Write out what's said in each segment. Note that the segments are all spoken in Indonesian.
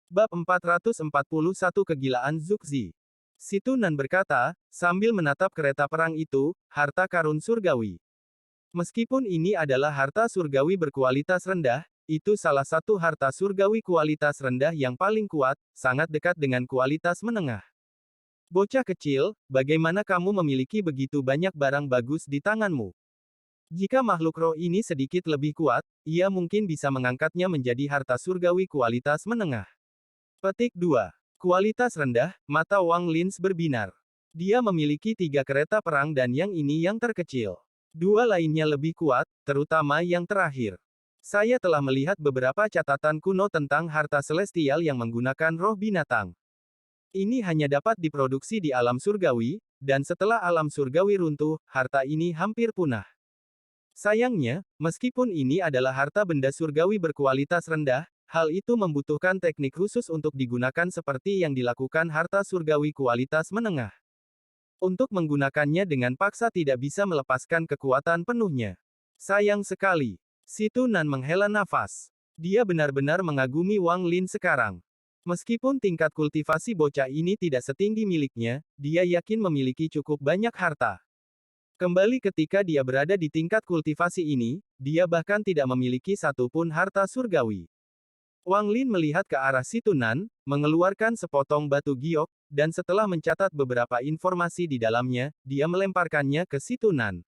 Bab 441 Kegilaan Zuxi. Situ Nan berkata, sambil menatap kereta perang itu, harta karun surgawi. Meskipun ini adalah harta surgawi berkualitas rendah, itu salah satu harta surgawi kualitas rendah yang paling kuat, sangat dekat dengan kualitas menengah. Bocah kecil, bagaimana kamu memiliki begitu banyak barang bagus di tanganmu? Jika makhluk roh ini sedikit lebih kuat, ia mungkin bisa mengangkatnya menjadi harta surgawi kualitas menengah. Petik 2. Kualitas rendah, mata Wang Lins berbinar. Dia memiliki 3 kereta perang dan yang ini yang terkecil. 2 lainnya lebih kuat, terutama yang terakhir. Saya telah melihat beberapa catatan kuno tentang harta celestial yang menggunakan roh binatang. Ini hanya dapat diproduksi di alam surgawi, dan setelah alam surgawi runtuh, harta ini hampir punah. Sayangnya, meskipun ini adalah harta benda surgawi berkualitas rendah, hal itu membutuhkan teknik khusus untuk digunakan seperti yang dilakukan harta surgawi kualitas menengah. Untuk menggunakannya dengan paksa tidak bisa melepaskan kekuatan penuhnya. Sayang sekali. Situ Nan menghela nafas. Dia benar-benar mengagumi Wang Lin sekarang. Meskipun tingkat kultivasi bocah ini tidak setinggi miliknya, dia yakin memiliki cukup banyak harta. Kembali ketika dia berada di tingkat kultivasi ini, dia bahkan tidak memiliki satupun harta surgawi. Wang Lin melihat ke arah Situ Nan, mengeluarkan sepotong batu giok, dan setelah mencatat beberapa informasi di dalamnya, dia melemparkannya ke Situ Nan.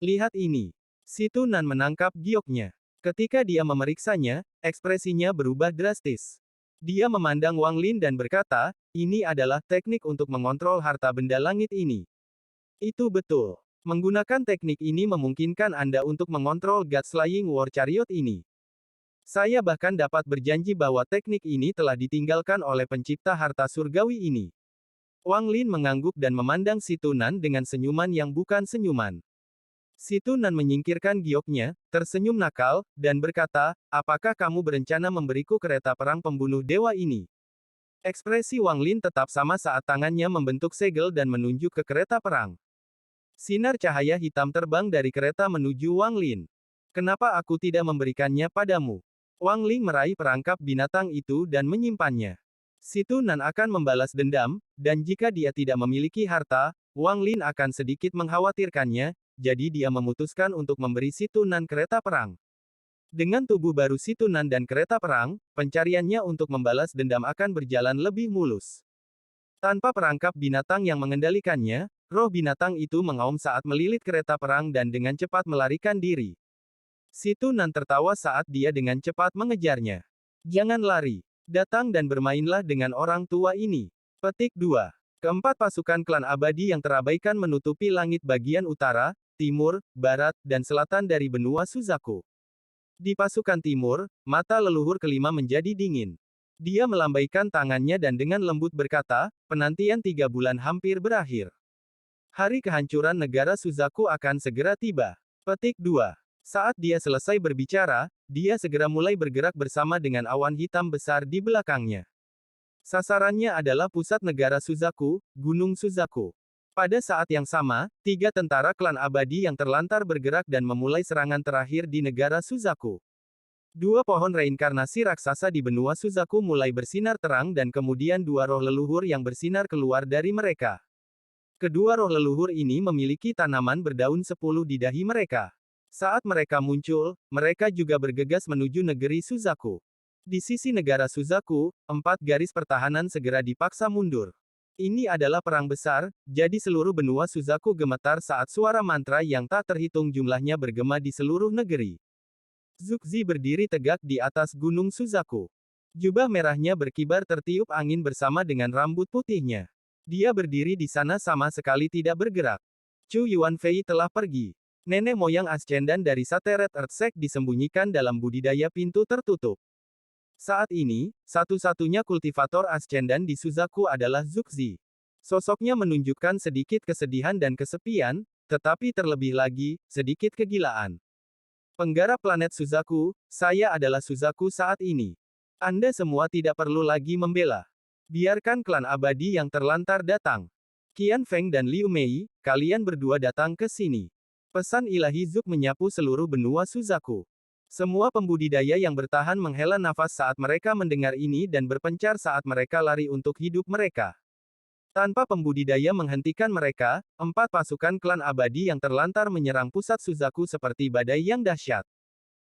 Lihat ini. Situ Nan menangkap gioknya. Ketika dia memeriksanya, ekspresinya berubah drastis. Dia memandang Wang Lin dan berkata, ini adalah teknik untuk mengontrol harta benda langit ini. Itu betul. Menggunakan teknik ini memungkinkan Anda untuk mengontrol God Slaying War Chariot ini. Saya bahkan dapat berjanji bahwa teknik ini telah ditinggalkan oleh pencipta harta surgawi ini. Wang Lin mengangguk dan memandang Situ Nan dengan senyuman yang bukan senyuman. Situ Nan menyingkirkan gioknya, tersenyum nakal, dan berkata, apakah kamu berencana memberiku kereta perang pembunuh dewa ini? Ekspresi Wang Lin tetap sama saat tangannya membentuk segel dan menunjuk ke kereta perang. Sinar cahaya hitam terbang dari kereta menuju Wang Lin. Kenapa aku tidak memberikannya padamu? Wang Ling meraih perangkap binatang itu dan menyimpannya. Situ Nan akan membalas dendam, dan jika dia tidak memiliki harta, Wang Lin akan sedikit mengkhawatirkannya, jadi dia memutuskan untuk memberi Situ Nan kereta perang. Dengan tubuh baru Situ Nan dan kereta perang, pencariannya untuk membalas dendam akan berjalan lebih mulus. Tanpa perangkap binatang yang mengendalikannya, roh binatang itu mengaum saat melilit kereta perang dan dengan cepat melarikan diri. Situ Nan tertawa saat dia dengan cepat mengejarnya. Jangan lari. Datang dan bermainlah dengan orang tua ini. Petik 2. Keempat pasukan klan abadi yang terabaikan menutupi langit bagian utara, timur, barat, dan selatan dari benua Suzaku. Di pasukan timur, mata leluhur kelima menjadi dingin. Dia melambaikan tangannya dan dengan lembut berkata, penantian 3 bulan hampir berakhir. Hari kehancuran negara Suzaku akan segera tiba. Petik 2. Saat dia selesai berbicara, dia segera mulai bergerak bersama dengan awan hitam besar di belakangnya. Sasarannya adalah pusat negara Suzaku, Gunung Suzaku. Pada saat yang sama, 3 tentara klan abadi yang terlantar bergerak dan memulai serangan terakhir di negara Suzaku. 2 pohon reinkarnasi raksasa di benua Suzaku mulai bersinar terang dan kemudian 2 roh leluhur yang bersinar keluar dari mereka. Kedua roh leluhur ini memiliki tanaman berdaun 10 di dahi mereka. Saat mereka muncul, mereka juga bergegas menuju negeri Suzaku. Di sisi negara Suzaku, 4 garis pertahanan segera dipaksa mundur. Ini adalah perang besar, jadi seluruh benua Suzaku gemetar saat suara mantra yang tak terhitung jumlahnya bergema di seluruh negeri. Zuxi berdiri tegak di atas gunung Suzaku. Jubah merahnya berkibar tertiup angin bersama dengan rambut putihnya. Dia berdiri di sana sama sekali tidak bergerak. Chu Yuanfei telah pergi. Nenek moyang Ascendan dari Sateret Earthsect disembunyikan dalam budidaya pintu tertutup. Saat ini, satu-satunya kultivator Ascendan di Suzaku adalah Zuxi. Sosoknya menunjukkan sedikit kesedihan dan kesepian, tetapi terlebih lagi, sedikit kegilaan. Penggarap planet Suzaku, saya adalah Suzaku saat ini. Anda semua tidak perlu lagi membela. Biarkan klan abadi yang terlantar datang. Qian Feng dan Liu Mei, kalian berdua datang ke sini. Pesan ilahi Zuk menyapu seluruh benua Suzaku. Semua pembudidaya yang bertahan menghela nafas saat mereka mendengar ini dan berpencar saat mereka lari untuk hidup mereka. Tanpa pembudidaya menghentikan mereka, 4 pasukan klan abadi yang terlantar menyerang pusat Suzaku seperti badai yang dahsyat.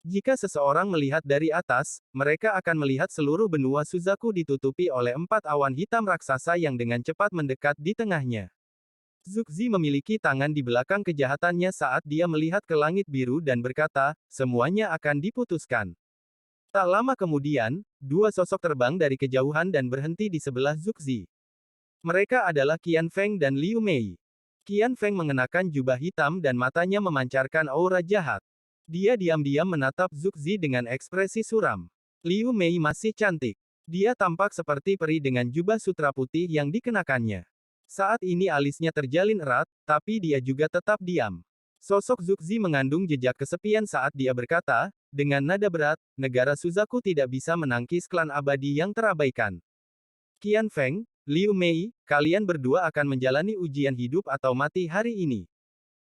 Jika seseorang melihat dari atas, mereka akan melihat seluruh benua Suzaku ditutupi oleh 4 awan hitam raksasa yang dengan cepat mendekat di tengahnya. Zugzi memiliki tangan di belakang kejahatannya saat dia melihat ke langit biru dan berkata, semuanya akan diputuskan. Tak lama kemudian, 2 sosok terbang dari kejauhan dan berhenti di sebelah Zugzi. Mereka adalah Qian Feng dan Liu Mei. Qian Feng mengenakan jubah hitam dan matanya memancarkan aura jahat. Dia diam-diam menatap Zugzi dengan ekspresi suram. Liu Mei masih cantik. Dia tampak seperti peri dengan jubah sutra putih yang dikenakannya. Saat ini alisnya terjalin erat, tapi dia juga tetap diam. Sosok Zugzi mengandung jejak kesepian saat dia berkata, dengan nada berat, negara Suzaku tidak bisa menangkis klan abadi yang terabaikan. Qian Feng, Liu Mei, kalian berdua akan menjalani ujian hidup atau mati hari ini.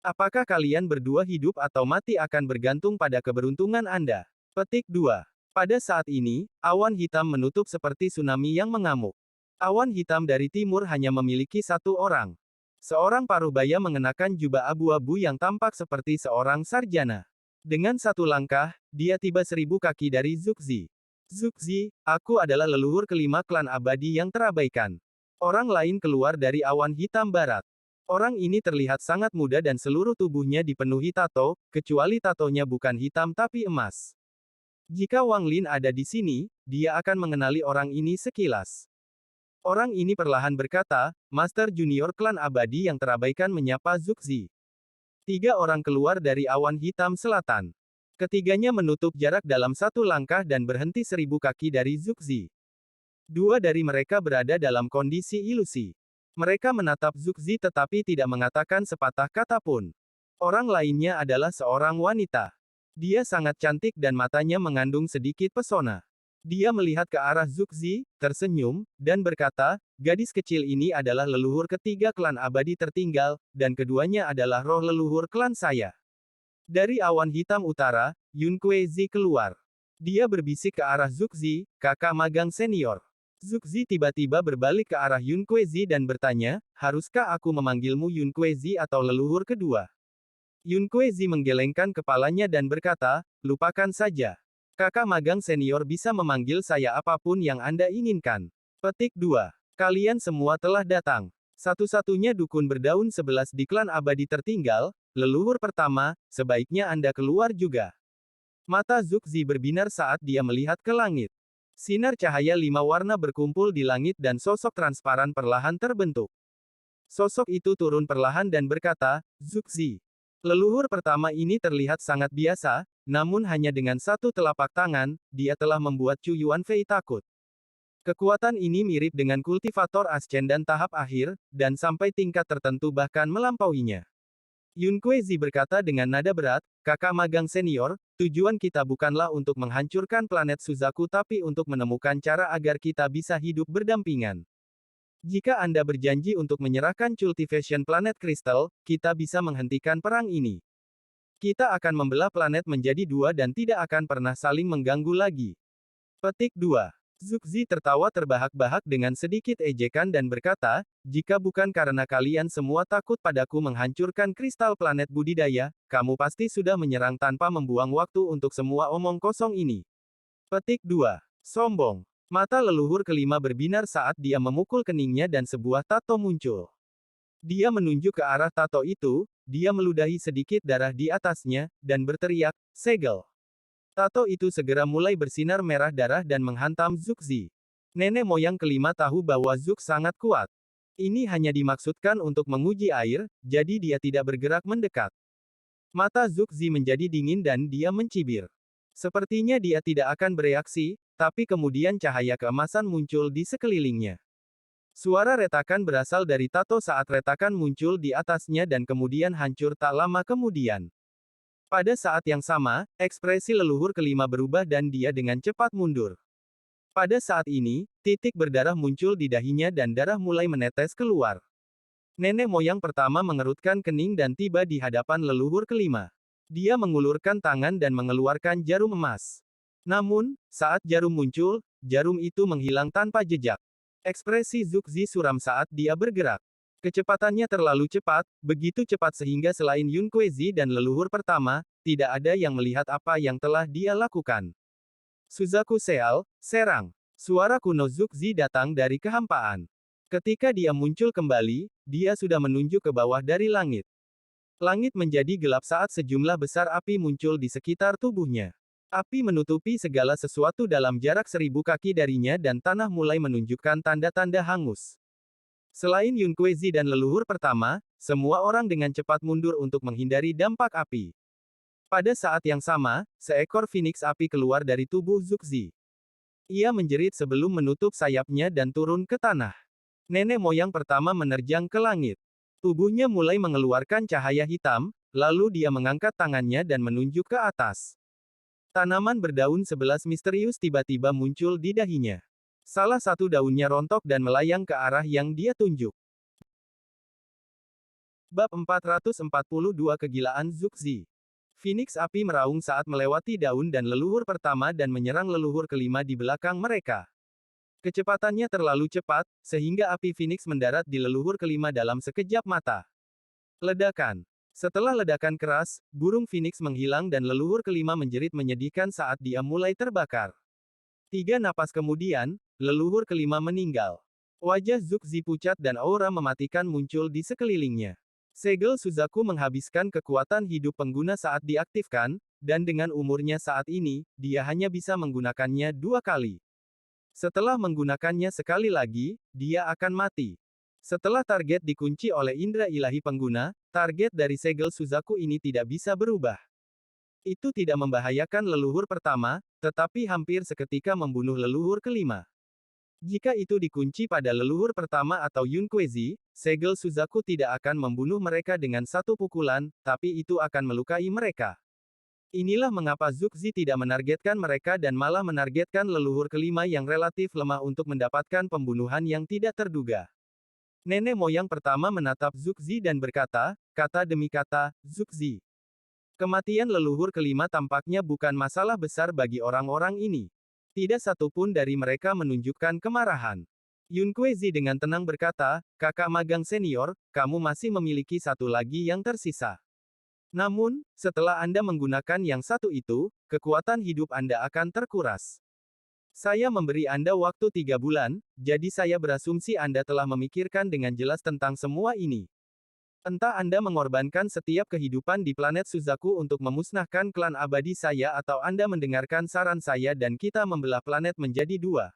Apakah kalian berdua hidup atau mati akan bergantung pada keberuntungan Anda. Petik 2. Pada saat ini, awan hitam menutup seperti tsunami yang mengamuk. Awan hitam dari timur hanya memiliki 1 orang. Seorang parubaya mengenakan jubah abu-abu yang tampak seperti seorang sarjana. Dengan 1 langkah, dia tiba 1000 kaki dari Zugzi. Zugzi, aku adalah leluhur kelima klan abadi yang terabaikan. Orang lain keluar dari awan hitam barat. Orang ini terlihat sangat muda dan seluruh tubuhnya dipenuhi tato, kecuali tatonya bukan hitam tapi emas. Jika Wang Lin ada di sini, dia akan mengenali orang ini sekilas. Orang ini perlahan berkata, Master Junior klan abadi yang terabaikan menyapa Zugzi. 3 orang keluar dari awan hitam selatan. Ketiganya menutup jarak dalam 1 langkah dan berhenti 1000 kaki dari Zugzi. 2 dari mereka berada dalam kondisi ilusi. Mereka menatap Zugzi tetapi tidak mengatakan sepatah kata pun. Orang lainnya adalah seorang wanita. Dia sangat cantik dan matanya mengandung sedikit pesona. Dia melihat ke arah Zugzi, tersenyum, dan berkata, gadis kecil ini adalah leluhur ketiga klan abadi tertinggal, dan keduanya adalah roh leluhur klan saya. Dari awan hitam utara, Yun Kuei-zi keluar. Dia berbisik ke arah Zugzi, kakak magang senior. Zugzi tiba-tiba berbalik ke arah Yun Kuei-zi dan bertanya, haruskah aku memanggilmu Yun Kuei-zi atau leluhur kedua? Yun Kuei-zi menggelengkan kepalanya dan berkata, lupakan saja. Kakak magang senior bisa memanggil saya apapun yang Anda inginkan. Petik 2. Kalian semua telah datang. Satu-satunya dukun berdaun 11 di klan abadi tertinggal, leluhur pertama, sebaiknya Anda keluar juga. Mata Zugzi berbinar saat dia melihat ke langit. Sinar cahaya 5 warna berkumpul di langit dan sosok transparan perlahan terbentuk. Sosok itu turun perlahan dan berkata, Zugzi. Leluhur pertama ini terlihat sangat biasa, namun hanya dengan 1 telapak tangan, dia telah membuat Chu Yuanfei takut. Kekuatan ini mirip dengan kultivator ascendan tahap akhir, dan sampai tingkat tertentu bahkan melampauinya. Yun Kuei-zi berkata dengan nada berat, kakak magang senior, tujuan kita bukanlah untuk menghancurkan planet Suzaku tapi untuk menemukan cara agar kita bisa hidup berdampingan. Jika Anda berjanji untuk menyerahkan cultivation planet kristal, kita bisa menghentikan perang ini. Kita akan membelah planet menjadi 2 dan tidak akan pernah saling mengganggu lagi. Petik 2. Zugzi tertawa terbahak-bahak dengan sedikit ejekan dan berkata, jika bukan karena kalian semua takut padaku menghancurkan kristal planet budidaya, kamu pasti sudah menyerang tanpa membuang waktu untuk semua omong kosong ini. Petik 2. Sombong. Mata leluhur kelima berbinar saat dia memukul keningnya dan sebuah tato muncul. Dia menunjuk ke arah tato itu, dia meludahi sedikit darah di atasnya, dan berteriak, segel. Tato itu segera mulai bersinar merah darah dan menghantam Zugzi. Nenek moyang kelima tahu bahwa Zug sangat kuat. Ini hanya dimaksudkan untuk menguji air, jadi dia tidak bergerak mendekat. Mata Zugzi menjadi dingin dan dia mencibir. Sepertinya dia tidak akan bereaksi, tapi kemudian cahaya keemasan muncul di sekelilingnya. Suara retakan berasal dari tato saat retakan muncul di atasnya dan kemudian hancur tak lama kemudian. Pada saat yang sama, ekspresi leluhur kelima berubah dan dia dengan cepat mundur. Pada saat ini, titik berdarah muncul di dahinya dan darah mulai menetes keluar. Nenek moyang pertama mengerutkan kening dan tiba di hadapan leluhur kelima. Dia mengulurkan tangan dan mengeluarkan jarum emas. Namun, saat jarum muncul, jarum itu menghilang tanpa jejak. Ekspresi Zuxi suram saat dia bergerak. Kecepatannya terlalu cepat, begitu cepat sehingga selain Yun Kuezi dan leluhur pertama, tidak ada yang melihat apa yang telah dia lakukan. Suzaku Seal, serang. Suara kuno Zuxi datang dari kehampaan. Ketika dia muncul kembali, dia sudah menunjuk ke bawah dari langit. Langit menjadi gelap saat sejumlah besar api muncul di sekitar tubuhnya. Api menutupi segala sesuatu dalam jarak 1000 kaki darinya dan tanah mulai menunjukkan tanda-tanda hangus. Selain Yun Kuezi dan leluhur pertama, semua orang dengan cepat mundur untuk menghindari dampak api. Pada saat yang sama, seekor phoenix api keluar dari tubuh Zuxi. Ia menjerit sebelum menutup sayapnya dan turun ke tanah. Nenek moyang pertama menerjang ke langit. Tubuhnya mulai mengeluarkan cahaya hitam, lalu dia mengangkat tangannya dan menunjuk ke atas. Tanaman berdaun 11 misterius tiba-tiba muncul di dahinya. Salah satu daunnya rontok dan melayang ke arah yang dia tunjuk. Bab 442 Kegilaan Zuxi. Phoenix api meraung saat melewati daun dan leluhur pertama dan menyerang leluhur kelima di belakang mereka. Kecepatannya terlalu cepat, sehingga api Phoenix mendarat di leluhur kelima dalam sekejap mata. Ledakan. Setelah ledakan keras, burung Phoenix menghilang dan leluhur kelima menjerit menyedihkan saat dia mulai terbakar. 3 napas kemudian, leluhur kelima meninggal. Wajah Zuxi pucat dan aura mematikan muncul di sekelilingnya. Segel Suzaku menghabiskan kekuatan hidup pengguna saat diaktifkan, dan dengan umurnya saat ini, dia hanya bisa menggunakannya 2 kali. Setelah menggunakannya sekali lagi, dia akan mati. Setelah target dikunci oleh indera ilahi pengguna, target dari segel Suzaku ini tidak bisa berubah. Itu tidak membahayakan leluhur pertama, tetapi hampir seketika membunuh leluhur kelima. Jika itu dikunci pada leluhur pertama atau Yun Kuezi, segel Suzaku tidak akan membunuh mereka dengan satu pukulan, tapi itu akan melukai mereka. Inilah mengapa Zuxi tidak menargetkan mereka dan malah menargetkan leluhur kelima yang relatif lemah untuk mendapatkan pembunuhan yang tidak terduga. Nenek moyang pertama menatap Zuxi dan berkata, kata demi kata, Zuxi. Kematian leluhur kelima tampaknya bukan masalah besar bagi orang-orang ini. Tidak satu pun dari mereka menunjukkan kemarahan. Yun Kuezi dengan tenang berkata, kakak magang senior, kamu masih memiliki satu lagi yang tersisa. Namun, setelah Anda menggunakan yang satu itu, kekuatan hidup Anda akan terkuras. Saya memberi Anda waktu 3 bulan, jadi saya berasumsi Anda telah memikirkan dengan jelas tentang semua ini. Entah Anda mengorbankan setiap kehidupan di planet Suzaku untuk memusnahkan klan abadi saya atau Anda mendengarkan saran saya dan kita membelah planet menjadi 2.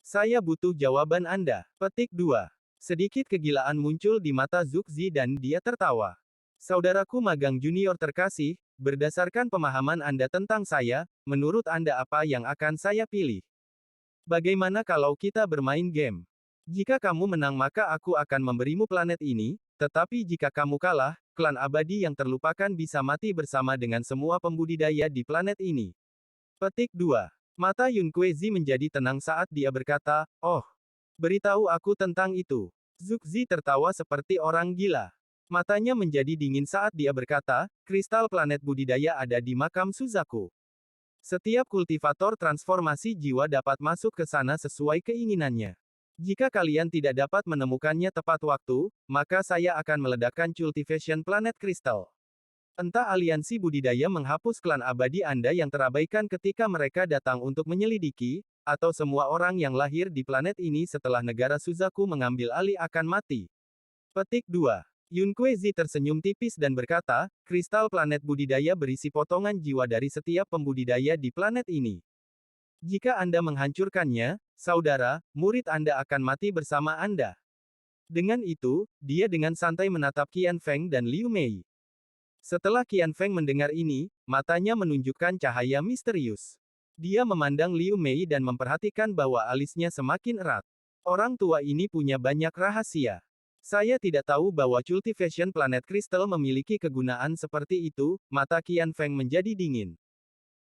Saya butuh jawaban Anda. Petik 2. Sedikit kegilaan muncul di mata Zuxi dan dia tertawa. Saudaraku magang junior terkasih, berdasarkan pemahaman Anda tentang saya, menurut Anda apa yang akan saya pilih? Bagaimana kalau kita bermain game? Jika kamu menang maka aku akan memberimu planet ini, tetapi jika kamu kalah, klan abadi yang terlupakan bisa mati bersama dengan semua pembudidaya di planet ini. Petik 2. Mata Yun Kuezi menjadi tenang saat dia berkata, oh, beritahu aku tentang itu. Zuxi tertawa seperti orang gila. Matanya menjadi dingin saat dia berkata, kristal planet budidaya ada di makam Suzaku. Setiap kultivator transformasi jiwa dapat masuk ke sana sesuai keinginannya. Jika kalian tidak dapat menemukannya tepat waktu, maka saya akan meledakkan cultivation planet kristal. Entah aliansi budidaya menghapus klan abadi Anda yang terabaikan ketika mereka datang untuk menyelidiki, atau semua orang yang lahir di planet ini setelah negara Suzaku mengambil alih akan mati. Petik 2. Yun Kuezi tersenyum tipis dan berkata, kristal planet budidaya berisi potongan jiwa dari setiap pembudidaya di planet ini. Jika Anda menghancurkannya, saudara, murid Anda akan mati bersama Anda. Dengan itu, dia dengan santai menatap Qian Feng dan Liu Mei. Setelah Qian Feng mendengar ini, matanya menunjukkan cahaya misterius. Dia memandang Liu Mei dan memperhatikan bahwa alisnya semakin erat. Orang tua ini punya banyak rahasia. Saya tidak tahu bahwa cultivation planet kristal memiliki kegunaan seperti itu, mata Qian Feng menjadi dingin.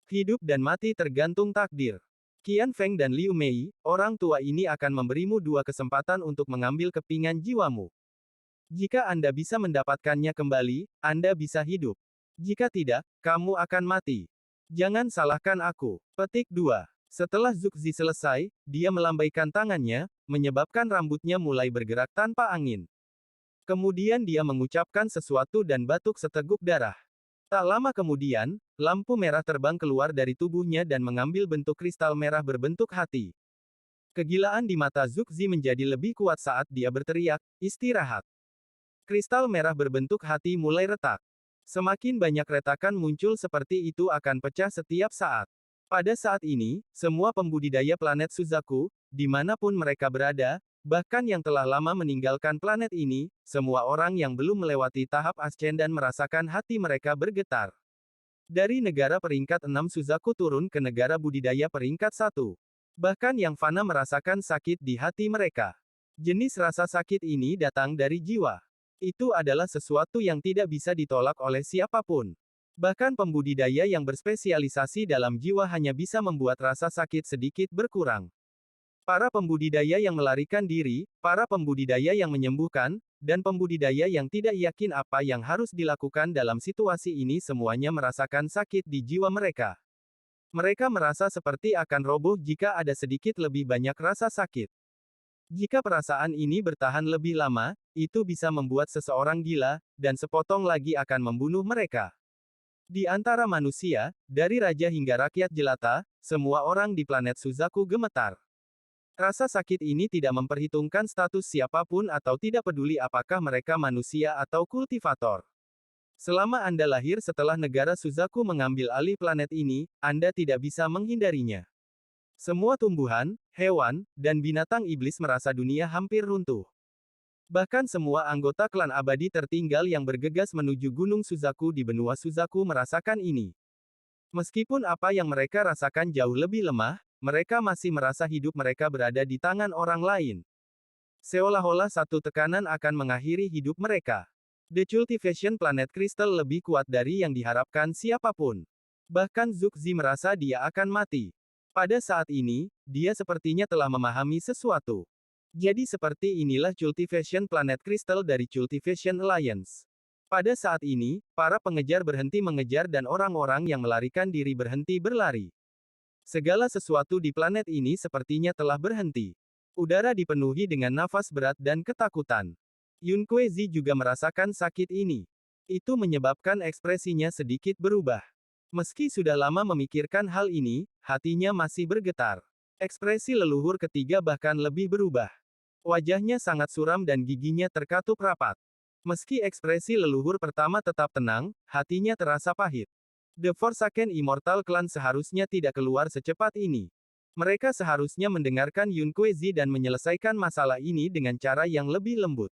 Hidup dan mati tergantung takdir. Qian Feng dan Liu Mei, orang tua ini akan memberimu 2 kesempatan untuk mengambil kepingan jiwamu. Jika Anda bisa mendapatkannya kembali, Anda bisa hidup. Jika tidak, kamu akan mati. Jangan salahkan aku. Petik 2. Setelah Zugzi selesai, dia melambaikan tangannya, menyebabkan rambutnya mulai bergerak tanpa angin. Kemudian dia mengucapkan sesuatu dan batuk seteguk darah. Tak lama kemudian, lampu merah terbang keluar dari tubuhnya dan mengambil bentuk kristal merah berbentuk hati. Kegilaan di mata Zugzi menjadi lebih kuat saat dia berteriak, "Istirahat." Kristal merah berbentuk hati mulai retak. Semakin banyak retakan muncul seperti itu akan pecah setiap saat. Pada saat ini, semua pembudidaya planet Suzaku, dimanapun mereka berada, bahkan yang telah lama meninggalkan planet ini, semua orang yang belum melewati tahap ascendan merasakan hati mereka bergetar. Dari negara peringkat 6 Suzaku turun ke negara budidaya peringkat 1. Bahkan yang fana merasakan sakit di hati mereka. Jenis rasa sakit ini datang dari jiwa. Itu adalah sesuatu yang tidak bisa ditolak oleh siapapun. Bahkan pembudidaya yang berspesialisasi dalam jiwa hanya bisa membuat rasa sakit sedikit berkurang. Para pembudidaya yang melarikan diri, para pembudidaya yang menyembuhkan, dan pembudidaya yang tidak yakin apa yang harus dilakukan dalam situasi ini semuanya merasakan sakit di jiwa mereka. Mereka merasa seperti akan roboh jika ada sedikit lebih banyak rasa sakit. Jika perasaan ini bertahan lebih lama, itu bisa membuat seseorang gila, dan sepotong lagi akan membunuh mereka. Di antara manusia, dari raja hingga rakyat jelata, semua orang di planet Suzaku gemetar. Rasa sakit ini tidak memperhitungkan status siapapun atau tidak peduli apakah mereka manusia atau kultivator. Selama Anda lahir setelah negara Suzaku mengambil alih planet ini, Anda tidak bisa menghindarinya. Semua tumbuhan, hewan, dan binatang iblis merasa dunia hampir runtuh. Bahkan semua anggota klan abadi tertinggal yang bergegas menuju Gunung Suzaku di benua Suzaku merasakan ini. Meskipun apa yang mereka rasakan jauh lebih lemah, mereka masih merasa hidup mereka berada di tangan orang lain. Seolah-olah satu tekanan akan mengakhiri hidup mereka. The Cultivation Planet Crystal lebih kuat dari yang diharapkan siapapun. Bahkan Zugzi merasa dia akan mati. Pada saat ini, dia sepertinya telah memahami sesuatu. Jadi seperti inilah Cultivation Planet Crystal dari Cultivation Alliance. Pada saat ini, para pengejar berhenti mengejar dan orang-orang yang melarikan diri berhenti berlari. Segala sesuatu di planet ini sepertinya telah berhenti. Udara dipenuhi dengan nafas berat dan ketakutan. Yun Kuezi juga merasakan sakit ini. Itu menyebabkan ekspresinya sedikit berubah. Meski sudah lama memikirkan hal ini, hatinya masih bergetar. Ekspresi leluhur ketiga bahkan lebih berubah. Wajahnya sangat suram dan giginya terkatup rapat. Meski ekspresi leluhur pertama tetap tenang, hatinya terasa pahit. The Forsaken Immortal Clan seharusnya tidak keluar secepat ini. Mereka seharusnya mendengarkan Yun Kuezi dan menyelesaikan masalah ini dengan cara yang lebih lembut.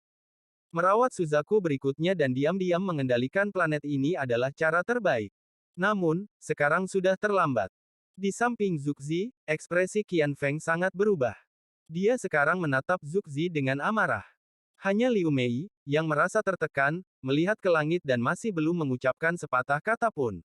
Merawat Suzaku berikutnya dan diam-diam mengendalikan planet ini adalah cara terbaik. Namun, sekarang sudah terlambat. Di samping Zugzi, ekspresi Qian Feng sangat berubah. Dia sekarang menatap Zugzi dengan amarah. Hanya Liu Mei, yang merasa tertekan, melihat ke langit dan masih belum mengucapkan sepatah kata pun.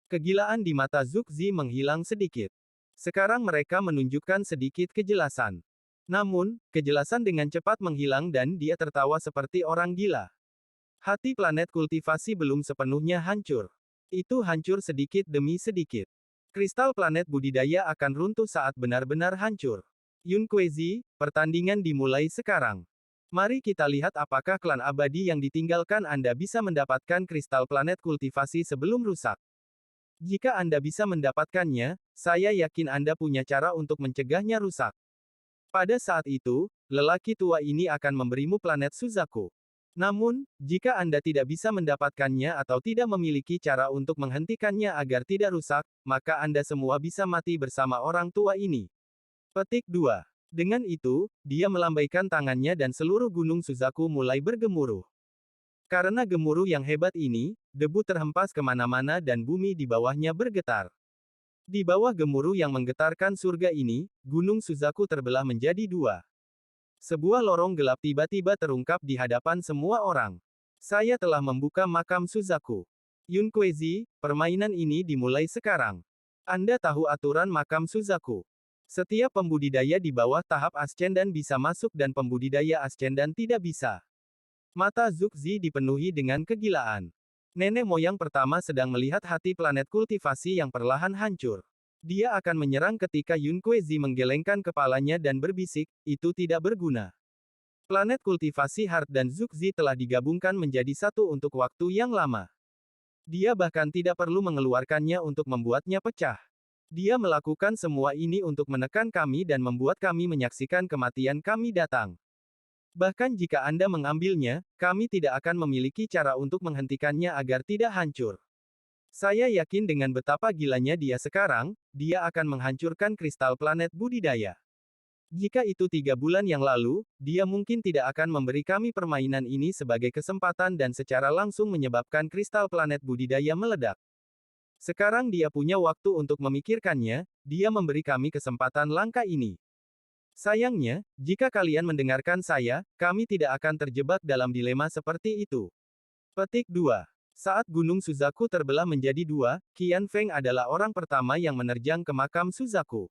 Kegilaan di mata Zugzi menghilang sedikit. Sekarang mereka menunjukkan sedikit kejelasan. Namun, kejelasan dengan cepat menghilang dan dia tertawa seperti orang gila. Hati planet kultivasi belum sepenuhnya hancur. Itu hancur sedikit demi sedikit. Kristal planet budidaya akan runtuh saat benar-benar hancur. Yun Kuezi, pertandingan dimulai sekarang. Mari kita lihat apakah klan abadi yang ditinggalkan Anda bisa mendapatkan kristal planet kultivasi sebelum rusak. Jika Anda bisa mendapatkannya, saya yakin Anda punya cara untuk mencegahnya rusak. Pada saat itu, lelaki tua ini akan memberimu planet Suzaku. Namun, jika Anda tidak bisa mendapatkannya atau tidak memiliki cara untuk menghentikannya agar tidak rusak, maka Anda semua bisa mati bersama orang tua ini. Petik 2. Dengan itu, dia melambaikan tangannya dan seluruh gunung Suzaku mulai bergemuruh. Karena gemuruh yang hebat ini, debu terhempas kemana-mana dan bumi di bawahnya bergetar. Di bawah gemuruh yang menggetarkan surga ini, gunung Suzaku terbelah menjadi dua. Sebuah lorong gelap tiba-tiba terungkap di hadapan semua orang. Saya telah membuka makam Suzaku. Yun Kuezi, permainan ini dimulai sekarang. Anda tahu aturan makam Suzaku. Setiap pembudidaya di bawah tahap ascendan bisa masuk dan pembudidaya ascendan tidak bisa. Mata Zugzi dipenuhi dengan kegilaan. Nenek moyang pertama sedang melihat hati planet kultivasi yang perlahan hancur. Dia akan menyerang ketika Yun Kuezi menggelengkan kepalanya dan berbisik, itu tidak berguna. Planet kultivasi Heart dan Zugzi telah digabungkan menjadi satu untuk waktu yang lama. Dia bahkan tidak perlu mengeluarkannya untuk membuatnya pecah. Dia melakukan semua ini untuk menekan kami dan membuat kami menyaksikan kematian kami datang. Bahkan jika Anda mengambilnya, kami tidak akan memiliki cara untuk menghentikannya agar tidak hancur. Saya yakin dengan betapa gilanya dia sekarang, dia akan menghancurkan kristal planet budidaya. Jika itu 3 bulan yang lalu, dia mungkin tidak akan memberi kami permainan ini sebagai kesempatan dan secara langsung menyebabkan kristal planet budidaya meledak. Sekarang dia punya waktu untuk memikirkannya, dia memberi kami kesempatan langka ini. Sayangnya, jika kalian mendengarkan saya, kami tidak akan terjebak dalam dilema seperti itu. Petik 2. Saat Gunung Suzaku terbelah menjadi dua, Qian Feng adalah orang pertama yang menerjang ke makam Suzaku.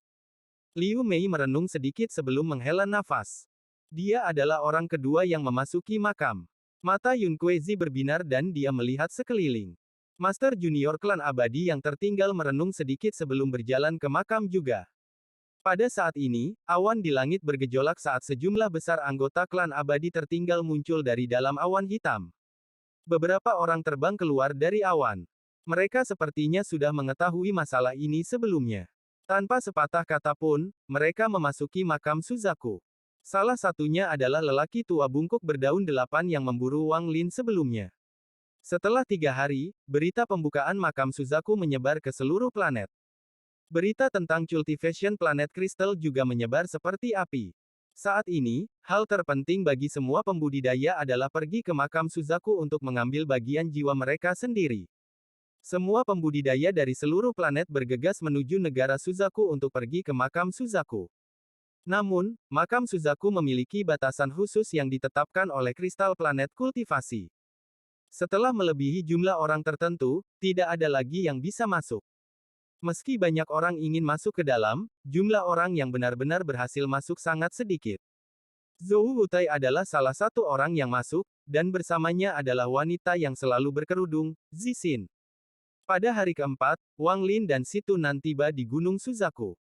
Liu Mei merenung sedikit sebelum menghela nafas. Dia adalah orang kedua yang memasuki makam. Mata Yun Kuezi berbinar dan dia melihat sekeliling. Master Junior Klan Abadi yang tertinggal merenung sedikit sebelum berjalan ke makam juga. Pada saat ini, awan di langit bergejolak saat sejumlah besar anggota klan abadi tertinggal muncul dari dalam awan hitam. Beberapa orang terbang keluar dari awan. Mereka sepertinya sudah mengetahui masalah ini sebelumnya. Tanpa sepatah kata pun, mereka memasuki makam Suzaku. Salah satunya adalah lelaki tua bungkuk berdaun 8 yang memburu Wang Lin sebelumnya. Setelah 3 hari, berita pembukaan makam Suzaku menyebar ke seluruh planet. Berita tentang cultivation planet kristal juga menyebar seperti api. Saat ini, hal terpenting bagi semua pembudidaya adalah pergi ke makam Suzaku untuk mengambil bagian jiwa mereka sendiri. Semua pembudidaya dari seluruh planet bergegas menuju negara Suzaku untuk pergi ke makam Suzaku. Namun, makam Suzaku memiliki batasan khusus yang ditetapkan oleh kristal planet kultivasi. Setelah melebihi jumlah orang tertentu, tidak ada lagi yang bisa masuk. Meski banyak orang ingin masuk ke dalam, jumlah orang yang benar-benar berhasil masuk sangat sedikit. Zhou Wutai adalah salah satu orang yang masuk, dan bersamanya adalah wanita yang selalu berkerudung, Zixin. Pada hari keempat, Wang Lin dan Si Tunan tiba di Gunung Suzaku.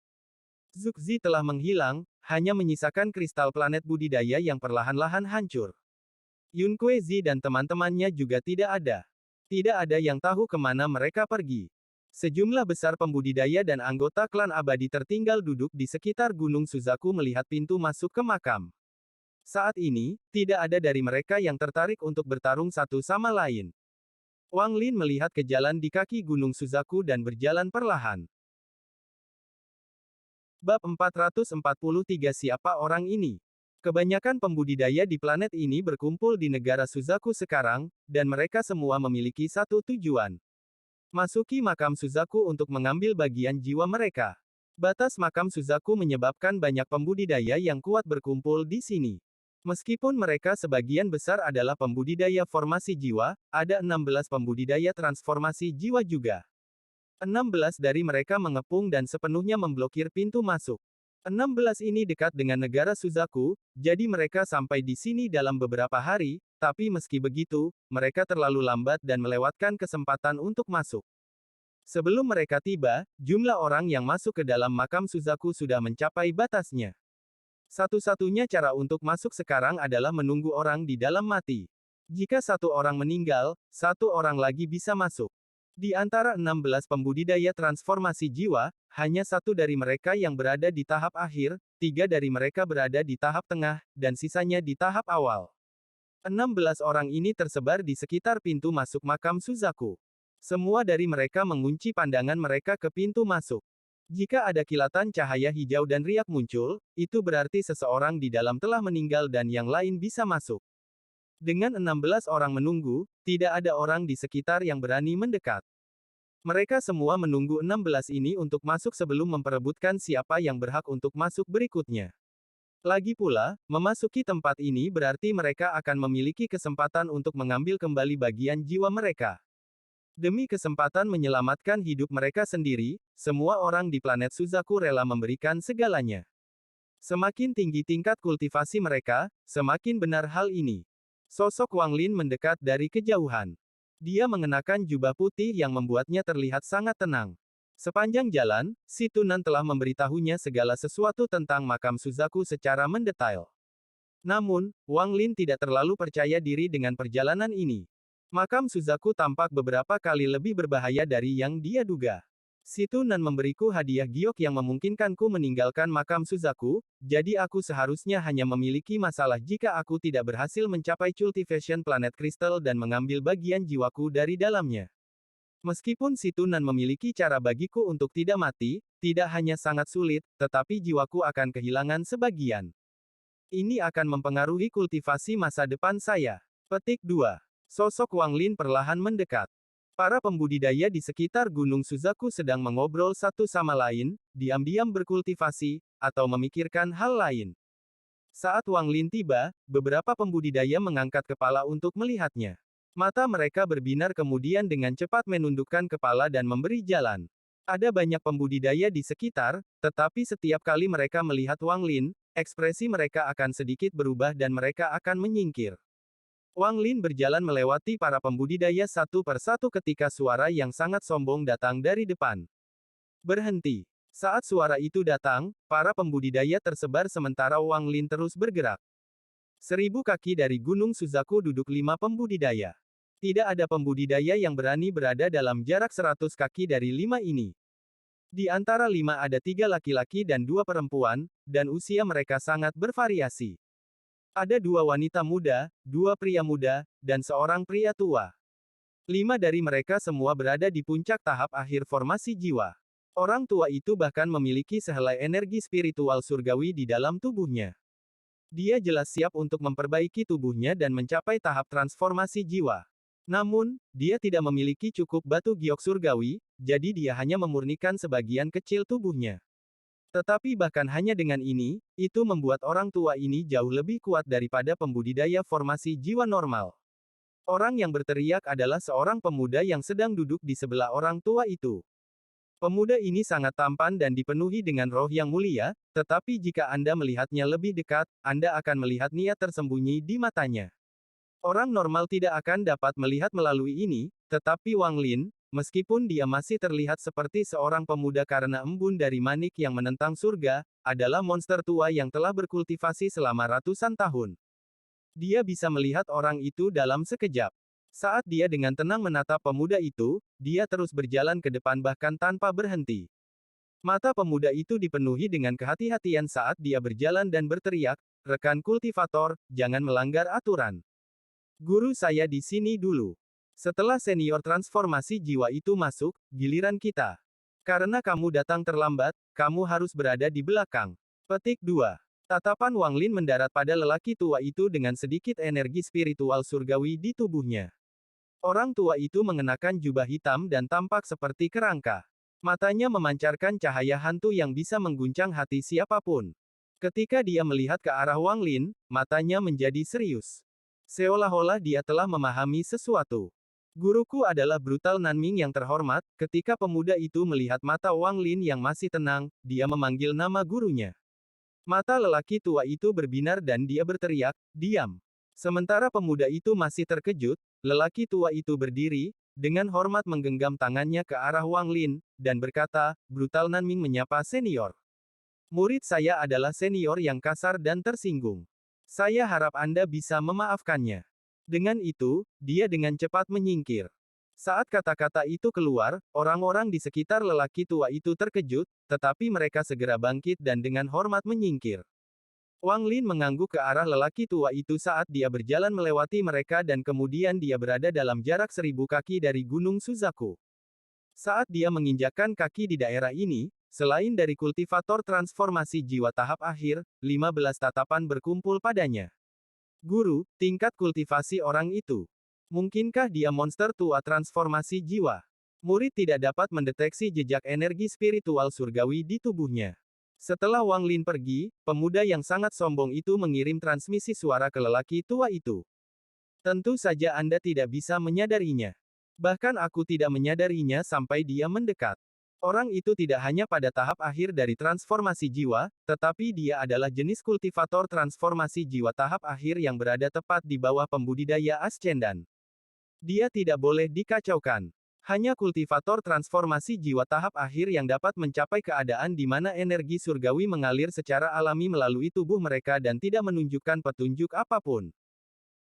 Zugzi telah menghilang, hanya menyisakan kristal planet budidaya yang perlahan-lahan hancur. Yun Kuezi dan teman-temannya juga tidak ada. Tidak ada yang tahu kemana mereka pergi. Sejumlah besar pembudidaya dan anggota klan abadi tertinggal duduk di sekitar Gunung Suzaku melihat pintu masuk ke makam. Saat ini, tidak ada dari mereka yang tertarik untuk bertarung satu sama lain. Wang Lin melihat ke jalan di kaki Gunung Suzaku dan berjalan perlahan. Bab 443 Siapa orang ini? Kebanyakan pembudidaya di planet ini berkumpul di negara Suzaku sekarang, dan mereka semua memiliki satu tujuan. Masuki makam Suzaku untuk mengambil bagian jiwa mereka. Batas makam Suzaku menyebabkan banyak pembudidaya yang kuat berkumpul di sini. Meskipun mereka sebagian besar adalah pembudidaya formasi jiwa, ada 16 pembudidaya transformasi jiwa juga. 16 dari mereka mengepung dan sepenuhnya memblokir pintu masuk. 16 ini dekat dengan negara Suzaku, jadi mereka sampai di sini dalam beberapa hari, tapi meski begitu, mereka terlalu lambat dan melewatkan kesempatan untuk masuk. Sebelum mereka tiba, jumlah orang yang masuk ke dalam makam Suzaku sudah mencapai batasnya. Satu-satunya cara untuk masuk sekarang adalah menunggu orang di dalam mati. Jika satu orang meninggal, satu orang lagi bisa masuk. Di antara 16 pembudidaya transformasi jiwa, hanya satu dari mereka yang berada di tahap akhir, 3 dari mereka berada di tahap tengah, dan sisanya di tahap awal. 16 orang ini tersebar di sekitar pintu masuk makam Suzaku. Semua dari mereka mengunci pandangan mereka ke pintu masuk. Jika ada kilatan cahaya hijau dan riak muncul, itu berarti seseorang di dalam telah meninggal dan yang lain bisa masuk. Dengan 16 orang menunggu, tidak ada orang di sekitar yang berani mendekat. Mereka semua menunggu 16 ini untuk masuk sebelum memperebutkan siapa yang berhak untuk masuk berikutnya. Lagi pula, memasuki tempat ini berarti mereka akan memiliki kesempatan untuk mengambil kembali bagian jiwa mereka. Demi kesempatan menyelamatkan hidup mereka sendiri, semua orang di planet Suzaku rela memberikan segalanya. Semakin tinggi tingkat kultivasi mereka, semakin benar hal ini. Sosok Wang Lin mendekat dari kejauhan. Dia mengenakan jubah putih yang membuatnya terlihat sangat tenang. Sepanjang jalan, si Tunan telah memberitahunya segala sesuatu tentang makam Suzaku secara mendetail. Namun, Wang Lin tidak terlalu percaya diri dengan perjalanan ini. Makam Suzaku tampak beberapa kali lebih berbahaya dari yang dia duga. Si Tunan memberiku hadiah giok yang memungkinkanku meninggalkan makam Suzaku, jadi aku seharusnya hanya memiliki masalah jika aku tidak berhasil mencapai cultivation planet kristal dan mengambil bagian jiwaku dari dalamnya. Meskipun si Tunan memiliki cara bagiku untuk tidak mati, tidak hanya sangat sulit, tetapi jiwaku akan kehilangan sebagian. Ini akan mempengaruhi kultivasi masa depan saya. Petik 2. Sosok Wang Lin perlahan mendekat. Para pembudidaya di sekitar Gunung Suzaku sedang mengobrol satu sama lain, diam-diam berkultivasi, atau memikirkan hal lain. Saat Wang Lin tiba, beberapa pembudidaya mengangkat kepala untuk melihatnya. Mata mereka berbinar kemudian dengan cepat menundukkan kepala dan memberi jalan. Ada banyak pembudidaya di sekitar, tetapi setiap kali mereka melihat Wang Lin, ekspresi mereka akan sedikit berubah dan mereka akan menyingkir. Wang Lin berjalan melewati para pembudidaya satu persatu ketika suara yang sangat sombong datang dari depan. Berhenti. Saat suara itu datang, para pembudidaya tersebar sementara Wang Lin terus bergerak. 1000 kaki dari Gunung Suzaku duduk 5 pembudidaya. Tidak ada pembudidaya yang berani berada dalam jarak 100 kaki dari 5 ini. Di antara 5 ada 3 laki-laki dan 2 perempuan, dan usia mereka sangat bervariasi. Ada 2 wanita muda, 2 pria muda, dan seorang pria tua. 5 dari mereka semua berada di puncak tahap akhir formasi jiwa. Orang tua itu bahkan memiliki sehelai energi spiritual surgawi di dalam tubuhnya. Dia jelas siap untuk memperbaiki tubuhnya dan mencapai tahap transformasi jiwa. Namun, dia tidak memiliki cukup batu giok surgawi, jadi dia hanya memurnikan sebagian kecil tubuhnya. Tetapi bahkan hanya dengan ini, itu membuat orang tua ini jauh lebih kuat daripada pembudidaya formasi jiwa normal. Orang yang berteriak adalah seorang pemuda yang sedang duduk di sebelah orang tua itu. Pemuda ini sangat tampan dan dipenuhi dengan roh yang mulia, tetapi jika Anda melihatnya lebih dekat, Anda akan melihat niat tersembunyi di matanya. Orang normal tidak akan dapat melihat melalui ini, tetapi Wang Lin, meskipun dia masih terlihat seperti seorang pemuda karena embun dari manik yang menentang surga, adalah monster tua yang telah berkultivasi selama ratusan tahun. Dia bisa melihat orang itu dalam sekejap. Saat dia dengan tenang menatap pemuda itu, dia terus berjalan ke depan bahkan tanpa berhenti. Mata pemuda itu dipenuhi dengan kehati-hatian saat dia berjalan dan berteriak, "Rekan kultivator, jangan melanggar aturan. Guru saya di sini dulu. Setelah senior transformasi jiwa itu masuk, giliran kita. Karena kamu datang terlambat, kamu harus berada di belakang." Petik 2. Tatapan Wang Lin mendarat pada lelaki tua itu dengan sedikit energi spiritual surgawi di tubuhnya. Orang tua itu mengenakan jubah hitam dan tampak seperti kerangka. Matanya memancarkan cahaya hantu yang bisa mengguncang hati siapapun. Ketika dia melihat ke arah Wang Lin, matanya menjadi serius. Seolah-olah dia telah memahami sesuatu. "Guruku adalah brutal Nanming yang terhormat." Ketika pemuda itu melihat mata Wang Lin yang masih tenang, dia memanggil nama gurunya. Mata lelaki tua itu berbinar dan dia berteriak, "Diam." Sementara pemuda itu masih terkejut, lelaki tua itu berdiri, dengan hormat menggenggam tangannya ke arah Wang Lin, dan berkata, "Brutal Nanming menyapa senior. Murid saya adalah senior yang kasar dan tersinggung. Saya harap Anda bisa memaafkannya." Dengan itu, dia dengan cepat menyingkir. Saat kata-kata itu keluar, orang-orang di sekitar lelaki tua itu terkejut, tetapi mereka segera bangkit dan dengan hormat menyingkir. Wang Lin mengangguk ke arah lelaki tua itu saat dia berjalan melewati mereka dan kemudian dia berada dalam jarak 1000 kaki dari Gunung Suzaku. Saat dia menginjakkan kaki di daerah ini, selain dari kultivator transformasi jiwa tahap akhir, 15 tatapan berkumpul padanya. "Guru, tingkat kultivasi orang itu. Mungkinkah dia monster tua transformasi jiwa?" Murid tidak dapat mendeteksi jejak energi spiritual surgawi di tubuhnya. Setelah Wang Lin pergi, pemuda yang sangat sombong itu mengirim transmisi suara ke lelaki tua itu. "Tentu saja Anda tidak bisa menyadarinya. Bahkan aku tidak menyadarinya sampai dia mendekat." Orang itu tidak hanya pada tahap akhir dari transformasi jiwa, tetapi dia adalah jenis kultivator transformasi jiwa tahap akhir yang berada tepat di bawah pembudidaya Ascendan. Dia tidak boleh dikacaukan. Hanya kultivator transformasi jiwa tahap akhir yang dapat mencapai keadaan di mana energi surgawi mengalir secara alami melalui tubuh mereka dan tidak menunjukkan petunjuk apapun.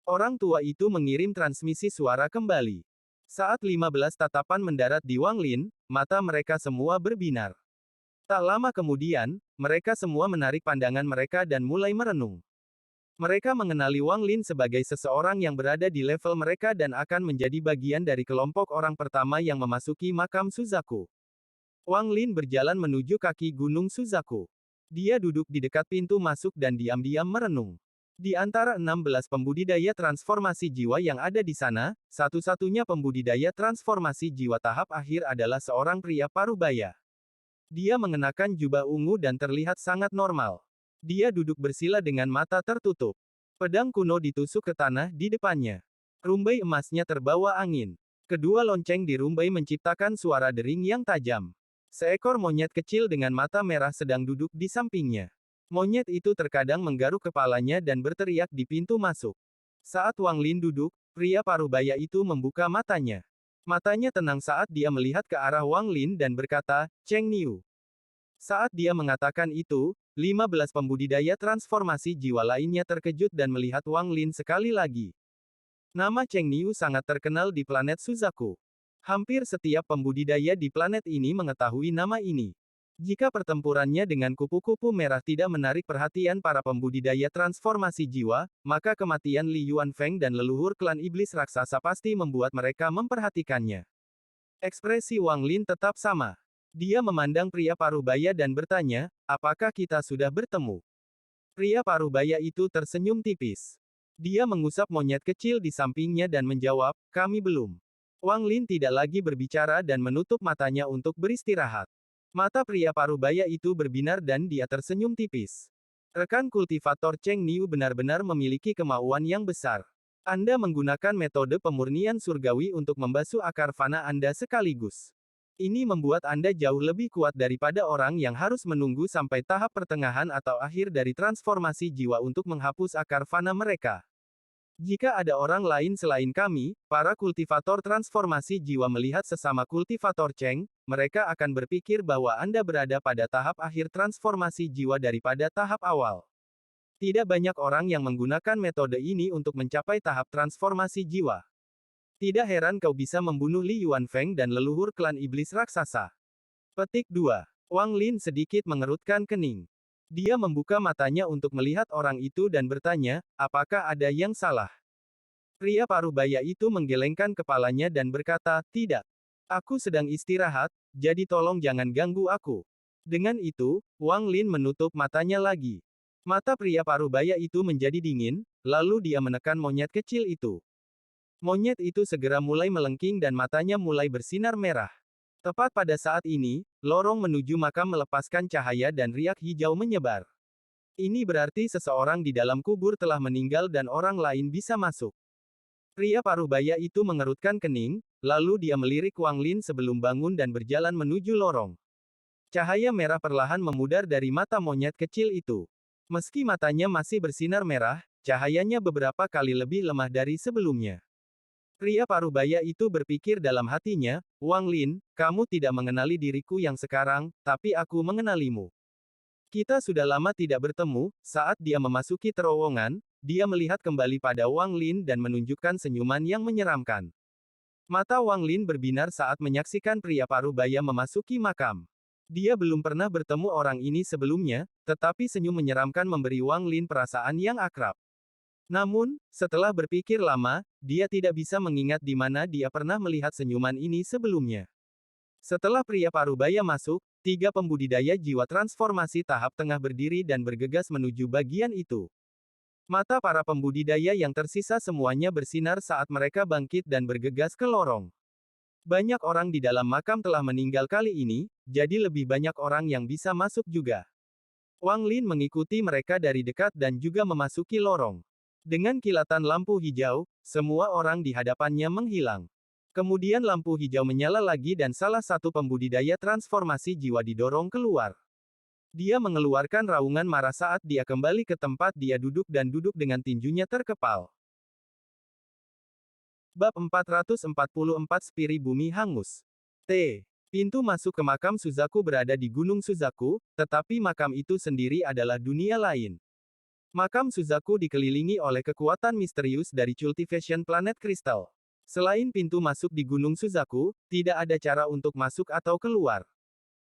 Orang tua itu mengirim transmisi suara kembali. Saat 15 tatapan mendarat di Wang Lin, mata mereka semua berbinar. Tak lama kemudian, mereka semua menarik pandangan mereka dan mulai merenung. Mereka mengenali Wang Lin sebagai seseorang yang berada di level mereka dan akan menjadi bagian dari kelompok orang pertama yang memasuki makam Suzaku. Wang Lin berjalan menuju kaki gunung Suzaku. Dia duduk di dekat pintu masuk dan diam-diam merenung. Di antara 16 pembudidaya transformasi jiwa yang ada di sana, satu-satunya pembudidaya transformasi jiwa tahap akhir adalah seorang pria parubaya. Dia mengenakan jubah ungu dan terlihat sangat normal. Dia duduk bersila dengan mata tertutup. Pedang kuno ditusuk ke tanah di depannya. Rumbai emasnya terbawa angin. Kedua lonceng di rumbai menciptakan suara dering yang tajam. Seekor monyet kecil dengan mata merah sedang duduk di sampingnya. Monyet itu terkadang menggaruk kepalanya dan berteriak di pintu masuk. Saat Wang Lin duduk, pria parubaya itu membuka matanya. Matanya tenang saat dia melihat ke arah Wang Lin dan berkata, "Cheng Niu." Saat dia mengatakan itu, 15 pembudidaya transformasi jiwa lainnya terkejut dan melihat Wang Lin sekali lagi. Nama Cheng Niu sangat terkenal di planet Suzaku. Hampir setiap pembudidaya di planet ini mengetahui nama ini. Jika pertempurannya dengan kupu-kupu merah tidak menarik perhatian para pembudidaya transformasi jiwa, maka kematian Li Yuanfeng dan leluhur klan iblis raksasa pasti membuat mereka memperhatikannya. Ekspresi Wang Lin tetap sama. Dia memandang pria parubaya dan bertanya, "Apakah kita sudah bertemu?" Pria parubaya itu tersenyum tipis. Dia mengusap monyet kecil di sampingnya dan menjawab, "Kami belum." Wang Lin tidak lagi berbicara dan menutup matanya untuk beristirahat. Mata pria parubaya itu berbinar dan dia tersenyum tipis. Rekan kultivator Cheng Niu benar-benar memiliki kemauan yang besar. Anda menggunakan metode pemurnian surgawi untuk membasuh akar fana Anda sekaligus. Ini membuat Anda jauh lebih kuat daripada orang yang harus menunggu sampai tahap pertengahan atau akhir dari transformasi jiwa untuk menghapus akar fana mereka. Jika ada orang lain selain kami, para kultivator transformasi jiwa melihat sesama kultivator Cheng, mereka akan berpikir bahwa Anda berada pada tahap akhir transformasi jiwa daripada tahap awal. Tidak banyak orang yang menggunakan metode ini untuk mencapai tahap transformasi jiwa. Tidak heran kau bisa membunuh Li Yuanfeng dan leluhur klan iblis raksasa. Petik 2. Wang Lin sedikit mengerutkan kening. Dia membuka matanya untuk melihat orang itu dan bertanya, "Apakah ada yang salah?" Pria parubaya itu menggelengkan kepalanya dan berkata, "Tidak. Aku sedang istirahat, jadi tolong jangan ganggu aku." Dengan itu, Wang Lin menutup matanya lagi. Mata pria parubaya itu menjadi dingin, lalu dia menekan monyet kecil itu. Monyet itu segera mulai melengking dan matanya mulai bersinar merah. Tepat pada saat ini, lorong menuju makam melepaskan cahaya dan riak hijau menyebar. Ini berarti seseorang di dalam kubur telah meninggal dan orang lain bisa masuk. Pria parubaya itu mengerutkan kening, lalu dia melirik Wang Lin sebelum bangun dan berjalan menuju lorong. Cahaya merah perlahan memudar dari mata monyet kecil itu. Meski matanya masih bersinar merah, cahayanya beberapa kali lebih lemah dari sebelumnya. Pria parubaya itu berpikir dalam hatinya, "Wang Lin, kamu tidak mengenali diriku yang sekarang, tapi aku mengenalimu." Kita sudah lama tidak bertemu. Saat dia memasuki terowongan, dia melihat kembali pada Wang Lin dan menunjukkan senyuman yang menyeramkan. Mata Wang Lin berbinar saat menyaksikan pria parubaya memasuki makam. Dia belum pernah bertemu orang ini sebelumnya, tetapi senyum menyeramkan memberi Wang Lin perasaan yang akrab. Namun, setelah berpikir lama, dia tidak bisa mengingat di mana dia pernah melihat senyuman ini sebelumnya. Setelah pria parubaya masuk, 3 pembudidaya jiwa transformasi tahap tengah berdiri dan bergegas menuju bagian itu. Mata para pembudidaya yang tersisa semuanya bersinar saat mereka bangkit dan bergegas ke lorong. Banyak orang di dalam makam telah meninggal kali ini, jadi lebih banyak orang yang bisa masuk juga. Wang Lin mengikuti mereka dari dekat dan juga memasuki lorong. Dengan kilatan lampu hijau, semua orang di hadapannya menghilang. Kemudian lampu hijau menyala lagi dan salah satu pembudidaya transformasi jiwa didorong keluar. Dia mengeluarkan raungan marah saat dia kembali ke tempat dia duduk dan duduk dengan tinjunya terkepal. Bab 444 Spiri Bumi Hangus. T. Pintu masuk ke makam Suzaku berada di Gunung Suzaku, tetapi makam itu sendiri adalah dunia lain. Makam Suzaku dikelilingi oleh kekuatan misterius dari cultivation planet kristal. Selain pintu masuk di Gunung Suzaku, tidak ada cara untuk masuk atau keluar.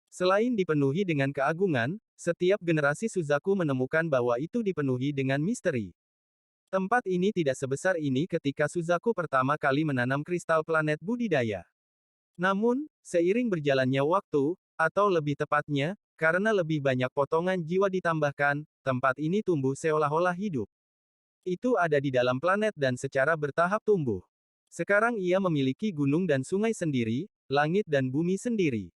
Selain dipenuhi dengan keagungan, setiap generasi Suzaku menemukan bahwa itu dipenuhi dengan misteri. Tempat ini tidak sebesar ini ketika Suzaku pertama kali menanam kristal planet budidaya. Namun, seiring berjalannya waktu, atau lebih tepatnya, karena lebih banyak potongan jiwa ditambahkan, tempat ini tumbuh seolah-olah hidup. Itu ada di dalam planet dan secara bertahap tumbuh. Sekarang ia memiliki gunung dan sungai sendiri, langit dan bumi sendiri.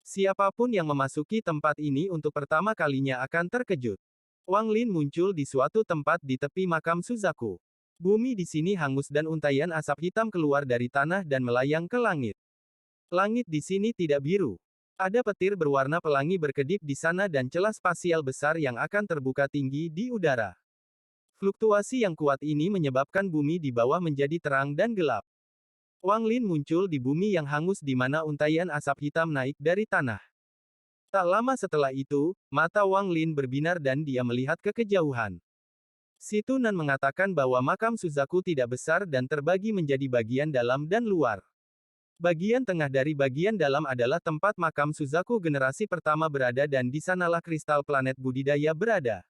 Siapapun yang memasuki tempat ini untuk pertama kalinya akan terkejut. Wang Lin muncul di suatu tempat di tepi makam Suzaku. Bumi di sini hangus dan untaian asap hitam keluar dari tanah dan melayang ke langit. Langit di sini tidak biru. Ada petir berwarna pelangi berkedip di sana dan celah spasial besar yang akan terbuka tinggi di udara. Fluktuasi yang kuat ini menyebabkan bumi di bawah menjadi terang dan gelap. Wang Lin muncul di bumi yang hangus di mana untaian asap hitam naik dari tanah. Tak lama setelah itu, mata Wang Lin berbinar dan dia melihat ke kejauhan. Si Tunan mengatakan bahwa makam Suzaku tidak besar dan terbagi menjadi bagian dalam dan luar. Bagian tengah dari bagian dalam adalah tempat makam Suzaku generasi pertama berada dan di sanalah kristal planet budidaya berada.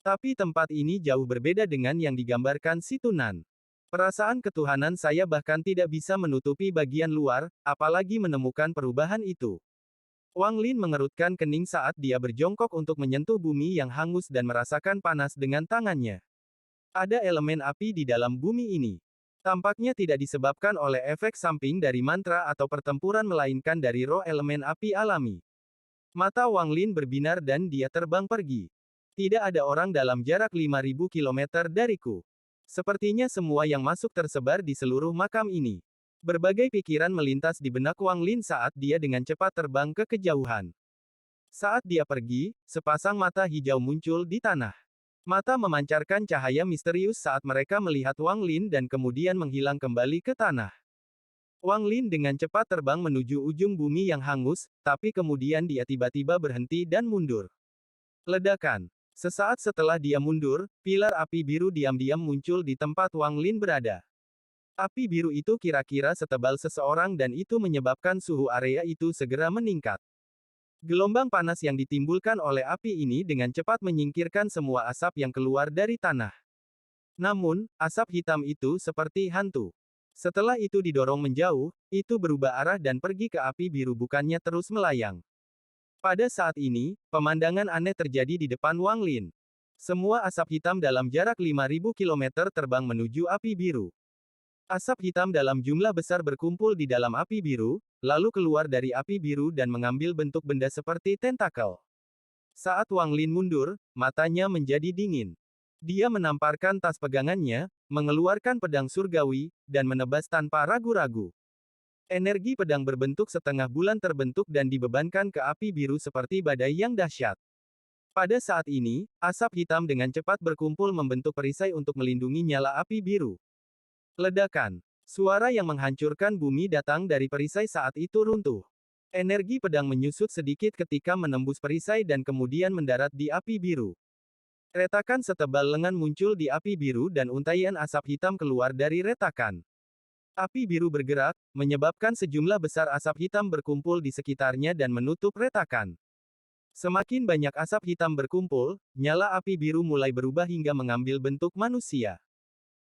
Tapi tempat ini jauh berbeda dengan yang digambarkan si Tunan. Perasaan ketuhanan saya bahkan tidak bisa menutupi bagian luar, apalagi menemukan perubahan itu. Wang Lin mengerutkan kening saat dia berjongkok untuk menyentuh bumi yang hangus dan merasakan panas dengan tangannya. Ada elemen api di dalam bumi ini. Tampaknya tidak disebabkan oleh efek samping dari mantra atau pertempuran melainkan dari roh elemen api alami. Mata Wang Lin berbinar dan dia terbang pergi. Tidak ada orang dalam jarak 5.000 km dariku. Sepertinya semua yang masuk tersebar di seluruh makam ini. Berbagai pikiran melintas di benak Wang Lin saat dia dengan cepat terbang ke kejauhan. Saat dia pergi, sepasang mata hijau muncul di tanah. Mata memancarkan cahaya misterius saat mereka melihat Wang Lin dan kemudian menghilang kembali ke tanah. Wang Lin dengan cepat terbang menuju ujung bumi yang hangus, tapi kemudian dia tiba-tiba berhenti dan mundur. Ledakan. Sesaat setelah dia mundur, pilar api biru diam-diam muncul di tempat Wang Lin berada. Api biru itu kira-kira setebal seseorang dan itu menyebabkan suhu area itu segera meningkat. Gelombang panas yang ditimbulkan oleh api ini dengan cepat menyingkirkan semua asap yang keluar dari tanah. Namun, asap hitam itu seperti hantu. Setelah itu didorong menjauh, itu berubah arah dan pergi ke api biru bukannya terus melayang. Pada saat ini, pemandangan aneh terjadi di depan Wang Lin. Semua asap hitam dalam jarak 5.000 km terbang menuju api biru. Asap hitam dalam jumlah besar berkumpul di dalam api biru, lalu keluar dari api biru dan mengambil bentuk benda seperti tentakel. Saat Wang Lin mundur, matanya menjadi dingin. Dia menamparkan tas pegangannya, mengeluarkan pedang surgawi, dan menebas tanpa ragu-ragu. Energi pedang berbentuk setengah bulan terbentuk dan dibebankan ke api biru seperti badai yang dahsyat. Pada saat ini, asap hitam dengan cepat berkumpul membentuk perisai untuk melindungi nyala api biru. Ledakan. Suara yang menghancurkan bumi datang dari perisai saat itu runtuh. Energi pedang menyusut sedikit ketika menembus perisai dan kemudian mendarat di api biru. Retakan setebal lengan muncul di api biru dan untaian asap hitam keluar dari retakan. Api biru bergerak, menyebabkan sejumlah besar asap hitam berkumpul di sekitarnya dan menutup retakan. Semakin banyak asap hitam berkumpul, nyala api biru mulai berubah hingga mengambil bentuk manusia.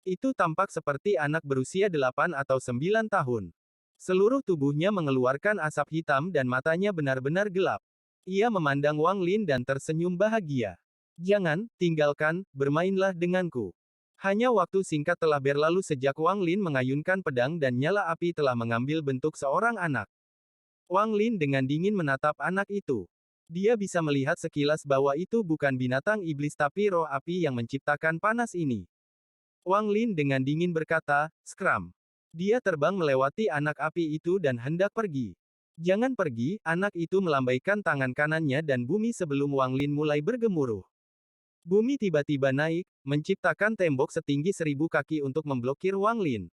Itu tampak seperti anak berusia 8 atau 9 tahun. Seluruh tubuhnya mengeluarkan asap hitam dan matanya benar-benar gelap. Ia memandang Wang Lin dan tersenyum bahagia. Jangan, tinggalkan, bermainlah denganku. Hanya waktu singkat telah berlalu sejak Wang Lin mengayunkan pedang dan nyala api telah mengambil bentuk seorang anak. Wang Lin dengan dingin menatap anak itu. Dia bisa melihat sekilas bahwa itu bukan binatang iblis tapi roh api yang menciptakan panas ini. Wang Lin dengan dingin berkata, "Skram." Dia terbang melewati anak api itu dan hendak pergi. "Jangan pergi," anak itu melambaikan tangan kanannya dan bumi sebelum Wang Lin mulai bergemuruh. Bumi tiba-tiba naik, menciptakan tembok setinggi 1.000 kaki untuk memblokir Wang Lin.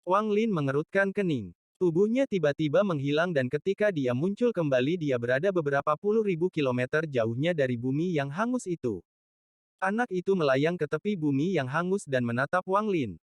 Wang Lin mengerutkan kening. Tubuhnya tiba-tiba menghilang dan ketika dia muncul kembali dia berada beberapa puluh ribu kilometer jauhnya dari bumi yang hangus itu. Anak itu melayang ke tepi bumi yang hangus dan menatap Wang Lin.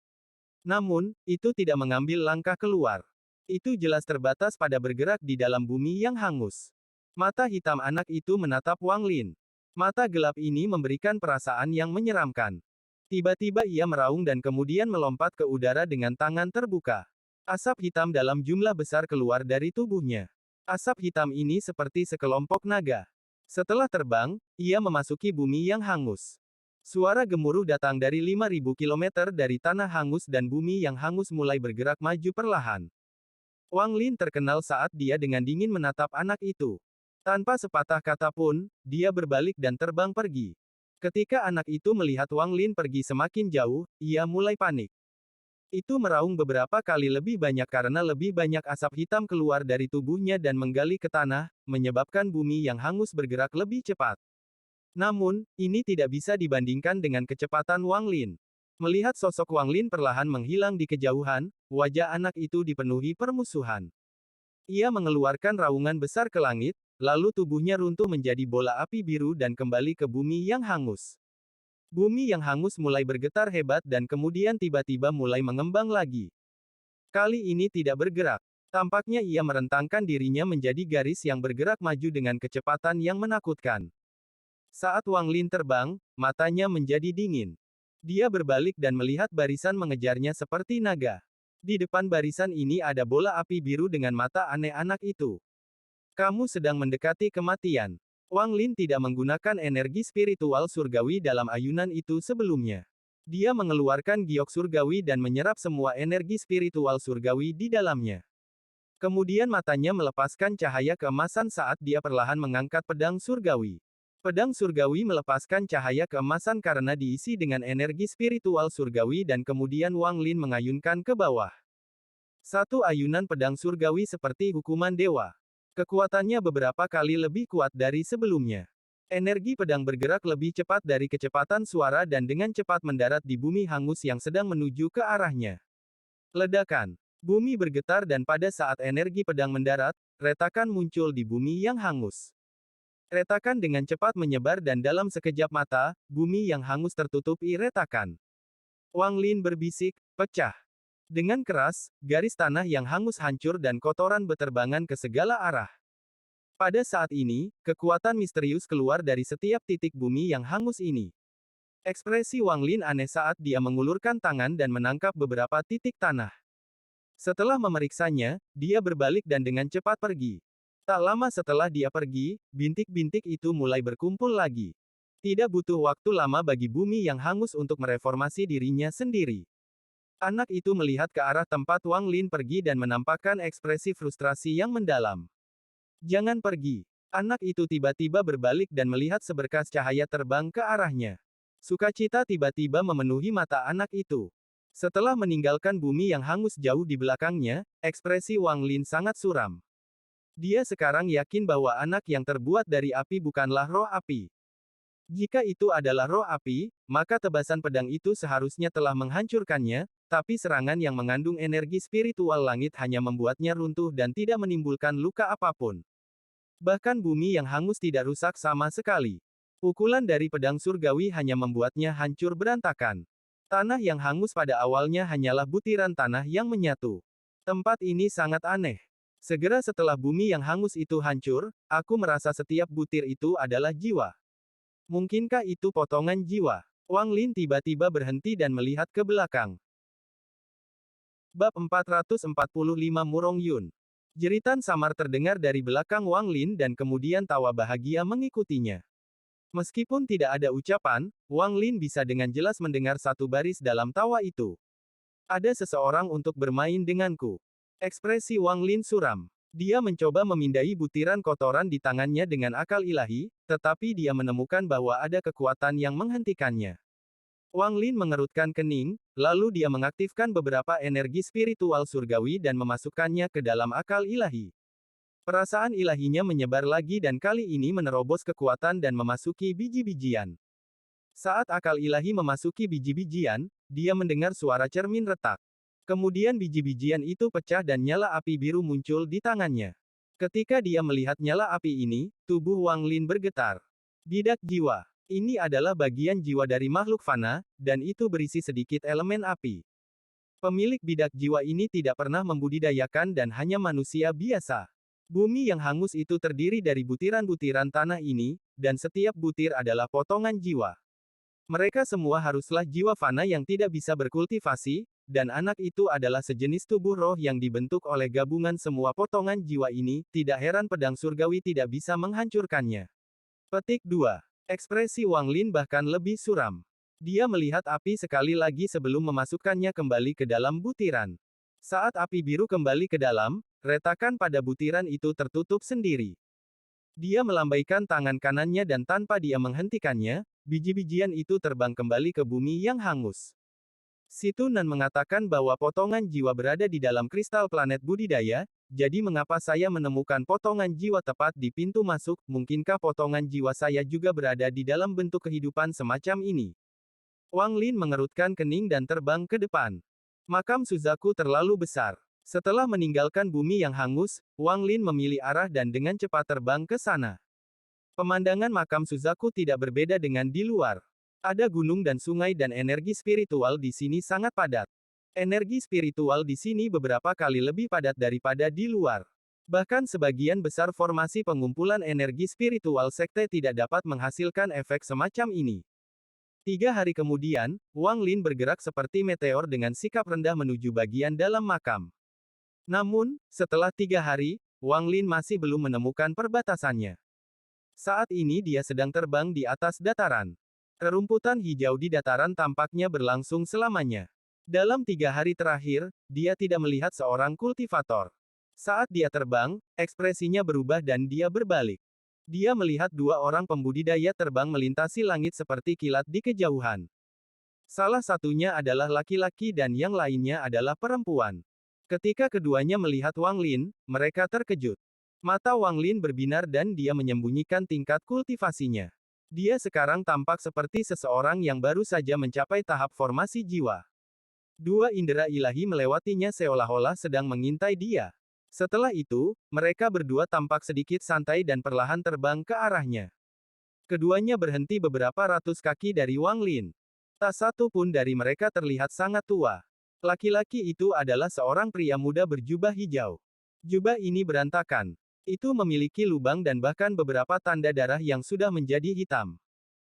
Namun, itu tidak mengambil langkah keluar. Itu jelas terbatas pada bergerak di dalam bumi yang hangus. Mata hitam anak itu menatap Wang Lin. Mata gelap ini memberikan perasaan yang menyeramkan. Tiba-tiba ia meraung dan kemudian melompat ke udara dengan tangan terbuka. Asap hitam dalam jumlah besar keluar dari tubuhnya. Asap hitam ini seperti sekelompok naga. Setelah terbang, ia memasuki bumi yang hangus. Suara gemuruh datang dari 5.000 kilometer dari tanah hangus dan bumi yang hangus mulai bergerak maju perlahan. Wang Lin terkenal saat dia dengan dingin menatap anak itu. Tanpa sepatah kata pun, dia berbalik dan terbang pergi. Ketika anak itu melihat Wang Lin pergi semakin jauh, ia mulai panik. Itu meraung beberapa kali lebih banyak karena lebih banyak asap hitam keluar dari tubuhnya dan menggali ke tanah, menyebabkan bumi yang hangus bergerak lebih cepat. Namun, ini tidak bisa dibandingkan dengan kecepatan Wang Lin. Melihat sosok Wang Lin perlahan menghilang di kejauhan, wajah anak itu dipenuhi permusuhan. Ia mengeluarkan raungan besar ke langit, lalu tubuhnya runtuh menjadi bola api biru dan kembali ke bumi yang hangus. Bumi yang hangus mulai bergetar hebat dan kemudian tiba-tiba mulai mengembang lagi. Kali ini tidak bergerak. Tampaknya ia merentangkan dirinya menjadi garis yang bergerak maju dengan kecepatan yang menakutkan. Saat Wang Lin terbang, matanya menjadi dingin. Dia berbalik dan melihat barisan mengejarnya seperti naga. Di depan barisan ini ada bola api biru dengan mata aneh anak itu. Kamu sedang mendekati kematian. Wang Lin tidak menggunakan energi spiritual surgawi dalam ayunan itu sebelumnya. Dia mengeluarkan giok surgawi dan menyerap semua energi spiritual surgawi di dalamnya. Kemudian matanya melepaskan cahaya keemasan saat dia perlahan mengangkat pedang surgawi. Pedang surgawi melepaskan cahaya keemasan karena diisi dengan energi spiritual surgawi dan kemudian Wang Lin mengayunkan ke bawah. Satu ayunan pedang surgawi seperti hukuman dewa. Kekuatannya beberapa kali lebih kuat dari sebelumnya. Energi pedang bergerak lebih cepat dari kecepatan suara dan dengan cepat mendarat di bumi hangus yang sedang menuju ke arahnya. Ledakan. Bumi bergetar dan pada saat energi pedang mendarat, retakan muncul di bumi yang hangus. Retakan dengan cepat menyebar dan dalam sekejap mata, bumi yang hangus tertutupi retakan. Wang Lin berbisik, pecah. Dengan keras, garis tanah yang hangus hancur dan kotoran beterbangan ke segala arah. Pada saat ini, kekuatan misterius keluar dari setiap titik bumi yang hangus ini. Ekspresi Wang Lin aneh saat dia mengulurkan tangan dan menangkap beberapa titik tanah. Setelah memeriksanya, dia berbalik dan dengan cepat pergi. Tak lama setelah dia pergi, bintik-bintik itu mulai berkumpul lagi. Tidak butuh waktu lama bagi bumi yang hangus untuk mereformasi dirinya sendiri. Anak itu melihat ke arah tempat Wang Lin pergi dan menampakkan ekspresi frustrasi yang mendalam. Jangan pergi. Anak itu tiba-tiba berbalik dan melihat seberkas cahaya terbang ke arahnya. Sukacita tiba-tiba memenuhi mata anak itu. Setelah meninggalkan bumi yang hangus jauh di belakangnya, ekspresi Wang Lin sangat suram. Dia sekarang yakin bahwa anak yang terbuat dari api bukanlah roh api. Jika itu adalah roh api, maka tebasan pedang itu seharusnya telah menghancurkannya, tapi serangan yang mengandung energi spiritual langit hanya membuatnya runtuh dan tidak menimbulkan luka apapun. Bahkan bumi yang hangus tidak rusak sama sekali. Pukulan dari pedang surgawi hanya membuatnya hancur berantakan. Tanah yang hangus pada awalnya hanyalah butiran tanah yang menyatu. Tempat ini sangat aneh. Segera setelah bumi yang hangus itu hancur, aku merasa setiap butir itu adalah jiwa. Mungkinkah itu potongan jiwa? Wang Lin tiba-tiba berhenti dan melihat ke belakang. Bab 445 Murong Yun. Jeritan samar terdengar dari belakang Wang Lin dan kemudian tawa bahagia mengikutinya. Meskipun tidak ada ucapan, Wang Lin bisa dengan jelas mendengar satu baris dalam tawa itu. Ada seseorang untuk bermain denganku. Ekspresi Wang Lin suram. Dia mencoba memindai butiran kotoran di tangannya dengan akal ilahi, tetapi dia menemukan bahwa ada kekuatan yang menghentikannya. Wang Lin mengerutkan kening, lalu dia mengaktifkan beberapa energi spiritual surgawi dan memasukkannya ke dalam akal ilahi. Perasaan ilahinya menyebar lagi dan kali ini menerobos kekuatan dan memasuki biji-bijian. Saat akal ilahi memasuki biji-bijian, dia mendengar suara cermin retak. Kemudian biji-bijian itu pecah dan nyala api biru muncul di tangannya. Ketika dia melihat nyala api ini, tubuh Wang Lin bergetar. Bidak jiwa. Ini adalah bagian jiwa dari makhluk fana, dan itu berisi sedikit elemen api. Pemilik bidak jiwa ini tidak pernah membudidayakan dan hanya manusia biasa. Bumi yang hangus itu terdiri dari butiran-butiran tanah ini, dan setiap butir adalah potongan jiwa. Mereka semua haruslah jiwa fana yang tidak bisa berkultivasi, dan anak itu adalah sejenis tubuh roh yang dibentuk oleh gabungan semua potongan jiwa ini, tidak heran pedang surgawi tidak bisa menghancurkannya. Petik 2. Ekspresi Wang Lin bahkan lebih suram. Dia melihat api sekali lagi sebelum memasukkannya kembali ke dalam butiran. Saat api biru kembali ke dalam, retakan pada butiran itu tertutup sendiri. Dia melambaikan tangan kanannya dan tanpa dia menghentikannya, biji-bijian itu terbang kembali ke bumi yang hangus. Situ Nan mengatakan bahwa potongan jiwa berada di dalam kristal planet budidaya, jadi mengapa saya menemukan potongan jiwa tepat di pintu masuk, mungkinkah potongan jiwa saya juga berada di dalam bentuk kehidupan semacam ini? Wang Lin mengerutkan kening dan terbang ke depan. Makam Suzaku terlalu besar. Setelah meninggalkan bumi yang hangus, Wang Lin memilih arah dan dengan cepat terbang ke sana. Pemandangan makam Suzaku tidak berbeda dengan di luar. Ada gunung dan sungai dan energi spiritual di sini sangat padat. Energi spiritual di sini beberapa kali lebih padat daripada di luar. Bahkan sebagian besar formasi pengumpulan energi spiritual sekte tidak dapat menghasilkan efek semacam ini. 3 hari kemudian, Wang Lin bergerak seperti meteor dengan sikap rendah menuju bagian dalam makam. Namun, setelah 3 hari, Wang Lin masih belum menemukan perbatasannya. Saat ini dia sedang terbang di atas dataran. Rerumputan hijau di dataran tampaknya berlangsung selamanya. Dalam 3 hari terakhir, dia tidak melihat seorang kultivator. Saat dia terbang, ekspresinya berubah dan dia berbalik. Dia melihat 2 orang pembudidaya terbang melintasi langit seperti kilat di kejauhan. Salah satunya adalah laki-laki dan yang lainnya adalah perempuan. Ketika keduanya melihat Wang Lin, mereka terkejut. Mata Wang Lin berbinar dan dia menyembunyikan tingkat kultivasinya. Dia sekarang tampak seperti seseorang yang baru saja mencapai tahap formasi jiwa. 2 indera ilahi melewatinya seolah-olah sedang mengintai dia. Setelah itu, mereka berdua tampak sedikit santai dan perlahan terbang ke arahnya. Keduanya berhenti beberapa ratus kaki dari Wang Lin. Tak satu pun dari mereka terlihat sangat tua. Laki-laki itu adalah seorang pria muda berjubah hijau. Jubah ini berantakan. Itu memiliki lubang dan bahkan beberapa tanda darah yang sudah menjadi hitam.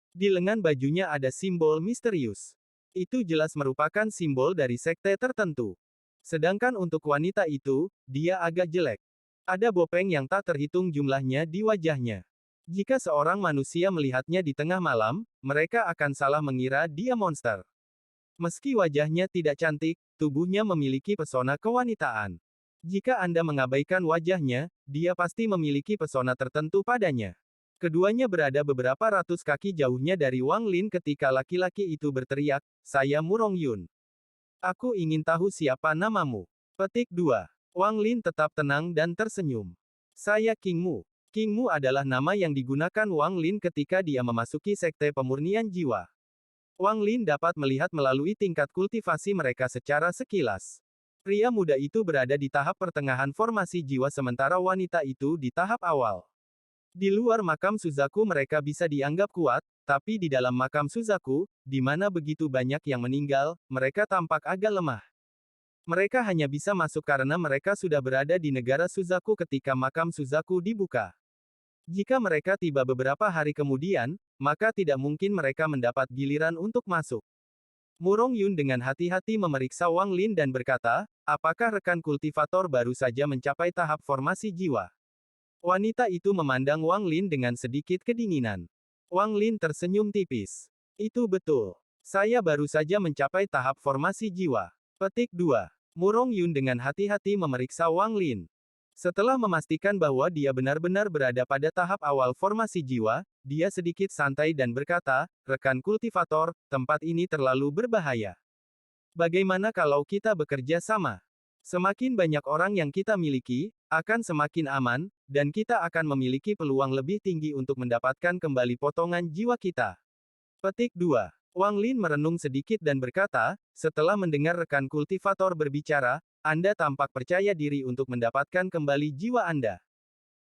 Di lengan bajunya ada simbol misterius. Itu jelas merupakan simbol dari sekte tertentu. Sedangkan untuk wanita itu, dia agak jelek. Ada bopeng yang tak terhitung jumlahnya di wajahnya. Jika seorang manusia melihatnya di tengah malam, mereka akan salah mengira dia monster. Meski wajahnya tidak cantik, tubuhnya memiliki pesona kewanitaan. Jika Anda mengabaikan wajahnya, dia pasti memiliki pesona tertentu padanya. Keduanya berada beberapa ratus kaki jauhnya dari Wang Lin ketika laki-laki itu berteriak, "Saya Murong Yun. Aku ingin tahu siapa namamu." Petik 2. Wang Lin tetap tenang dan tersenyum. "Saya King Mu." King Mu adalah nama yang digunakan Wang Lin ketika dia memasuki sekte pemurnian jiwa. Wang Lin dapat melihat melalui tingkat kultivasi mereka secara sekilas. Pria muda itu berada di tahap pertengahan formasi jiwa sementara wanita itu di tahap awal. Di luar makam Suzaku mereka bisa dianggap kuat, tapi di dalam makam Suzaku, di mana begitu banyak yang meninggal, mereka tampak agak lemah. Mereka hanya bisa masuk karena mereka sudah berada di negara Suzaku ketika makam Suzaku dibuka. Jika mereka tiba beberapa hari kemudian, maka tidak mungkin mereka mendapat giliran untuk masuk. Murong Yun dengan hati-hati memeriksa Wang Lin dan berkata, "Apakah rekan kultivator baru saja mencapai tahap formasi jiwa?" Wanita itu memandang Wang Lin dengan sedikit kedinginan. Wang Lin tersenyum tipis. "Itu betul. Saya baru saja mencapai tahap formasi jiwa." Petik 2. Murong Yun dengan hati-hati memeriksa Wang Lin. Setelah memastikan bahwa dia benar-benar berada pada tahap awal formasi jiwa, dia sedikit santai dan berkata, "Rekan kultivator, tempat ini terlalu berbahaya. Bagaimana kalau kita bekerja sama? Semakin banyak orang yang kita miliki, akan semakin aman, dan kita akan memiliki peluang lebih tinggi untuk mendapatkan kembali potongan jiwa kita." Petik 2. Wang Lin merenung sedikit dan berkata, setelah mendengar rekan kultivator berbicara, Anda tampak percaya diri untuk mendapatkan kembali jiwa Anda.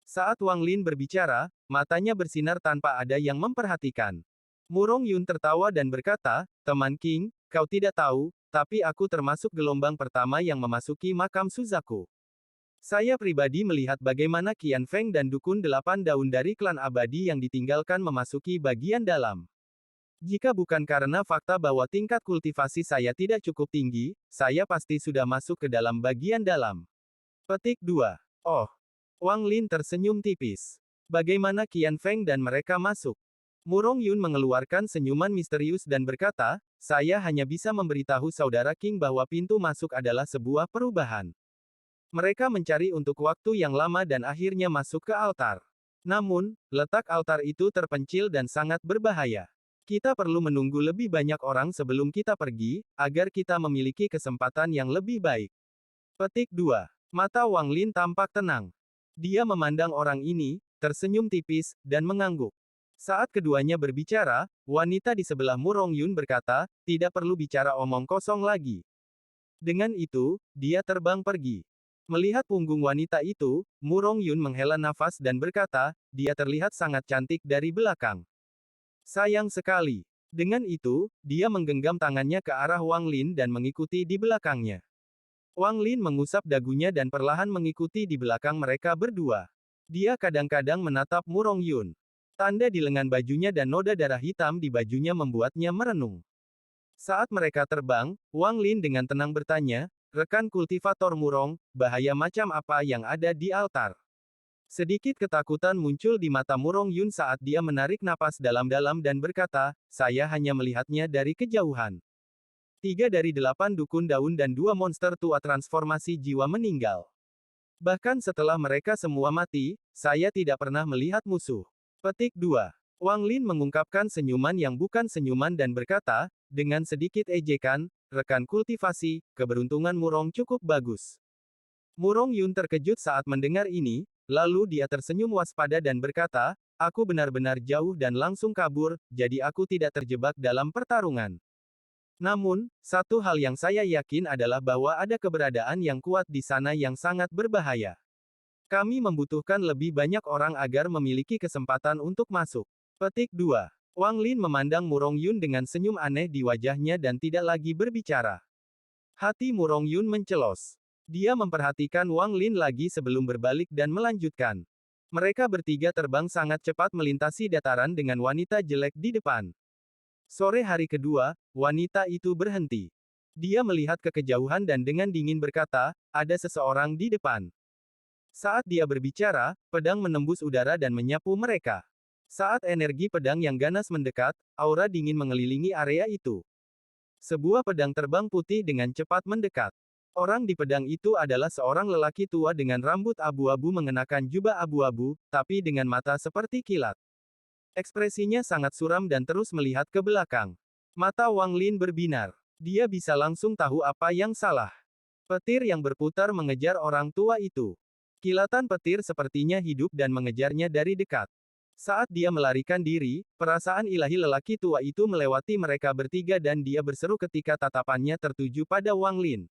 Saat Wang Lin berbicara, matanya bersinar tanpa ada yang memperhatikan. Murong Yun tertawa dan berkata, teman King, kau tidak tahu, tapi aku termasuk gelombang pertama yang memasuki makam Suzaku. Saya pribadi melihat bagaimana Qian Feng dan dukun 8 daun dari klan abadi yang ditinggalkan memasuki bagian dalam. Jika bukan karena fakta bahwa tingkat kultivasi saya tidak cukup tinggi, saya pasti sudah masuk ke dalam bagian dalam. Petik 2. Oh. Wang Lin tersenyum tipis. Bagaimana Qian Feng dan mereka masuk? Murong Yun mengeluarkan senyuman misterius dan berkata, saya hanya bisa memberitahu saudara King bahwa pintu masuk adalah sebuah perubahan. Mereka mencari untuk waktu yang lama dan akhirnya masuk ke altar. Namun, letak altar itu terpencil dan sangat berbahaya. Kita perlu menunggu lebih banyak orang sebelum kita pergi, agar kita memiliki kesempatan yang lebih baik. Petik 2. Mata Wang Lin tampak tenang. Dia memandang orang ini, tersenyum tipis, dan mengangguk. Saat keduanya berbicara, wanita di sebelah Murong Yun berkata, tidak perlu bicara omong kosong lagi. Dengan itu, dia terbang pergi. Melihat punggung wanita itu, Murong Yun menghela nafas dan berkata, dia terlihat sangat cantik dari belakang. Sayang sekali. Dengan itu, dia menggenggam tangannya ke arah Wang Lin dan mengikuti di belakangnya. Wang Lin mengusap dagunya dan perlahan mengikuti di belakang mereka berdua. Dia kadang-kadang menatap Murong Yun. Tanda di lengan bajunya dan noda darah hitam di bajunya membuatnya merenung. Saat mereka terbang, Wang Lin dengan tenang bertanya, rekan kultivator Murong, bahaya macam apa yang ada di altar? Sedikit ketakutan muncul di mata Murong Yun saat dia menarik napas dalam-dalam dan berkata, saya hanya melihatnya dari kejauhan. 3 dari 8 dukun daun dan 2 monster tua transformasi jiwa meninggal. Bahkan setelah mereka semua mati, saya tidak pernah melihat musuh. Petik 2. Wang Lin mengungkapkan senyuman yang bukan senyuman dan berkata, dengan sedikit ejekan, rekan kultivasi, keberuntungan Murong cukup bagus. Murong Yun terkejut saat mendengar ini, lalu dia tersenyum waspada dan berkata, aku benar-benar jauh dan langsung kabur, jadi aku tidak terjebak dalam pertarungan. Namun, satu hal yang saya yakin adalah bahwa ada keberadaan yang kuat di sana yang sangat berbahaya. Kami membutuhkan lebih banyak orang agar memiliki kesempatan untuk masuk. Petik 2. Wang Lin memandang Murong Yun dengan senyum aneh di wajahnya dan tidak lagi berbicara. Hati Murong Yun mencelos. Dia memperhatikan Wang Lin lagi sebelum berbalik dan melanjutkan. Mereka bertiga terbang sangat cepat melintasi dataran dengan wanita jelek di depan. Sore hari kedua, wanita itu berhenti. Dia melihat ke kejauhan dan dengan dingin berkata, ada seseorang di depan. Saat dia berbicara, pedang menembus udara dan menyapu mereka. Saat energi pedang yang ganas mendekat, aura dingin mengelilingi area itu. Sebuah pedang terbang putih dengan cepat mendekat. Orang di pedang itu adalah seorang lelaki tua dengan rambut abu-abu mengenakan jubah abu-abu, tapi dengan mata seperti kilat. Ekspresinya sangat suram dan terus melihat ke belakang. Mata Wang Lin berbinar. Dia bisa langsung tahu apa yang salah. Petir yang berputar mengejar orang tua itu. Kilatan petir sepertinya hidup dan mengejarnya dari dekat. Saat dia melarikan diri, perasaan ilahi lelaki tua itu melewati mereka bertiga dan dia berseru ketika tatapannya tertuju pada Wang Lin.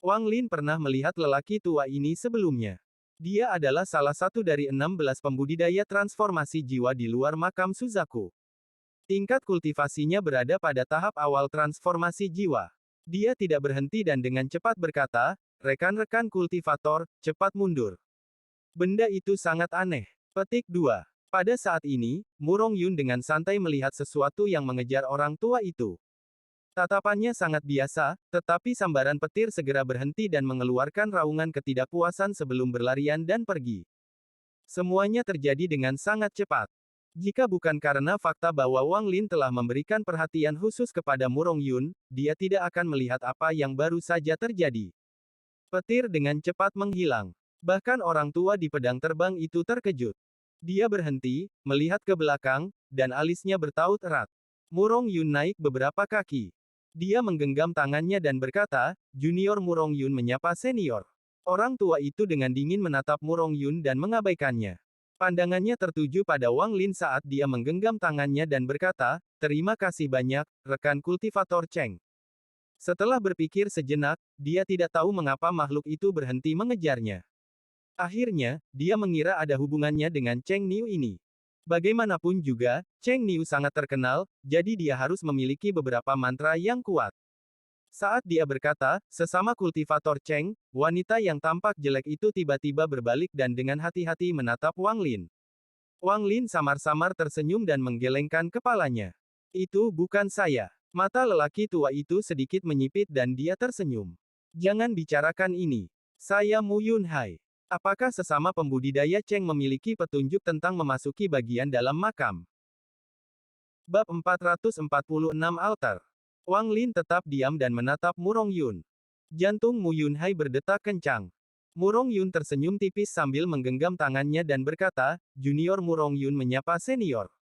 Wang Lin pernah melihat lelaki tua ini sebelumnya. Dia adalah salah satu dari 16 pembudidaya transformasi jiwa di luar makam Suzaku. Tingkat kultivasinya berada pada tahap awal transformasi jiwa. Dia tidak berhenti dan dengan cepat berkata, rekan-rekan kultivator, cepat mundur. Benda itu sangat aneh. Petik 2. Pada saat ini, Murong Yun dengan santai melihat sesuatu yang mengejar orang tua itu. Tatapannya sangat biasa, tetapi sambaran petir segera berhenti dan mengeluarkan raungan ketidakpuasan sebelum berlarian dan pergi. Semuanya terjadi dengan sangat cepat. Jika bukan karena fakta bahwa Wang Lin telah memberikan perhatian khusus kepada Murong Yun, dia tidak akan melihat apa yang baru saja terjadi. Petir dengan cepat menghilang. Bahkan orang tua di pedang terbang itu terkejut. Dia berhenti, melihat ke belakang, dan alisnya bertaut erat. Murong Yun naik beberapa kaki. Dia menggenggam tangannya dan berkata, Junior Murong Yun menyapa senior. Orang tua itu dengan dingin menatap Murong Yun dan mengabaikannya. Pandangannya tertuju pada Wang Lin saat dia menggenggam tangannya dan berkata, "Terima kasih banyak, rekan kultivator Cheng." Setelah berpikir sejenak, dia tidak tahu mengapa makhluk itu berhenti mengejarnya. Akhirnya, dia mengira ada hubungannya dengan Cheng Niu ini. Bagaimanapun juga, Cheng Niu sangat terkenal, jadi dia harus memiliki beberapa mantra yang kuat. Saat dia berkata, sesama kultivator Cheng, wanita yang tampak jelek itu tiba-tiba berbalik dan dengan hati-hati menatap Wang Lin. Wang Lin samar-samar tersenyum dan menggelengkan kepalanya. "Itu bukan saya." Mata lelaki tua itu sedikit menyipit dan dia tersenyum. "Jangan bicarakan ini. Saya Mu Yunhai. Apakah sesama pembudidaya Cheng memiliki petunjuk tentang memasuki bagian dalam makam?" Bab 446 Altar. Wang Lin tetap diam dan menatap Murong Yun. Jantung Mu Yunhai berdetak kencang. Murong Yun tersenyum tipis sambil menggenggam tangannya dan berkata, "Junior." Murong Yun menyapa senior.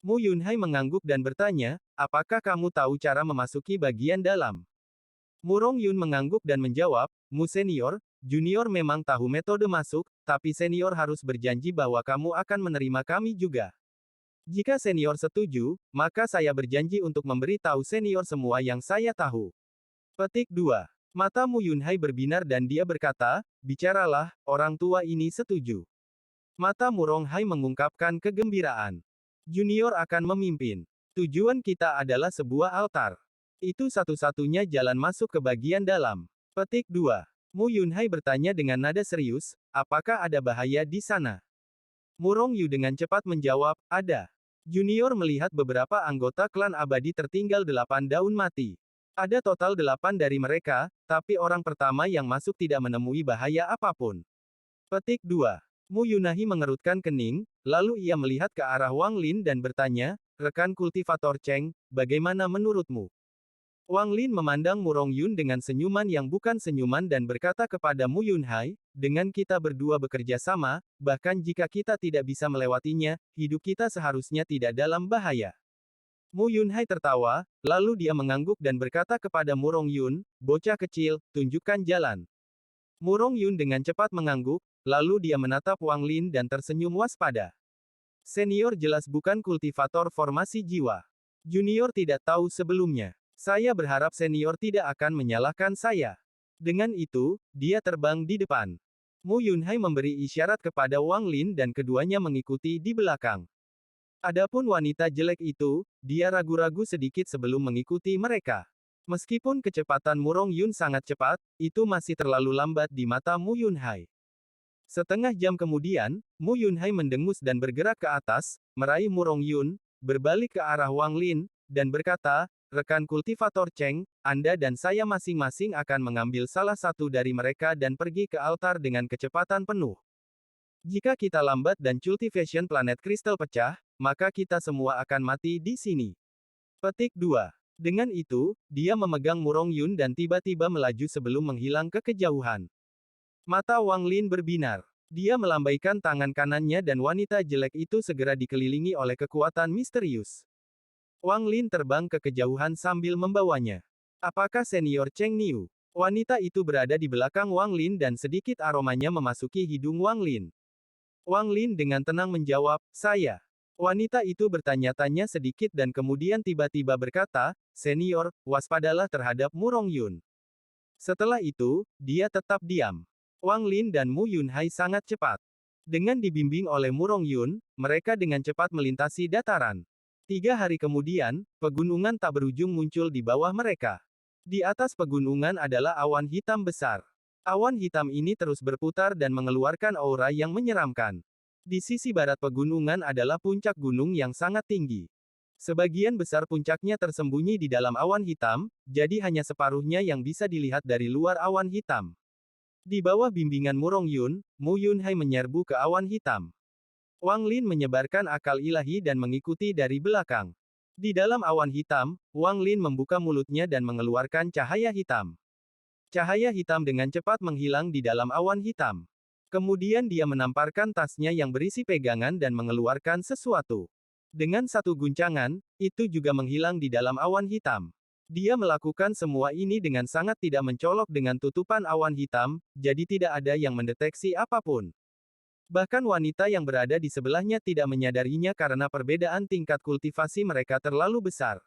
Mu Yunhai mengangguk dan bertanya, "Apakah kamu tahu cara memasuki bagian dalam?" Murong Yun mengangguk dan menjawab, "Mu senior, junior memang tahu metode masuk, tapi senior harus berjanji bahwa kamu akan menerima kami juga. Jika senior setuju, maka saya berjanji untuk memberi tahu senior semua yang saya tahu." Petik 2. Mata Mu Yunhai berbinar dan dia berkata, "Bicaralah, orang tua ini setuju." Mata Murong Hai mengungkapkan kegembiraan. "Junior akan memimpin. Tujuan kita adalah sebuah altar. Itu satu-satunya jalan masuk ke bagian dalam." Petik 2. Mu Yunhai bertanya dengan nada serius, "Apakah ada bahaya di sana?" Murong Yu dengan cepat menjawab, "Ada." Junior melihat beberapa anggota klan abadi tertinggal 8 daun mati. Ada total 8 dari mereka, tapi orang pertama yang masuk tidak menemui bahaya apapun. Petik 2. Mu Yunahi mengerutkan kening, lalu ia melihat ke arah Wang Lin dan bertanya, "Rekan kultivator Cheng, bagaimana menurutmu?" Wang Lin memandang Murong Yun dengan senyuman yang bukan senyuman dan berkata kepada Mu Yunhai, "Dengan kita berdua bekerja sama, bahkan jika kita tidak bisa melewatinya, hidup kita seharusnya tidak dalam bahaya." Mu Yunhai tertawa, lalu dia mengangguk dan berkata kepada Murong Yun, "Bocah kecil, tunjukkan jalan." Murong Yun dengan cepat mengangguk, lalu dia menatap Wang Lin dan tersenyum waspada. "Senior jelas bukan kultivator formasi jiwa. Junior tidak tahu sebelumnya. Saya berharap senior tidak akan menyalahkan saya." Dengan itu, dia terbang di depan. Mu Yunhai memberi isyarat kepada Wang Lin dan keduanya mengikuti di belakang. Adapun wanita jelek itu, dia ragu-ragu sedikit sebelum mengikuti mereka. Meskipun kecepatan Murong Yun sangat cepat, itu masih terlalu lambat di mata Mu Yunhai. Setengah jam kemudian, Mu Yunhai mendengus dan bergerak ke atas, meraih Murong Yun, berbalik ke arah Wang Lin, dan berkata, "Rekan kultivator Cheng, Anda dan saya masing-masing akan mengambil salah satu dari mereka dan pergi ke altar dengan kecepatan penuh. Jika kita lambat dan cultivation planet kristal pecah, maka kita semua akan mati di sini." Petik 2. Dengan itu, dia memegang Murong Yun dan tiba-tiba melaju sebelum menghilang ke kejauhan. Mata Wang Lin berbinar. Dia melambaikan tangan kanannya dan wanita jelek itu segera dikelilingi oleh kekuatan misterius. Wang Lin terbang ke kejauhan sambil membawanya. "Apakah senior Cheng Niu?" Wanita itu berada di belakang Wang Lin dan sedikit aromanya memasuki hidung Wang Lin. Wang Lin dengan tenang menjawab, "Saya." Wanita itu bertanya-tanya sedikit dan kemudian tiba-tiba berkata, "Senior, waspadalah terhadap Murong Yun." Setelah itu, dia tetap diam. Wang Lin dan Mu Yunhai sangat cepat. Dengan dibimbing oleh Murong Yun, mereka dengan cepat melintasi dataran. 3 hari kemudian, pegunungan tak berujung muncul di bawah mereka. Di atas pegunungan adalah awan hitam besar. Awan hitam ini terus berputar dan mengeluarkan aura yang menyeramkan. Di sisi barat pegunungan adalah puncak gunung yang sangat tinggi. Sebagian besar puncaknya tersembunyi di dalam awan hitam, jadi hanya separuhnya yang bisa dilihat dari luar awan hitam. Di bawah bimbingan Murong Yun, Mu Yunhai menyerbu ke awan hitam. Wang Lin menyebarkan akal ilahi dan mengikuti dari belakang. Di dalam awan hitam, Wang Lin membuka mulutnya dan mengeluarkan cahaya hitam. Cahaya hitam dengan cepat menghilang di dalam awan hitam. Kemudian dia menamparkan tasnya yang berisi pegangan dan mengeluarkan sesuatu. Dengan satu guncangan, itu juga menghilang di dalam awan hitam. Dia melakukan semua ini dengan sangat tidak mencolok dengan tutupan awan hitam, jadi tidak ada yang mendeteksi apapun. Bahkan wanita yang berada di sebelahnya tidak menyadarinya karena perbedaan tingkat kultivasi mereka terlalu besar.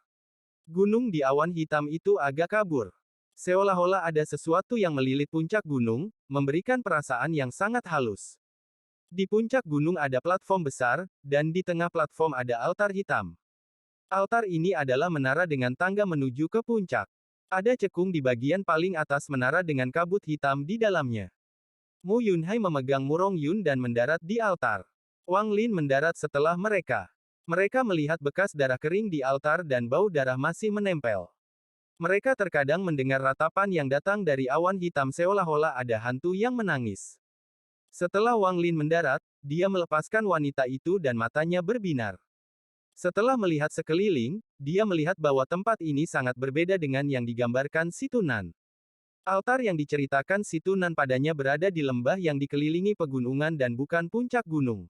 Gunung di awan hitam itu agak kabur. Seolah-olah ada sesuatu yang melilit puncak gunung, memberikan perasaan yang sangat halus. Di puncak gunung ada platform besar, dan di tengah platform ada altar hitam. Altar ini adalah menara dengan tangga menuju ke puncak. Ada cekung di bagian paling atas menara dengan kabut hitam di dalamnya. Mu Yunhai memegang Murong Yun dan mendarat di altar. Wang Lin mendarat setelah mereka. Mereka melihat bekas darah kering di altar dan bau darah masih menempel. Mereka terkadang mendengar ratapan yang datang dari awan hitam seolah-olah ada hantu yang menangis. Setelah Wang Lin mendarat, dia melepaskan wanita itu dan matanya berbinar. Setelah melihat sekeliling, dia melihat bahwa tempat ini sangat berbeda dengan yang digambarkan si Tunan. Altar yang diceritakan si Tunan padanya berada di lembah yang dikelilingi pegunungan dan bukan puncak gunung.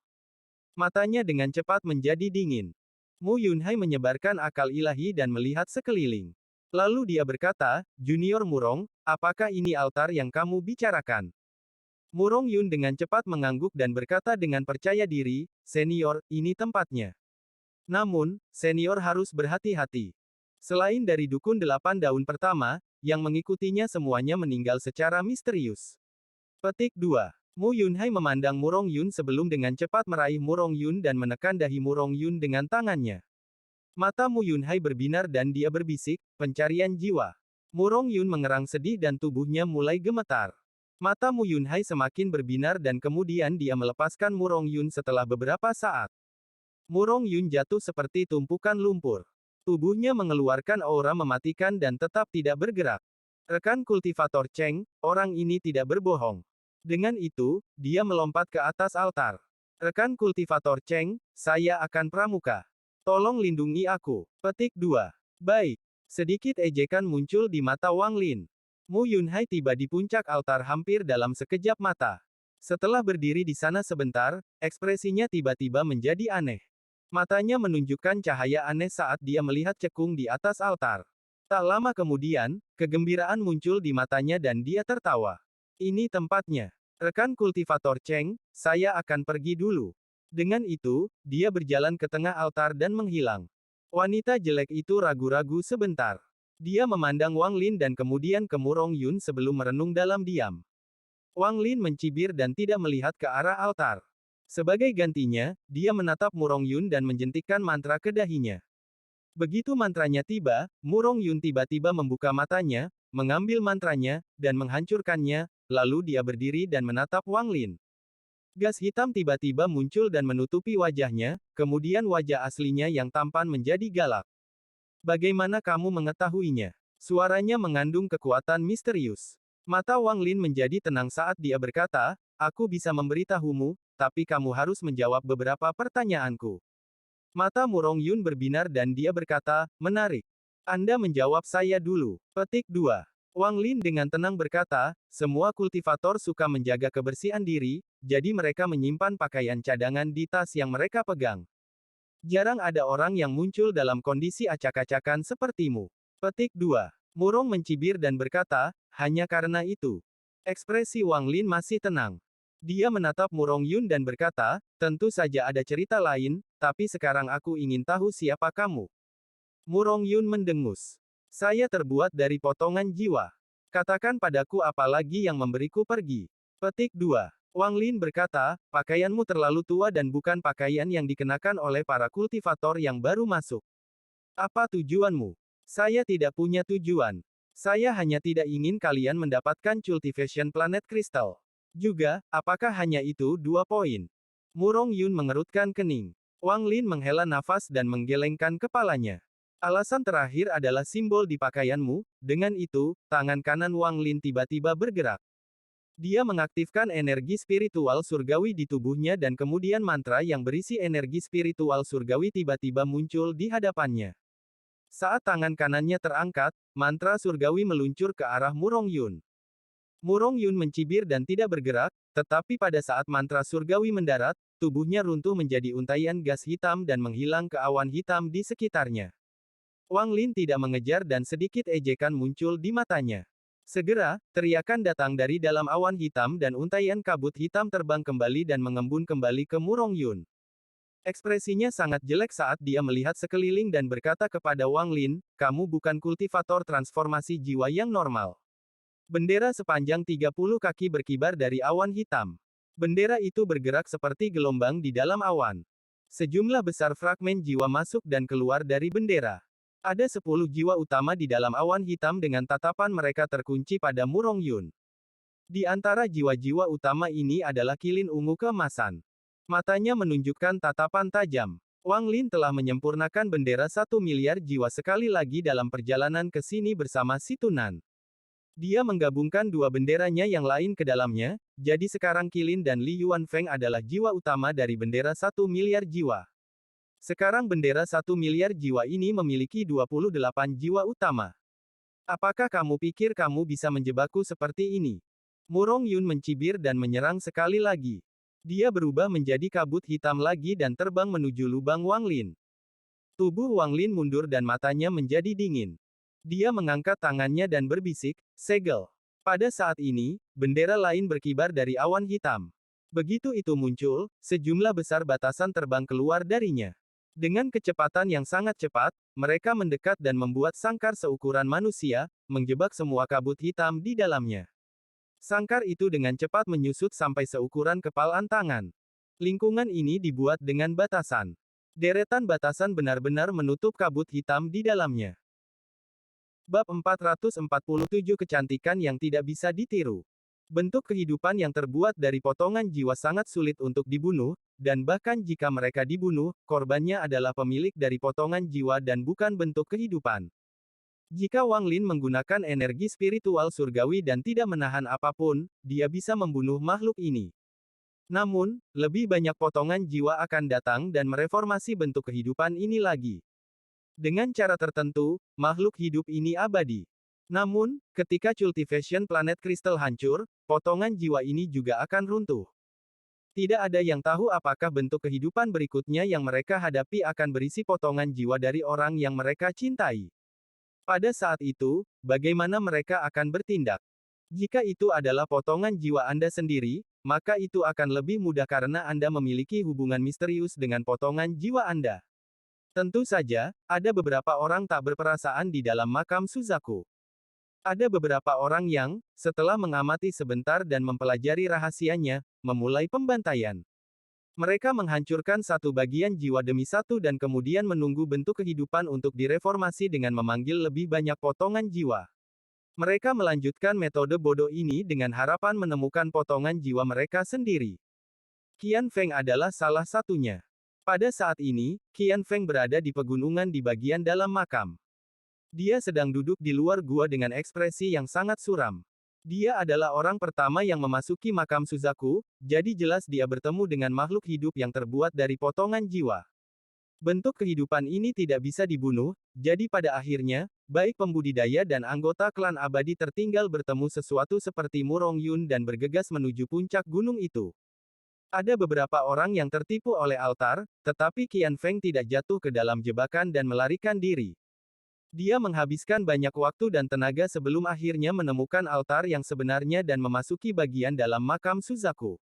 Matanya dengan cepat menjadi dingin. Mu Yunhai menyebarkan akal ilahi dan melihat sekeliling. Lalu dia berkata, Junior Murong, apakah ini altar yang kamu bicarakan? Murong Yun dengan cepat mengangguk dan berkata dengan percaya diri, Senior, ini tempatnya. Namun, senior harus berhati-hati. Selain dari dukun 8 daun pertama, yang mengikutinya semuanya meninggal secara misterius. Petik 2. Mu Yunhai memandang Murong Yun sebelum dengan cepat meraih Murong Yun dan menekan dahi Murong Yun dengan tangannya. Mata Mu Yunhai berbinar dan dia berbisik, pencarian jiwa. Murong Yun mengerang sedih dan tubuhnya mulai gemetar. Mata Mu Yunhai semakin berbinar dan kemudian dia melepaskan Murong Yun setelah beberapa saat. Murong Yun jatuh seperti tumpukan lumpur. Tubuhnya mengeluarkan aura mematikan dan tetap tidak bergerak. Rekan kultivator Cheng, orang ini tidak berbohong. Dengan itu, dia melompat ke atas altar. Rekan kultivator Cheng, saya akan pramuka. Tolong lindungi aku. Petik 2. Baik. Sedikit ejekan muncul di mata Wang Lin. Mu Yunhai tiba di puncak altar hampir dalam sekejap mata. Setelah berdiri di sana sebentar, ekspresinya tiba-tiba menjadi aneh. Matanya menunjukkan cahaya aneh saat dia melihat cekung di atas altar. Tak lama kemudian, kegembiraan muncul di matanya dan dia tertawa. Ini tempatnya. Rekan kultivator Cheng, saya akan pergi dulu. Dengan itu, dia berjalan ke tengah altar dan menghilang. Wanita jelek itu ragu-ragu sebentar. Dia memandang Wang Lin dan kemudian ke Murong Yun sebelum merenung dalam diam. Wang Lin mencibir dan tidak melihat ke arah altar. Sebagai gantinya, dia menatap Murong Yun dan menjentikkan mantra ke dahinya. Begitu mantranya tiba, Murong Yun tiba-tiba membuka matanya, mengambil mantranya, dan menghancurkannya, lalu dia berdiri dan menatap Wang Lin. Gas hitam tiba-tiba muncul dan menutupi wajahnya, kemudian wajah aslinya yang tampan menjadi galak. Bagaimana kamu mengetahuinya? Suaranya mengandung kekuatan misterius. Mata Wang Lin menjadi tenang saat dia berkata, aku bisa memberitahumu, tapi kamu harus menjawab beberapa pertanyaanku. Mata Murong Yun berbinar dan dia berkata, menarik. Anda menjawab saya dulu. Petik 2. Wang Lin dengan tenang berkata, semua kultivator suka menjaga kebersihan diri, jadi mereka menyimpan pakaian cadangan di tas yang mereka pegang. Jarang ada orang yang muncul dalam kondisi acak-acakan sepertimu. Petik 2. Murong mencibir dan berkata, hanya karena itu. Ekspresi Wang Lin masih tenang. Dia menatap Murong Yun dan berkata, tentu saja ada cerita lain, tapi sekarang aku ingin tahu siapa kamu. Murong Yun mendengus. Saya terbuat dari potongan jiwa. Katakan padaku apa lagi yang memberiku pergi. Petik 2. Wang Lin berkata, pakaianmu terlalu tua dan bukan pakaian yang dikenakan oleh para kultivator yang baru masuk. Apa tujuanmu? Saya tidak punya tujuan. Saya hanya tidak ingin kalian mendapatkan cultivation planet kristal. Juga, apakah hanya itu 2 poin? Murong Yun mengerutkan kening. Wang Lin menghela nafas dan menggelengkan kepalanya. Alasan terakhir adalah simbol di pakaianmu, dengan itu, tangan kanan Wang Lin tiba-tiba bergerak. Dia mengaktifkan energi spiritual surgawi di tubuhnya dan kemudian mantra yang berisi energi spiritual surgawi tiba-tiba muncul di hadapannya. Saat tangan kanannya terangkat, mantra surgawi meluncur ke arah Murong Yun. Murong Yun mencibir dan tidak bergerak, tetapi pada saat mantra surgawi mendarat, tubuhnya runtuh menjadi untaian gas hitam dan menghilang ke awan hitam di sekitarnya. Wang Lin tidak mengejar dan sedikit ejekan muncul di matanya. Segera, teriakan datang dari dalam awan hitam dan untaian kabut hitam terbang kembali dan mengembun kembali ke Murong Yun. Ekspresinya sangat jelek saat dia melihat sekeliling dan berkata kepada Wang Lin, "Kamu bukan kultivator transformasi jiwa yang normal." Bendera sepanjang 30 kaki berkibar dari awan hitam. Bendera itu bergerak seperti gelombang di dalam awan. Sejumlah besar fragmen jiwa masuk dan keluar dari bendera. Ada 10 jiwa utama di dalam awan hitam dengan tatapan mereka terkunci pada Murong Yun. Di antara jiwa-jiwa utama ini adalah kilin ungu keemasan. Matanya menunjukkan tatapan tajam. Wang Lin telah menyempurnakan bendera 1 miliar jiwa sekali lagi dalam perjalanan ke sini bersama si Tunan. Dia menggabungkan dua benderanya yang lain ke dalamnya, jadi sekarang Kilin dan Li Yuanfeng adalah jiwa utama dari bendera 1 miliar jiwa. Sekarang bendera 1 miliar jiwa ini memiliki 28 jiwa utama. Apakah kamu pikir kamu bisa menjebakku seperti ini? Murong Yun mencibir dan menyerang sekali lagi. Dia berubah menjadi kabut hitam lagi dan terbang menuju lubang Wang Lin. Tubuh Wang Lin mundur dan matanya menjadi dingin. Dia mengangkat tangannya dan berbisik, "Segel." Pada saat ini, bendera lain berkibar dari awan hitam. Begitu itu muncul, sejumlah besar batasan terbang keluar darinya. Dengan kecepatan yang sangat cepat, mereka mendekat dan membuat sangkar seukuran manusia, menjebak semua kabut hitam di dalamnya. Sangkar itu dengan cepat menyusut sampai seukuran kepalan tangan. Lingkungan ini dibuat dengan batasan. Deretan batasan benar-benar menutup kabut hitam di dalamnya. Bab 447 Kecantikan yang tidak bisa ditiru. Bentuk kehidupan yang terbuat dari potongan jiwa sangat sulit untuk dibunuh, dan bahkan jika mereka dibunuh, korbannya adalah pemilik dari potongan jiwa dan bukan bentuk kehidupan. Jika Wang Lin menggunakan energi spiritual surgawi dan tidak menahan apapun, dia bisa membunuh makhluk ini. Namun, lebih banyak potongan jiwa akan datang dan mereformasi bentuk kehidupan ini lagi. Dengan cara tertentu, makhluk hidup ini abadi. Namun, ketika cultivation planet kristal hancur, potongan jiwa ini juga akan runtuh. Tidak ada yang tahu apakah bentuk kehidupan berikutnya yang mereka hadapi akan berisi potongan jiwa dari orang yang mereka cintai. Pada saat itu, bagaimana mereka akan bertindak? Jika itu adalah potongan jiwa Anda sendiri, maka itu akan lebih mudah karena Anda memiliki hubungan misterius dengan potongan jiwa Anda. Tentu saja, ada beberapa orang tak berperasaan di dalam makam Suzaku. Ada beberapa orang yang, setelah mengamati sebentar dan mempelajari rahasianya, memulai pembantaian. Mereka menghancurkan satu bagian jiwa demi satu dan kemudian menunggu bentuk kehidupan untuk direformasi dengan memanggil lebih banyak potongan jiwa. Mereka melanjutkan metode bodoh ini dengan harapan menemukan potongan jiwa mereka sendiri. Qian Feng adalah salah satunya. Pada saat ini, Qian Feng berada di pegunungan di bagian dalam makam. Dia sedang duduk di luar gua dengan ekspresi yang sangat suram. Dia adalah orang pertama yang memasuki makam Suzaku, jadi jelas dia bertemu dengan makhluk hidup yang terbuat dari potongan jiwa. Bentuk kehidupan ini tidak bisa dibunuh, jadi pada akhirnya, baik pembudidaya dan anggota klan abadi tertinggal bertemu sesuatu seperti Murong Yun dan bergegas menuju puncak gunung itu. Ada beberapa orang yang tertipu oleh altar, tetapi Qian Feng tidak jatuh ke dalam jebakan dan melarikan diri. Dia menghabiskan banyak waktu dan tenaga sebelum akhirnya menemukan altar yang sebenarnya dan memasuki bagian dalam makam Suzaku.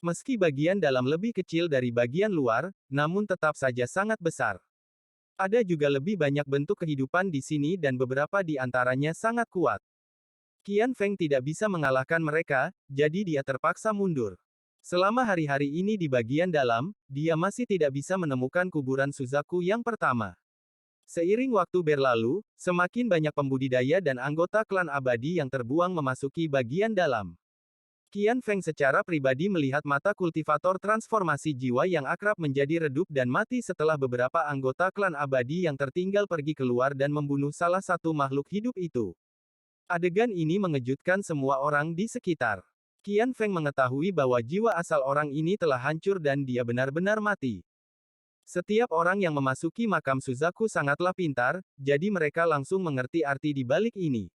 Meski bagian dalam lebih kecil dari bagian luar, namun tetap saja sangat besar. Ada juga lebih banyak bentuk kehidupan di sini dan beberapa di antaranya sangat kuat. Qian Feng tidak bisa mengalahkan mereka, jadi dia terpaksa mundur. Selama hari-hari ini di bagian dalam, dia masih tidak bisa menemukan kuburan Suzaku yang pertama. Seiring waktu berlalu, semakin banyak pembudidaya dan anggota klan abadi yang terbuang memasuki bagian dalam. Qian Feng secara pribadi melihat mata kultivator transformasi jiwa yang akrab menjadi redup dan mati setelah beberapa anggota klan abadi yang tertinggal pergi keluar dan membunuh salah satu makhluk hidup itu. Adegan ini mengejutkan semua orang di sekitar. Qian Feng mengetahui bahwa jiwa asal orang ini telah hancur dan dia benar-benar mati. Setiap orang yang memasuki makam Suzaku sangatlah pintar, jadi mereka langsung mengerti arti di balik ini.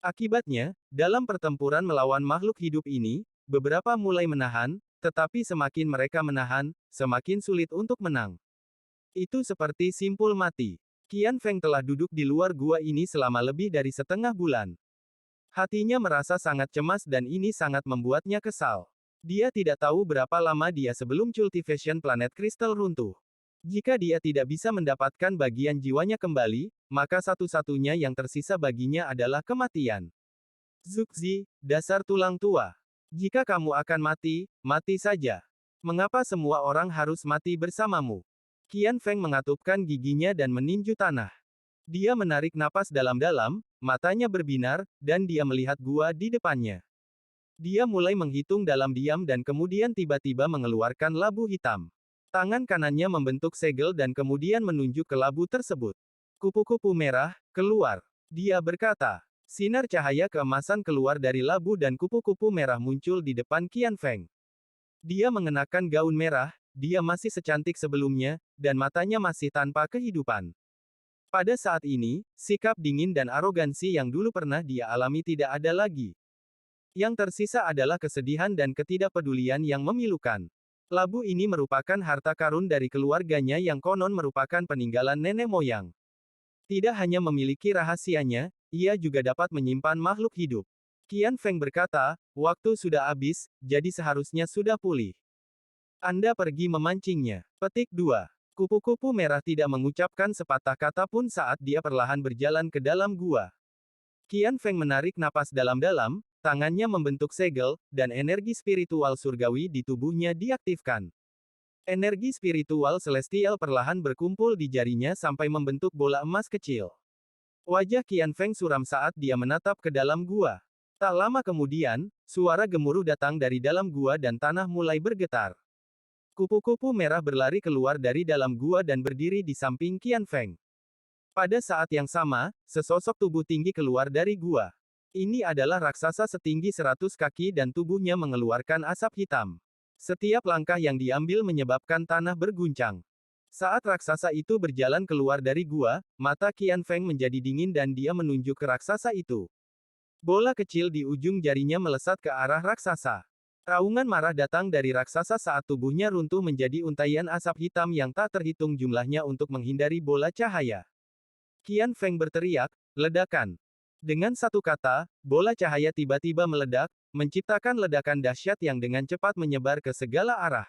Akibatnya, dalam pertempuran melawan makhluk hidup ini, beberapa mulai menahan, tetapi semakin mereka menahan, semakin sulit untuk menang. Itu seperti simpul mati. Qian Feng telah duduk di luar gua ini selama lebih dari setengah bulan. Hatinya merasa sangat cemas dan ini sangat membuatnya kesal. Dia tidak tahu berapa lama dia sebelum cultivation planet kristal runtuh. Jika dia tidak bisa mendapatkan bagian jiwanya kembali, maka satu-satunya yang tersisa baginya adalah kematian. Zugzi, dasar tulang tua. Jika kamu akan mati, mati saja. Mengapa semua orang harus mati bersamamu? Qian Feng mengatupkan giginya dan meninju tanah. Dia menarik napas dalam-dalam, matanya berbinar, dan dia melihat gua di depannya. Dia mulai menghitung dalam diam dan kemudian tiba-tiba mengeluarkan labu hitam. Tangan kanannya membentuk segel dan kemudian menunjuk ke labu tersebut. Kupu-kupu merah, keluar. Dia berkata. Sinar cahaya keemasan keluar dari labu dan kupu-kupu merah muncul di depan Qian Feng. Dia mengenakan gaun merah, dia masih secantik sebelumnya, dan matanya masih tanpa kehidupan. Pada saat ini, sikap dingin dan arogansi yang dulu pernah dia alami tidak ada lagi. Yang tersisa adalah kesedihan dan ketidakpedulian yang memilukan. Labu ini merupakan harta karun dari keluarganya yang konon merupakan peninggalan nenek moyang. Tidak hanya memiliki rahasianya, ia juga dapat menyimpan makhluk hidup. Qian Feng berkata, waktu sudah habis, jadi seharusnya sudah pulih. Anda pergi memancingnya. Petik 2. Kupu-kupu merah tidak mengucapkan sepatah kata pun saat dia perlahan berjalan ke dalam gua. Qian Feng menarik napas dalam-dalam, tangannya membentuk segel, dan energi spiritual surgawi di tubuhnya diaktifkan. Energi spiritual celestial perlahan berkumpul di jarinya sampai membentuk bola emas kecil. Wajah Qian Feng suram saat dia menatap ke dalam gua. Tak lama kemudian, suara gemuruh datang dari dalam gua dan tanah mulai bergetar. Kupu-kupu merah berlari keluar dari dalam gua dan berdiri di samping Qian Feng. Pada saat yang sama, sesosok tubuh tinggi keluar dari gua. Ini adalah raksasa setinggi 100 kaki dan tubuhnya mengeluarkan asap hitam. Setiap langkah yang diambil menyebabkan tanah berguncang. Saat raksasa itu berjalan keluar dari gua, mata Qian Feng menjadi dingin dan dia menunjuk ke raksasa itu. Bola kecil di ujung jarinya melesat ke arah raksasa. Raungan marah datang dari raksasa saat tubuhnya runtuh menjadi untaian asap hitam yang tak terhitung jumlahnya untuk menghindari bola cahaya. Qian Feng berteriak, ledakan. Dengan satu kata, bola cahaya tiba-tiba meledak, menciptakan ledakan dahsyat yang dengan cepat menyebar ke segala arah.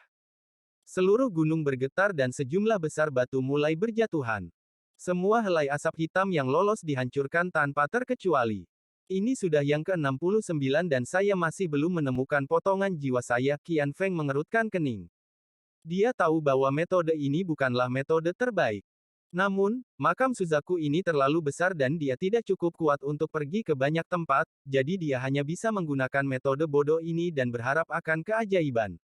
Seluruh gunung bergetar dan sejumlah besar batu mulai berjatuhan. Semua helai asap hitam yang lolos dihancurkan tanpa terkecuali. Ini sudah yang ke-69 dan saya masih belum menemukan potongan jiwa saya, Qian Feng mengerutkan kening. Dia tahu bahwa metode ini bukanlah metode terbaik. Namun, makam Suzaku ini terlalu besar dan dia tidak cukup kuat untuk pergi ke banyak tempat, jadi dia hanya bisa menggunakan metode bodoh ini dan berharap akan keajaiban.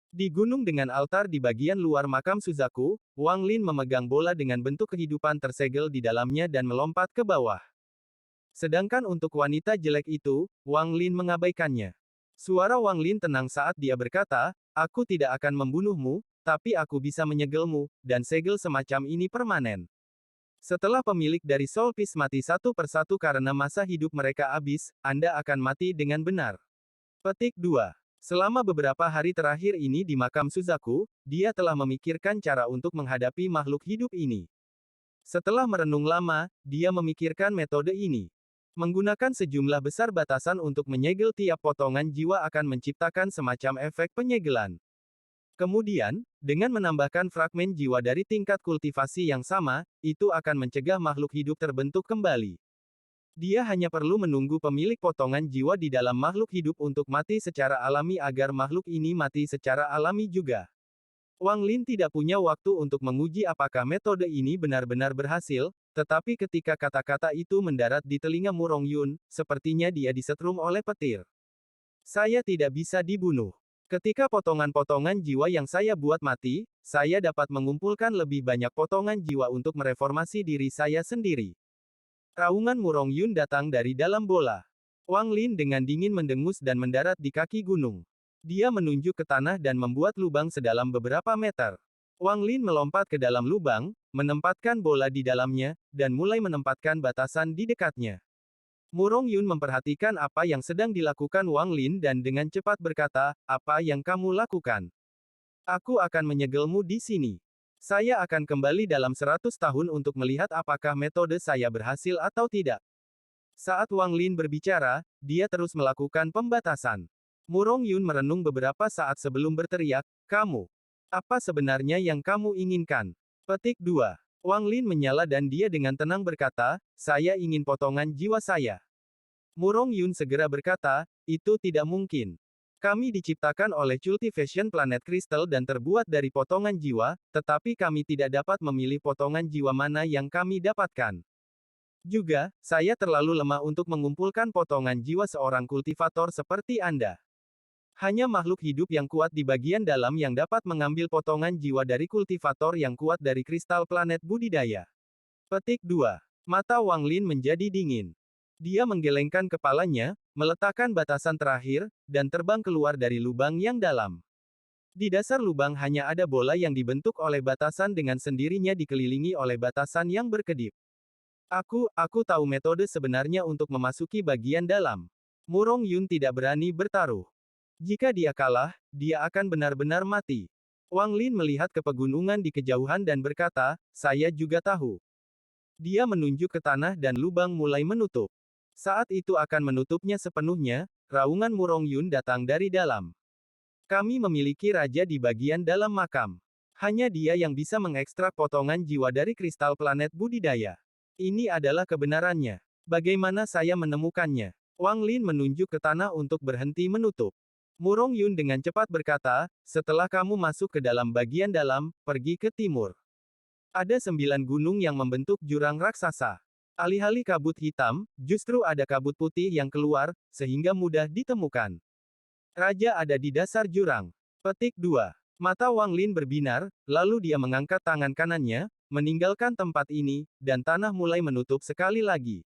Di gunung dengan altar di bagian luar makam Suzaku, Wang Lin memegang bola dengan bentuk kehidupan tersegel di dalamnya dan melompat ke bawah. Sedangkan untuk wanita jelek itu, Wang Lin mengabaikannya. Suara Wang Lin tenang saat dia berkata, aku tidak akan membunuhmu, tapi aku bisa menyegelmu, dan segel semacam ini permanen. Setelah pemilik dari Soul Peace mati satu persatu karena masa hidup mereka habis, Anda akan mati dengan benar. Petik 2. Selama beberapa hari terakhir ini di makam Suzaku, dia telah memikirkan cara untuk menghadapi makhluk hidup ini. Setelah merenung lama, dia memikirkan metode ini. Menggunakan sejumlah besar batasan untuk menyegel tiap potongan jiwa akan menciptakan semacam efek penyegelan. Kemudian, dengan menambahkan fragmen jiwa dari tingkat kultivasi yang sama, itu akan mencegah makhluk hidup terbentuk kembali. Dia hanya perlu menunggu pemilik potongan jiwa di dalam makhluk hidup untuk mati secara alami agar makhluk ini mati secara alami juga. Wang Lin tidak punya waktu untuk menguji apakah metode ini benar-benar berhasil, tetapi ketika kata-kata itu mendarat di telinga Murong Yun, sepertinya dia disetrum oleh petir. Saya tidak bisa dibunuh. Ketika potongan-potongan jiwa yang saya buat mati, saya dapat mengumpulkan lebih banyak potongan jiwa untuk mereformasi diri saya sendiri. Raungan Murong Yun datang dari dalam bola. Wang Lin dengan dingin mendengus dan mendarat di kaki gunung. Dia menunjuk ke tanah dan membuat lubang sedalam beberapa meter. Wang Lin melompat ke dalam lubang, menempatkan bola di dalamnya, dan mulai menempatkan batasan di dekatnya. Murong Yun memperhatikan apa yang sedang dilakukan Wang Lin dan dengan cepat berkata, apa yang kamu lakukan? Aku akan menyegelmu di sini. Saya akan kembali dalam 100 tahun untuk melihat apakah metode saya berhasil atau tidak. Saat Wang Lin berbicara, dia terus melakukan pembatasan. Murong Yun merenung beberapa saat sebelum berteriak, "Kamu, apa sebenarnya yang kamu inginkan?" Petik 2. Wang Lin menyala dan dia dengan tenang berkata, "Saya ingin potongan jiwa saya." Murong Yun segera berkata, "Itu tidak mungkin. Kami diciptakan oleh Cultivation Planet Crystal dan terbuat dari potongan jiwa, tetapi kami tidak dapat memilih potongan jiwa mana yang kami dapatkan. Juga, saya terlalu lemah untuk mengumpulkan potongan jiwa seorang kultivator seperti Anda. Hanya makhluk hidup yang kuat di bagian dalam yang dapat mengambil potongan jiwa dari kultivator yang kuat dari kristal planet budidaya." Petik 2. Mata Wang Lin menjadi dingin. Dia menggelengkan kepalanya, meletakkan batasan terakhir, dan terbang keluar dari lubang yang dalam. Di dasar lubang hanya ada bola yang dibentuk oleh batasan dengan sendirinya dikelilingi oleh batasan yang berkedip. Aku tahu metode sebenarnya untuk memasuki bagian dalam. Murong Yun tidak berani bertaruh. Jika dia kalah, dia akan benar-benar mati. Wang Lin melihat ke pegunungan di kejauhan dan berkata, "Saya juga tahu." Dia menunjuk ke tanah dan lubang mulai menutup. Saat itu akan menutupnya sepenuhnya, raungan Murong Yun datang dari dalam. "Kami memiliki raja di bagian dalam makam. Hanya dia yang bisa mengekstrak potongan jiwa dari kristal planet budidaya. Ini adalah kebenarannya. Bagaimana saya menemukannya?" Wang Lin menunjuk ke tanah untuk berhenti menutup. Murong Yun dengan cepat berkata, "Setelah kamu masuk ke dalam bagian dalam, pergi ke timur. Ada 9 gunung yang membentuk jurang raksasa. Alih-alih kabut hitam, justru ada kabut putih yang keluar, sehingga mudah ditemukan. Raja ada di dasar jurang." Petik 2. Mata Wang Lin berbinar, lalu dia mengangkat tangan kanannya, meninggalkan tempat ini, dan tanah mulai menutup sekali lagi.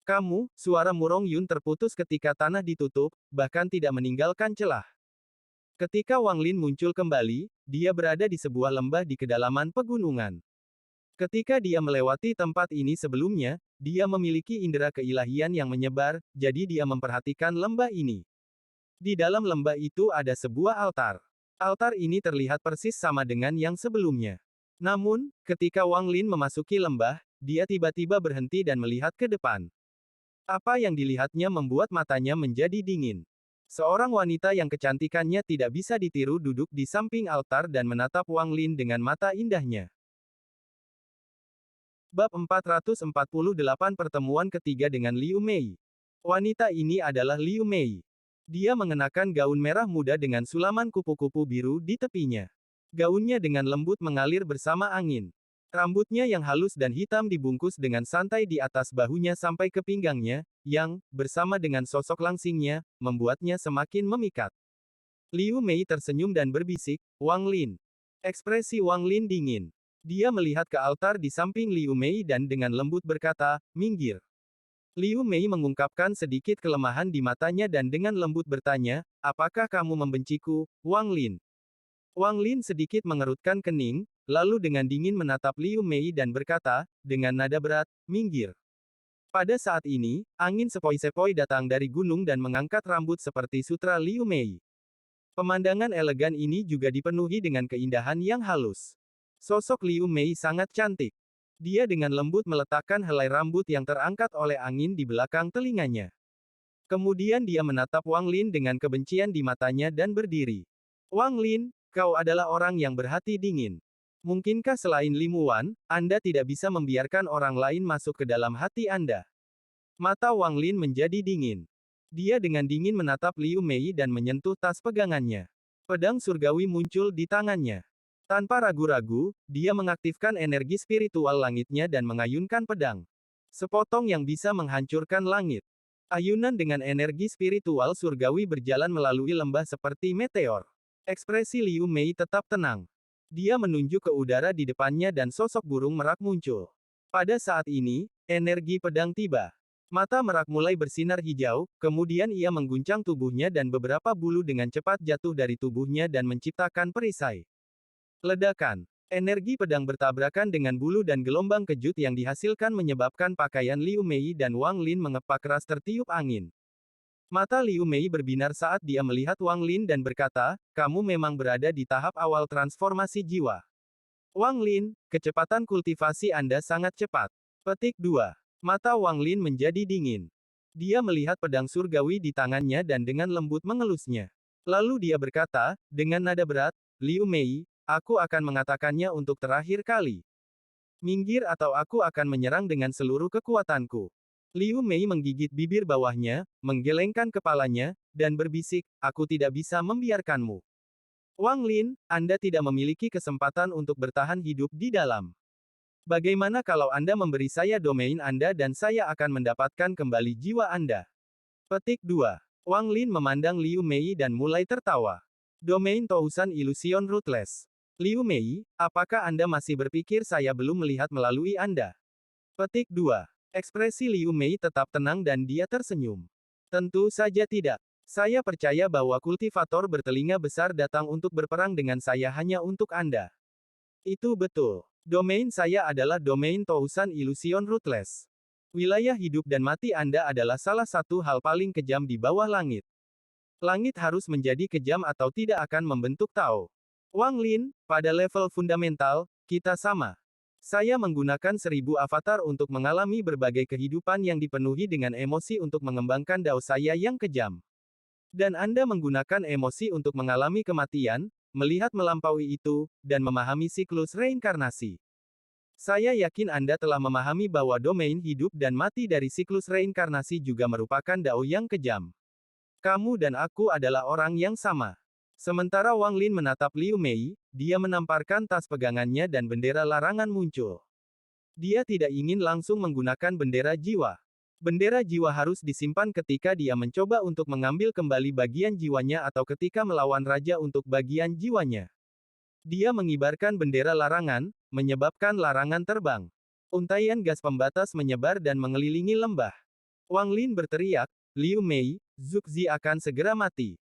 "Kamu," suara Murong Yun terputus ketika tanah ditutup, bahkan tidak meninggalkan celah. Ketika Wang Lin muncul kembali, dia berada di sebuah lembah di kedalaman pegunungan. Ketika dia melewati tempat ini sebelumnya, dia memiliki indera keilahian yang menyebar, jadi dia memperhatikan lembah ini. Di dalam lembah itu ada sebuah altar. Altar ini terlihat persis sama dengan yang sebelumnya. Namun, ketika Wang Lin memasuki lembah, dia tiba-tiba berhenti dan melihat ke depan. Apa yang dilihatnya membuat matanya menjadi dingin. Seorang wanita yang kecantikannya tidak bisa ditiru duduk di samping altar dan menatap Wang Lin dengan mata indahnya. Bab 448 Pertemuan ketiga dengan Liu Mei. Wanita ini adalah Liu Mei. Dia mengenakan gaun merah muda dengan sulaman kupu-kupu biru di tepinya. Gaunnya dengan lembut mengalir bersama angin. Rambutnya yang halus dan hitam dibungkus dengan santai di atas bahunya sampai ke pinggangnya, yang, bersama dengan sosok langsingnya, membuatnya semakin memikat. Liu Mei tersenyum dan berbisik, "Wang Lin." Ekspresi Wang Lin dingin. Dia melihat ke altar di samping Liu Mei dan dengan lembut berkata, "Minggir." Liu Mei mengungkapkan sedikit kelemahan di matanya dan dengan lembut bertanya, "Apakah kamu membenciku, Wang Lin?" Wang Lin sedikit mengerutkan kening, lalu dengan dingin menatap Liu Mei dan berkata, dengan nada berat, "Minggir." Pada saat ini, angin sepoi-sepoi datang dari gunung dan mengangkat rambut seperti sutra Liu Mei. Pemandangan elegan ini juga dipenuhi dengan keindahan yang halus. Sosok Liu Mei sangat cantik. Dia dengan lembut meletakkan helai rambut yang terangkat oleh angin di belakang telinganya. Kemudian dia menatap Wang Lin dengan kebencian di matanya dan berdiri. "Wang Lin, kau adalah orang yang berhati dingin. Mungkinkah selain Limu Wan, Anda tidak bisa membiarkan orang lain masuk ke dalam hati Anda?" Mata Wang Lin menjadi dingin. Dia dengan dingin menatap Liu Mei dan menyentuh tas pegangannya. Pedang surgawi muncul di tangannya. Tanpa ragu-ragu, dia mengaktifkan energi spiritual langitnya dan mengayunkan pedang. Sepotong yang bisa menghancurkan langit. Ayunan dengan energi spiritual surgawi berjalan melalui lembah seperti meteor. Ekspresi Liu Mei tetap tenang. Dia menunjuk ke udara di depannya dan sosok burung merak muncul. Pada saat ini, energi pedang tiba. Mata merak mulai bersinar hijau, kemudian ia mengguncang tubuhnya dan beberapa bulu dengan cepat jatuh dari tubuhnya dan menciptakan perisai. Ledakan. Energi pedang bertabrakan dengan bulu dan gelombang kejut yang dihasilkan menyebabkan pakaian Liu Mei dan Wang Lin mengepak keras tertiup angin. Mata Liu Mei berbinar saat dia melihat Wang Lin dan berkata, "Kamu memang berada di tahap awal transformasi jiwa. Wang Lin, kecepatan kultivasi Anda sangat cepat." Petik 2. Mata Wang Lin menjadi dingin. Dia melihat pedang surgawi di tangannya dan dengan lembut mengelusnya. Lalu dia berkata, dengan nada berat, Liu Mei, aku akan mengatakannya untuk terakhir kali. Minggir atau aku akan menyerang dengan seluruh kekuatanku. Liu Mei menggigit bibir bawahnya, menggelengkan kepalanya, dan berbisik, aku tidak bisa membiarkanmu. Wang Lin, Anda tidak memiliki kesempatan untuk bertahan hidup di dalam. Bagaimana kalau Anda memberi saya domain Anda dan saya akan mendapatkan kembali jiwa Anda? Petik 2. Wang Lin memandang Liu Mei dan mulai tertawa. Domain Tousan Illusion Ruthless. Liu Mei, apakah Anda masih berpikir saya belum melihat melalui Anda? Petik 2. Ekspresi Liu Mei tetap tenang dan dia tersenyum. Tentu saja tidak. Saya percaya bahwa kultivator bertelinga besar datang untuk berperang dengan saya hanya untuk Anda. Itu betul. Domain saya adalah domain Tousan Illusion Ruthless. Wilayah hidup dan mati Anda adalah salah satu hal paling kejam di bawah langit. Langit harus menjadi kejam atau tidak akan membentuk Tao. Wang Lin, pada level fundamental, kita sama. Saya menggunakan 1000 avatar untuk mengalami berbagai kehidupan yang dipenuhi dengan emosi untuk mengembangkan Dao saya yang kejam. Dan Anda menggunakan emosi untuk mengalami kematian, melihat melampaui itu, dan memahami siklus reinkarnasi. Saya yakin Anda telah memahami bahwa domain hidup dan mati dari siklus reinkarnasi juga merupakan Dao yang kejam. Kamu dan aku adalah orang yang sama. Sementara Wang Lin menatap Liu Mei, dia menamparkan tas pegangannya dan bendera larangan muncul. Dia tidak ingin langsung menggunakan bendera jiwa. Bendera jiwa harus disimpan ketika dia mencoba untuk mengambil kembali bagian jiwanya atau ketika melawan raja untuk bagian jiwanya. Dia mengibarkan bendera larangan, menyebabkan larangan terbang. Untaian gas pembatas menyebar dan mengelilingi lembah. Wang Lin berteriak, Liu Mei, Zuxi akan segera mati.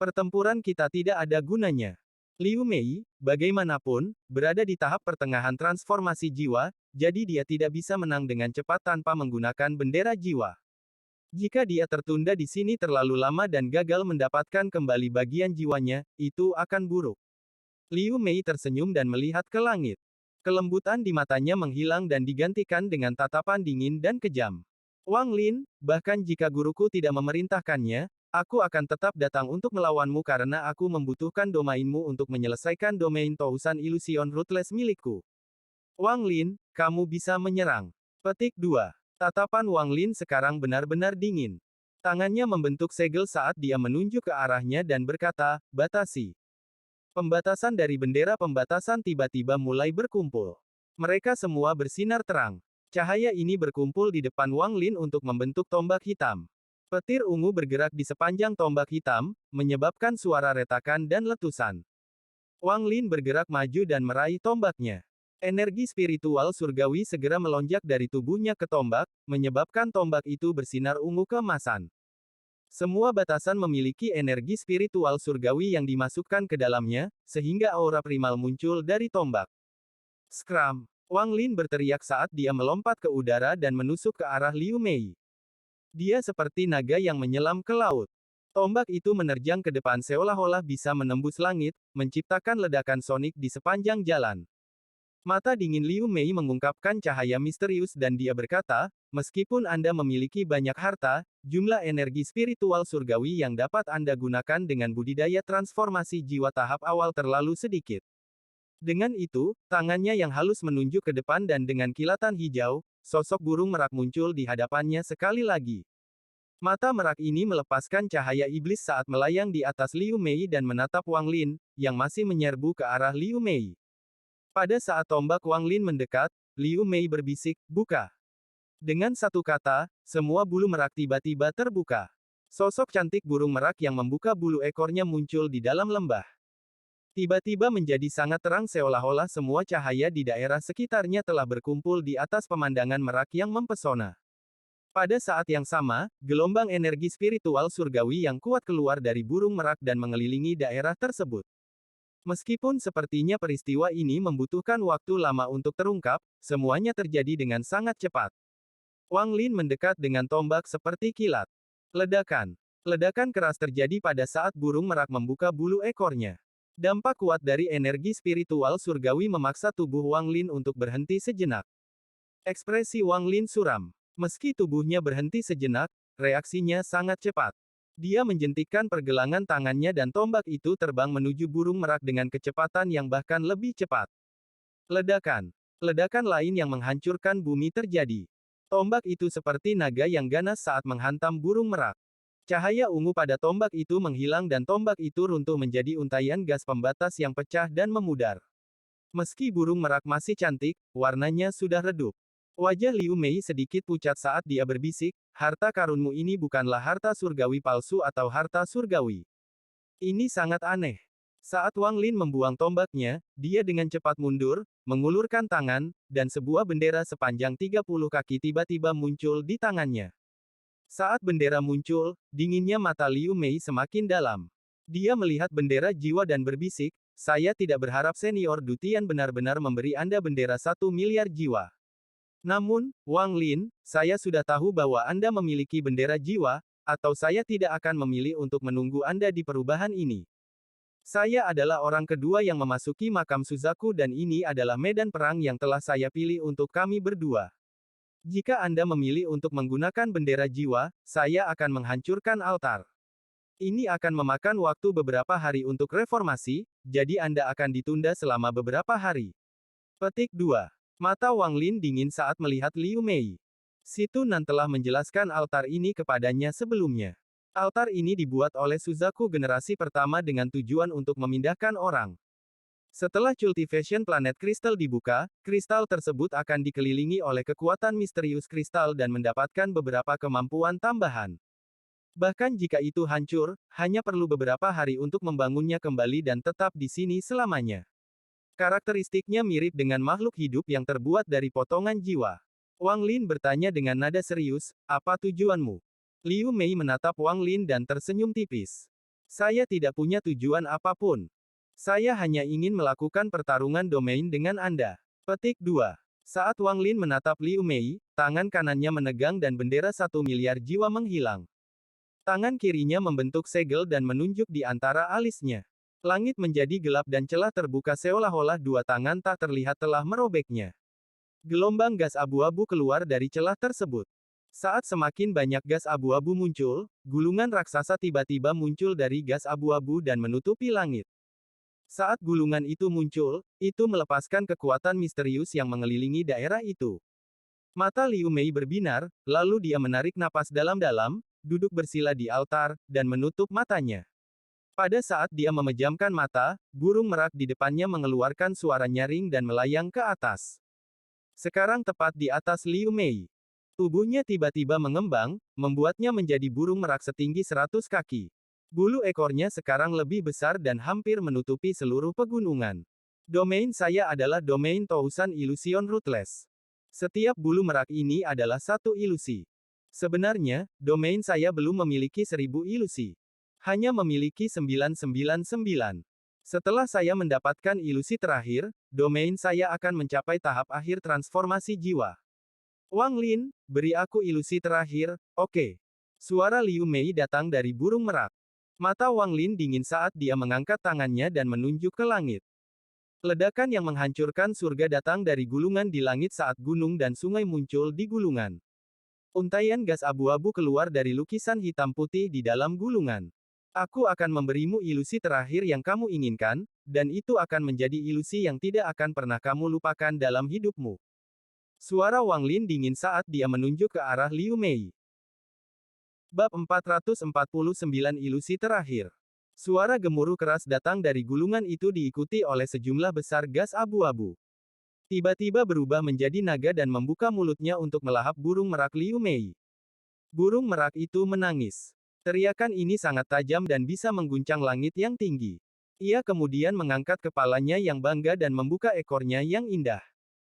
Pertempuran kita tidak ada gunanya. Liu Mei, bagaimanapun, berada di tahap pertengahan transformasi jiwa, jadi dia tidak bisa menang dengan cepat tanpa menggunakan bendera jiwa. Jika dia tertunda di sini terlalu lama dan gagal mendapatkan kembali bagian jiwanya, itu akan buruk. Liu Mei tersenyum dan melihat ke langit. Kelembutan di matanya menghilang dan digantikan dengan tatapan dingin dan kejam. Wang Lin, bahkan jika guruku tidak memerintahkannya, aku akan tetap datang untuk melawanmu karena aku membutuhkan domainmu untuk menyelesaikan domain Tousan Illusion Ruthless milikku. Wang Lin, kamu bisa menyerang. Petik 2. Tatapan Wang Lin sekarang benar-benar dingin. Tangannya membentuk segel saat dia menunjuk ke arahnya dan berkata, batasi. Pembatasan dari bendera pembatasan tiba-tiba mulai berkumpul. Mereka semua bersinar terang. Cahaya ini berkumpul di depan Wang Lin untuk membentuk tombak hitam. Petir ungu bergerak di sepanjang tombak hitam, menyebabkan suara retakan dan letusan. Wang Lin bergerak maju dan meraih tombaknya. Energi spiritual surgawi segera melonjak dari tubuhnya ke tombak, menyebabkan tombak itu bersinar ungu keemasan. Semua batasan memiliki energi spiritual surgawi yang dimasukkan ke dalamnya, sehingga aura primal muncul dari tombak. Skram! Wang Lin berteriak saat dia melompat ke udara dan menusuk ke arah Liu Mei. Dia seperti naga yang menyelam ke laut. Tombak itu menerjang ke depan seolah-olah bisa menembus langit, menciptakan ledakan sonik di sepanjang jalan. Mata dingin Liu Mei mengungkapkan cahaya misterius dan dia berkata, meskipun Anda memiliki banyak harta, jumlah energi spiritual surgawi yang dapat Anda gunakan dengan budidaya transformasi jiwa tahap awal terlalu sedikit. Dengan itu, tangannya yang halus menunjuk ke depan dan dengan kilatan hijau, sosok burung merak muncul di hadapannya sekali lagi. Mata merak ini melepaskan cahaya iblis saat melayang di atas Liu Mei dan menatap Wang Lin, yang masih menyerbu ke arah Liu Mei. Pada saat tombak Wang Lin mendekat, Liu Mei berbisik, buka. Dengan satu kata, semua bulu merak tiba-tiba terbuka. Sosok cantik burung merak yang membuka bulu ekornya muncul di dalam lembah. Tiba-tiba menjadi sangat terang seolah-olah semua cahaya di daerah sekitarnya telah berkumpul di atas pemandangan merak yang mempesona. Pada saat yang sama, gelombang energi spiritual surgawi yang kuat keluar dari burung merak dan mengelilingi daerah tersebut. Meskipun sepertinya peristiwa ini membutuhkan waktu lama untuk terungkap, semuanya terjadi dengan sangat cepat. Wang Lin mendekat dengan tombak seperti kilat. Ledakan. Ledakan keras terjadi pada saat burung merak membuka bulu ekornya. Dampak kuat dari energi spiritual surgawi memaksa tubuh Wang Lin untuk berhenti sejenak. Ekspresi Wang Lin suram. Meski tubuhnya berhenti sejenak, reaksinya sangat cepat. Dia menjentikkan pergelangan tangannya dan tombak itu terbang menuju burung merak dengan kecepatan yang bahkan lebih cepat. Ledakan. Ledakan lain yang menghancurkan bumi terjadi. Tombak itu seperti naga yang ganas saat menghantam burung merak. Cahaya ungu pada tombak itu menghilang dan tombak itu runtuh menjadi untaian gas pembatas yang pecah dan memudar. Meski burung merak masih cantik, warnanya sudah redup. Wajah Liu Mei sedikit pucat saat dia berbisik, harta karunmu ini bukanlah harta surgawi palsu atau harta surgawi. Ini sangat aneh. Saat Wang Lin membuang tombaknya, dia dengan cepat mundur, mengulurkan tangan, dan sebuah bendera sepanjang 30 kaki tiba-tiba muncul di tangannya. Saat bendera muncul, dinginnya mata Liu Mei semakin dalam. Dia melihat bendera jiwa dan berbisik, saya tidak berharap senior Dutian benar-benar memberi Anda bendera 1 miliar jiwa. Namun, Wang Lin, saya sudah tahu bahwa Anda memiliki bendera jiwa, atau saya tidak akan memilih untuk menunggu Anda di perubahan ini. Saya adalah orang kedua yang memasuki makam Suzaku dan ini adalah medan perang yang telah saya pilih untuk kami berdua. Jika Anda memilih untuk menggunakan bendera jiwa, saya akan menghancurkan altar. Ini akan memakan waktu beberapa hari untuk reformasi, jadi Anda akan ditunda selama beberapa hari. Petik 2. Mata Wang Lin dingin saat melihat Liu Mei. Si Tunan telah menjelaskan altar ini kepadanya sebelumnya. Altar ini dibuat oleh Suzaku generasi pertama dengan tujuan untuk memindahkan orang. Setelah cultivation planet kristal dibuka, kristal tersebut akan dikelilingi oleh kekuatan misterius kristal dan mendapatkan beberapa kemampuan tambahan. Bahkan jika itu hancur, hanya perlu beberapa hari untuk membangunnya kembali dan tetap di sini selamanya. Karakteristiknya mirip dengan makhluk hidup yang terbuat dari potongan jiwa. Wang Lin bertanya dengan nada serius, apa tujuanmu? Liu Mei menatap Wang Lin dan tersenyum tipis. Saya tidak punya tujuan apapun. Saya hanya ingin melakukan pertarungan domain dengan Anda. Petik 2. Saat Wang Lin menatap Liu Mei, tangan kanannya menegang dan bendera 1 miliar jiwa menghilang. Tangan kirinya membentuk segel dan menunjuk di antara alisnya. Langit menjadi gelap dan celah terbuka seolah-olah dua tangan tak terlihat telah merobeknya. Gelombang gas abu-abu keluar dari celah tersebut. Saat semakin banyak gas abu-abu muncul, gulungan raksasa tiba-tiba muncul dari gas abu-abu dan menutupi langit. Saat gulungan itu muncul, itu melepaskan kekuatan misterius yang mengelilingi daerah itu. Mata Liu Mei berbinar, lalu dia menarik napas dalam-dalam, duduk bersila di altar, dan menutup matanya. Pada saat dia memejamkan mata, burung merak di depannya mengeluarkan suara nyaring dan melayang ke atas. Sekarang tepat di atas Liu Mei. Tubuhnya tiba-tiba mengembang, membuatnya menjadi burung merak setinggi 100 kaki. Bulu ekornya sekarang lebih besar dan hampir menutupi seluruh pegunungan. Domain saya adalah domain Tousan Illusion Ruthless. Setiap bulu merak ini adalah satu ilusi. Sebenarnya, domain saya belum memiliki 1000 ilusi. Hanya memiliki 999. Setelah saya mendapatkan ilusi terakhir, domain saya akan mencapai tahap akhir transformasi jiwa. Wang Lin, beri aku ilusi terakhir, oke. Suara Liu Mei datang dari burung merak. Mata Wang Lin dingin saat dia mengangkat tangannya dan menunjuk ke langit. Ledakan yang menghancurkan surga datang dari gulungan di langit saat gunung dan sungai muncul di gulungan. Untaian gas abu-abu keluar dari lukisan hitam putih di dalam gulungan. Aku akan memberimu ilusi terakhir yang kamu inginkan, dan itu akan menjadi ilusi yang tidak akan pernah kamu lupakan dalam hidupmu. Suara Wang Lin dingin saat dia menunjuk ke arah Liu Mei. Bab 449 Ilusi Terakhir. Suara gemuruh keras datang dari gulungan itu diikuti oleh sejumlah besar gas abu-abu. Tiba-tiba berubah menjadi naga dan membuka mulutnya untuk melahap burung merak Liu Mei. Burung merak itu menangis. Teriakan ini sangat tajam dan bisa mengguncang langit yang tinggi. Ia kemudian mengangkat kepalanya yang bangga dan membuka ekornya yang indah.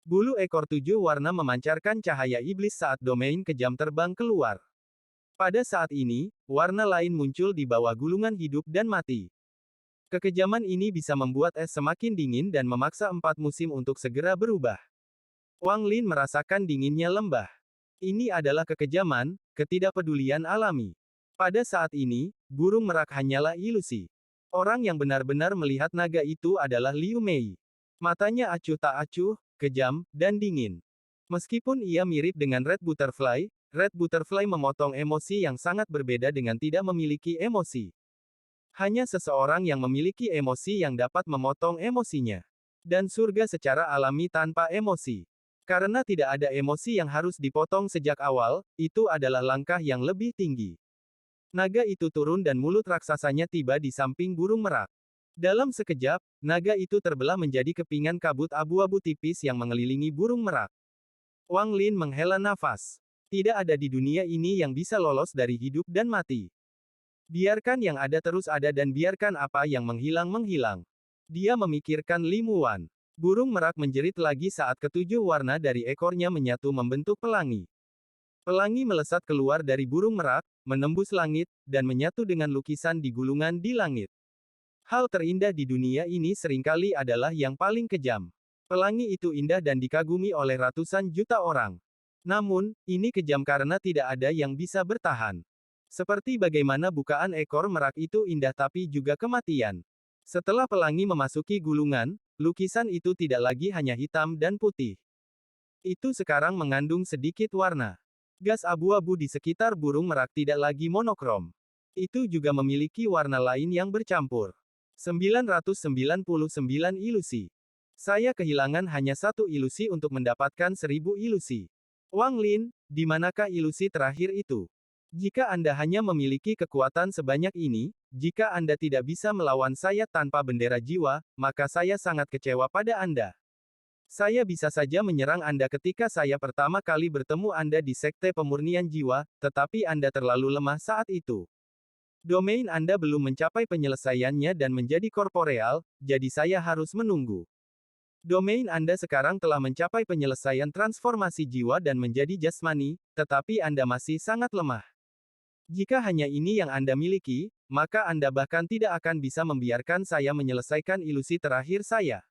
Bulu ekor 7 warna memancarkan cahaya iblis saat domain kejam terbang keluar. Pada saat ini, warna lain muncul di bawah gulungan hidup dan mati. Kekejaman ini bisa membuat es semakin dingin dan memaksa 4 musim untuk segera berubah. Wang Lin merasakan dinginnya lembah. Ini adalah kekejaman, ketidakpedulian alami. Pada saat ini, burung merak hanyalah ilusi. Orang yang benar-benar melihat naga itu adalah Liu Mei. Matanya acuh tak acuh, kejam, dan dingin. Meskipun ia mirip dengan Red Butterfly memotong emosi yang sangat berbeda dengan tidak memiliki emosi. Hanya seseorang yang memiliki emosi yang dapat memotong emosinya. Dan surga secara alami tanpa emosi. Karena tidak ada emosi yang harus dipotong sejak awal, itu adalah langkah yang lebih tinggi. Naga itu turun dan mulut raksasanya tiba di samping burung merak. Dalam sekejap, naga itu terbelah menjadi kepingan kabut abu-abu tipis yang mengelilingi burung merak. Wang Lin menghela nafas. Tidak ada di dunia ini yang bisa lolos dari hidup dan mati. Biarkan yang ada terus ada dan biarkan apa yang menghilang menghilang. Dia memikirkan Li Muwan. Burung merak menjerit lagi saat ketujuh warna dari ekornya menyatu membentuk pelangi. Pelangi melesat keluar dari burung merak, menembus langit, dan menyatu dengan lukisan di gulungan di langit. Hal terindah di dunia ini seringkali adalah yang paling kejam. Pelangi itu indah dan dikagumi oleh ratusan juta orang. Namun, ini kejam karena tidak ada yang bisa bertahan. Seperti bagaimana bukaan ekor merak itu indah tapi juga kematian. Setelah pelangi memasuki gulungan, lukisan itu tidak lagi hanya hitam dan putih. Itu sekarang mengandung sedikit warna. Gas abu-abu di sekitar burung merak tidak lagi monokrom. Itu juga memiliki warna lain yang bercampur. 999 ilusi. Saya kehilangan hanya satu ilusi untuk mendapatkan 1000 ilusi. Wang Lin, di manakah ilusi terakhir itu? Jika Anda hanya memiliki kekuatan sebanyak ini, jika Anda tidak bisa melawan saya tanpa bendera jiwa, maka saya sangat kecewa pada Anda. Saya bisa saja menyerang Anda ketika saya pertama kali bertemu Anda di Sekte Pemurnian Jiwa, tetapi Anda terlalu lemah saat itu. Domain Anda belum mencapai penyelesaiannya dan menjadi korporeal, jadi saya harus menunggu. Domain Anda sekarang telah mencapai penyelesaian transformasi jiwa dan menjadi jasmani, tetapi Anda masih sangat lemah. Jika hanya ini yang Anda miliki, maka Anda bahkan tidak akan bisa membiarkan saya menyelesaikan ilusi terakhir saya.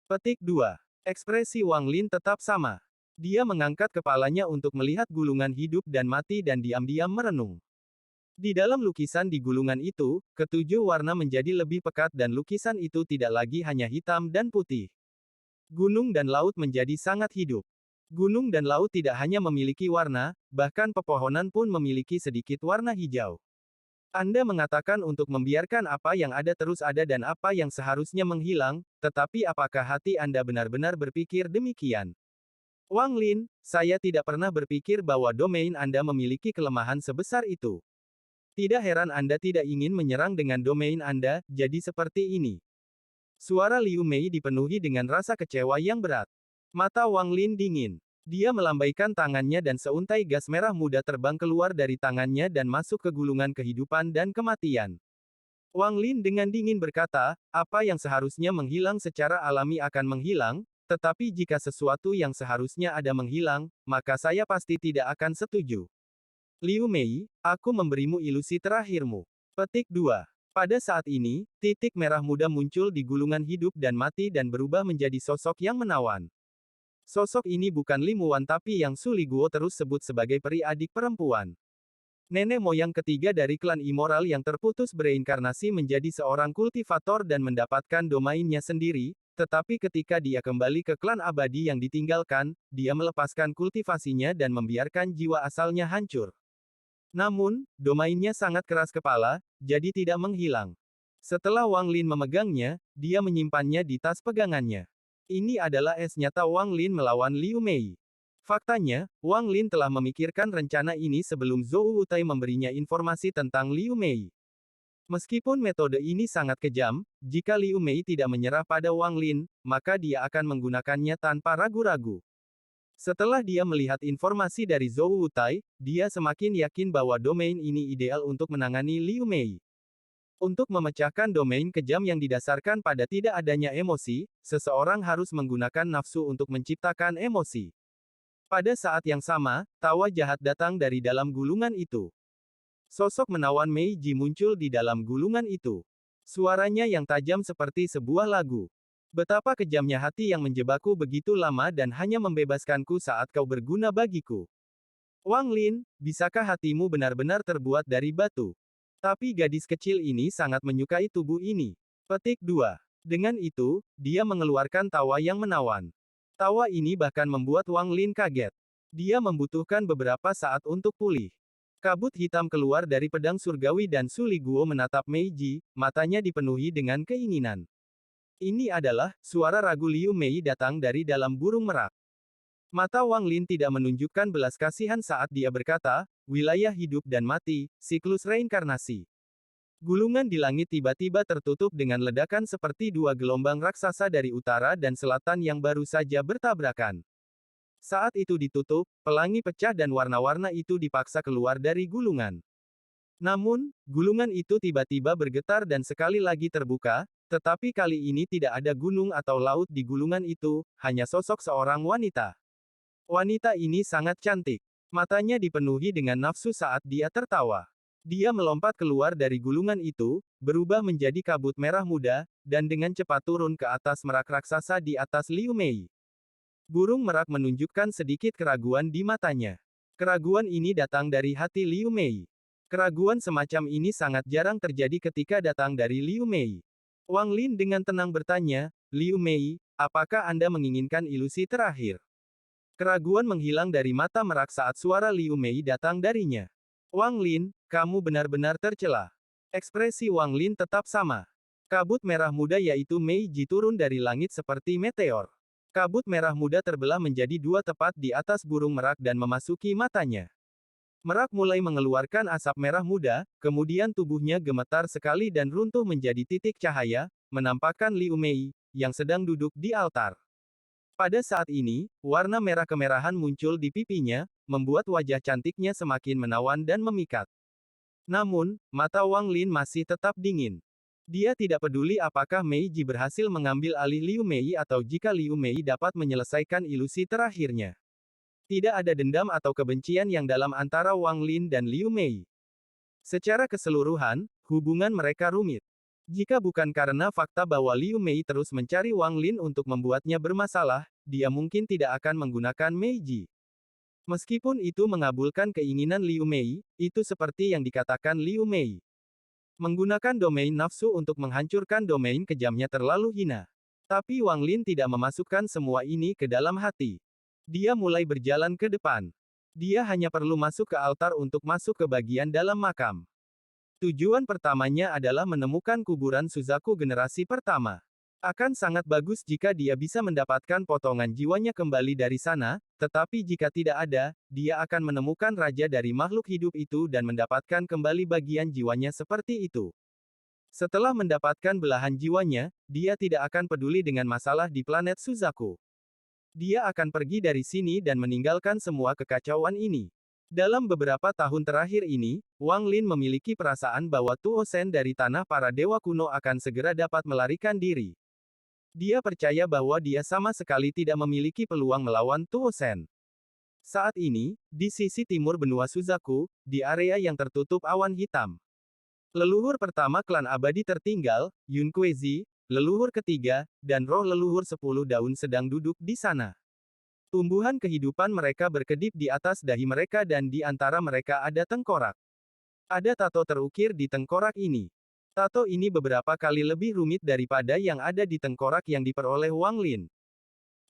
Petik 2. Ekspresi Wang Lin tetap sama. Dia mengangkat kepalanya untuk melihat gulungan hidup dan mati dan diam-diam merenung. Di dalam lukisan di gulungan itu, ketujuh warna menjadi lebih pekat dan lukisan itu tidak lagi hanya hitam dan putih. Gunung dan laut menjadi sangat hidup. Gunung dan laut tidak hanya memiliki warna, bahkan pepohonan pun memiliki sedikit warna hijau. Anda mengatakan untuk membiarkan apa yang ada terus ada dan apa yang seharusnya menghilang, tetapi apakah hati Anda benar-benar berpikir demikian? Wang Lin, saya tidak pernah berpikir bahwa domain Anda memiliki kelemahan sebesar itu. Tidak heran Anda tidak ingin menyerang dengan domain Anda, jadi seperti ini. Suara Liu Mei dipenuhi dengan rasa kecewa yang berat. Mata Wang Lin dingin. Dia melambaikan tangannya dan seuntai gas merah muda terbang keluar dari tangannya dan masuk ke gulungan kehidupan dan kematian. Wang Lin dengan dingin berkata, apa yang seharusnya menghilang secara alami akan menghilang, tetapi jika sesuatu yang seharusnya ada menghilang, maka saya pasti tidak akan setuju. Liu Mei, aku memberimu ilusi terakhirmu. Petik 2. Pada saat ini, titik merah muda muncul di gulungan hidup dan mati dan berubah menjadi sosok yang menawan. Sosok ini bukan Li Muwan tapi yang Su Li Guo terus sebut sebagai peri adik perempuan. Nenek moyang ketiga dari klan immoral yang terputus bereinkarnasi menjadi seorang kultivator dan mendapatkan domainnya sendiri, tetapi ketika dia kembali ke klan abadi yang ditinggalkan, dia melepaskan kultivasinya dan membiarkan jiwa asalnya hancur. Namun, domainnya sangat keras kepala, jadi tidak menghilang. Setelah Wang Lin memegangnya, dia menyimpannya di tas pegangannya. Ini adalah es nyata Wang Lin melawan Liu Mei. Faktanya, Wang Lin telah memikirkan rencana ini sebelum Zhou Wutai memberinya informasi tentang Liu Mei. Meskipun metode ini sangat kejam, jika Liu Mei tidak menyerah pada Wang Lin, maka dia akan menggunakannya tanpa ragu-ragu. Setelah dia melihat informasi dari Zhou Wutai, dia semakin yakin bahwa domain ini ideal untuk menangani Liu Mei. Untuk memecahkan domain kejam yang didasarkan pada tidak adanya emosi, seseorang harus menggunakan nafsu untuk menciptakan emosi. Pada saat yang sama, tawa jahat datang dari dalam gulungan itu. Sosok menawan Mei Ji muncul di dalam gulungan itu. Suaranya yang tajam seperti sebuah lagu. Betapa kejamnya hati yang menjebakku begitu lama dan hanya membebaskanku saat kau berguna bagiku. Wang Lin, bisakah hatimu benar-benar terbuat dari batu? Tapi gadis kecil ini sangat menyukai tubuh ini. Petik 2. Dengan itu, dia mengeluarkan tawa yang menawan. Tawa ini bahkan membuat Wang Lin kaget. Dia membutuhkan beberapa saat untuk pulih. Kabut hitam keluar dari pedang surgawi dan Su Liguo menatap Meiji, matanya dipenuhi dengan keinginan. Ini adalah suara ragu Liu Mei datang dari dalam burung merak. Mata Wang Lin tidak menunjukkan belas kasihan saat dia berkata, wilayah hidup dan mati, siklus reinkarnasi. Gulungan di langit tiba-tiba tertutup dengan ledakan seperti dua gelombang raksasa dari utara dan selatan yang baru saja bertabrakan. Saat itu ditutup, pelangi pecah dan warna-warna itu dipaksa keluar dari gulungan. Namun, gulungan itu tiba-tiba bergetar dan sekali lagi terbuka, tetapi kali ini tidak ada gunung atau laut di gulungan itu, hanya sosok seorang wanita. Wanita ini sangat cantik. Matanya dipenuhi dengan nafsu saat dia tertawa. Dia melompat keluar dari gulungan itu, berubah menjadi kabut merah muda, dan dengan cepat turun ke atas merak raksasa di atas Liu Mei. Burung merak menunjukkan sedikit keraguan di matanya. Keraguan ini datang dari hati Liu Mei. Keraguan semacam ini sangat jarang terjadi ketika datang dari Liu Mei. Wang Lin dengan tenang bertanya, Liu Mei, apakah Anda menginginkan ilusi terakhir? Keraguan menghilang dari mata merak saat suara Liu Mei datang darinya. Wang Lin, kamu benar-benar tercela. Ekspresi Wang Lin tetap sama. Kabut merah muda yaitu Meiji turun dari langit seperti meteor. Kabut merah muda terbelah menjadi dua tepat di atas burung merak dan memasuki matanya. Merak mulai mengeluarkan asap merah muda, kemudian tubuhnya gemetar sekali dan runtuh menjadi titik cahaya, menampakkan Liu Mei, yang sedang duduk di altar. Pada saat ini, warna merah kemerahan muncul di pipinya, membuat wajah cantiknya semakin menawan dan memikat. Namun, mata Wang Lin masih tetap dingin. Dia tidak peduli apakah Meiji berhasil mengambil alih Liu Mei atau jika Liu Mei dapat menyelesaikan ilusi terakhirnya. Tidak ada dendam atau kebencian yang dalam antara Wang Lin dan Liu Mei. Secara keseluruhan, hubungan mereka rumit. Jika bukan karena fakta bahwa Liu Mei terus mencari Wang Lin untuk membuatnya bermasalah, dia mungkin tidak akan menggunakan Meiji. Meskipun itu mengabulkan keinginan Liu Mei, itu seperti yang dikatakan Liu Mei. Menggunakan domain nafsu untuk menghancurkan domain kejamnya terlalu hina. Tapi Wang Lin tidak memasukkan semua ini ke dalam hati. Dia mulai berjalan ke depan. Dia hanya perlu masuk ke altar untuk masuk ke bagian dalam makam. Tujuan pertamanya adalah menemukan kuburan Suzaku generasi pertama. Akan sangat bagus jika dia bisa mendapatkan potongan jiwanya kembali dari sana, tetapi jika tidak ada, dia akan menemukan raja dari makhluk hidup itu dan mendapatkan kembali bagian jiwanya seperti itu. Setelah mendapatkan belahan jiwanya, dia tidak akan peduli dengan masalah di planet Suzaku. Dia akan pergi dari sini dan meninggalkan semua kekacauan ini. Dalam beberapa tahun terakhir ini, Wang Lin memiliki perasaan bahwa Tuo Shen dari tanah para dewa kuno akan segera dapat melarikan diri. Dia percaya bahwa dia sama sekali tidak memiliki peluang melawan Tuo Shen. Saat ini, di sisi timur benua Suzaku, di area yang tertutup awan hitam. Leluhur pertama klan abadi tertinggal, Yun Kuezi, leluhur ketiga, dan roh leluhur 10 daun sedang duduk di sana. Tumbuhan kehidupan mereka berkedip di atas dahi mereka dan di antara mereka ada tengkorak. Ada tato terukir di tengkorak ini. Tato ini beberapa kali lebih rumit daripada yang ada di tengkorak yang diperoleh Wang Lin.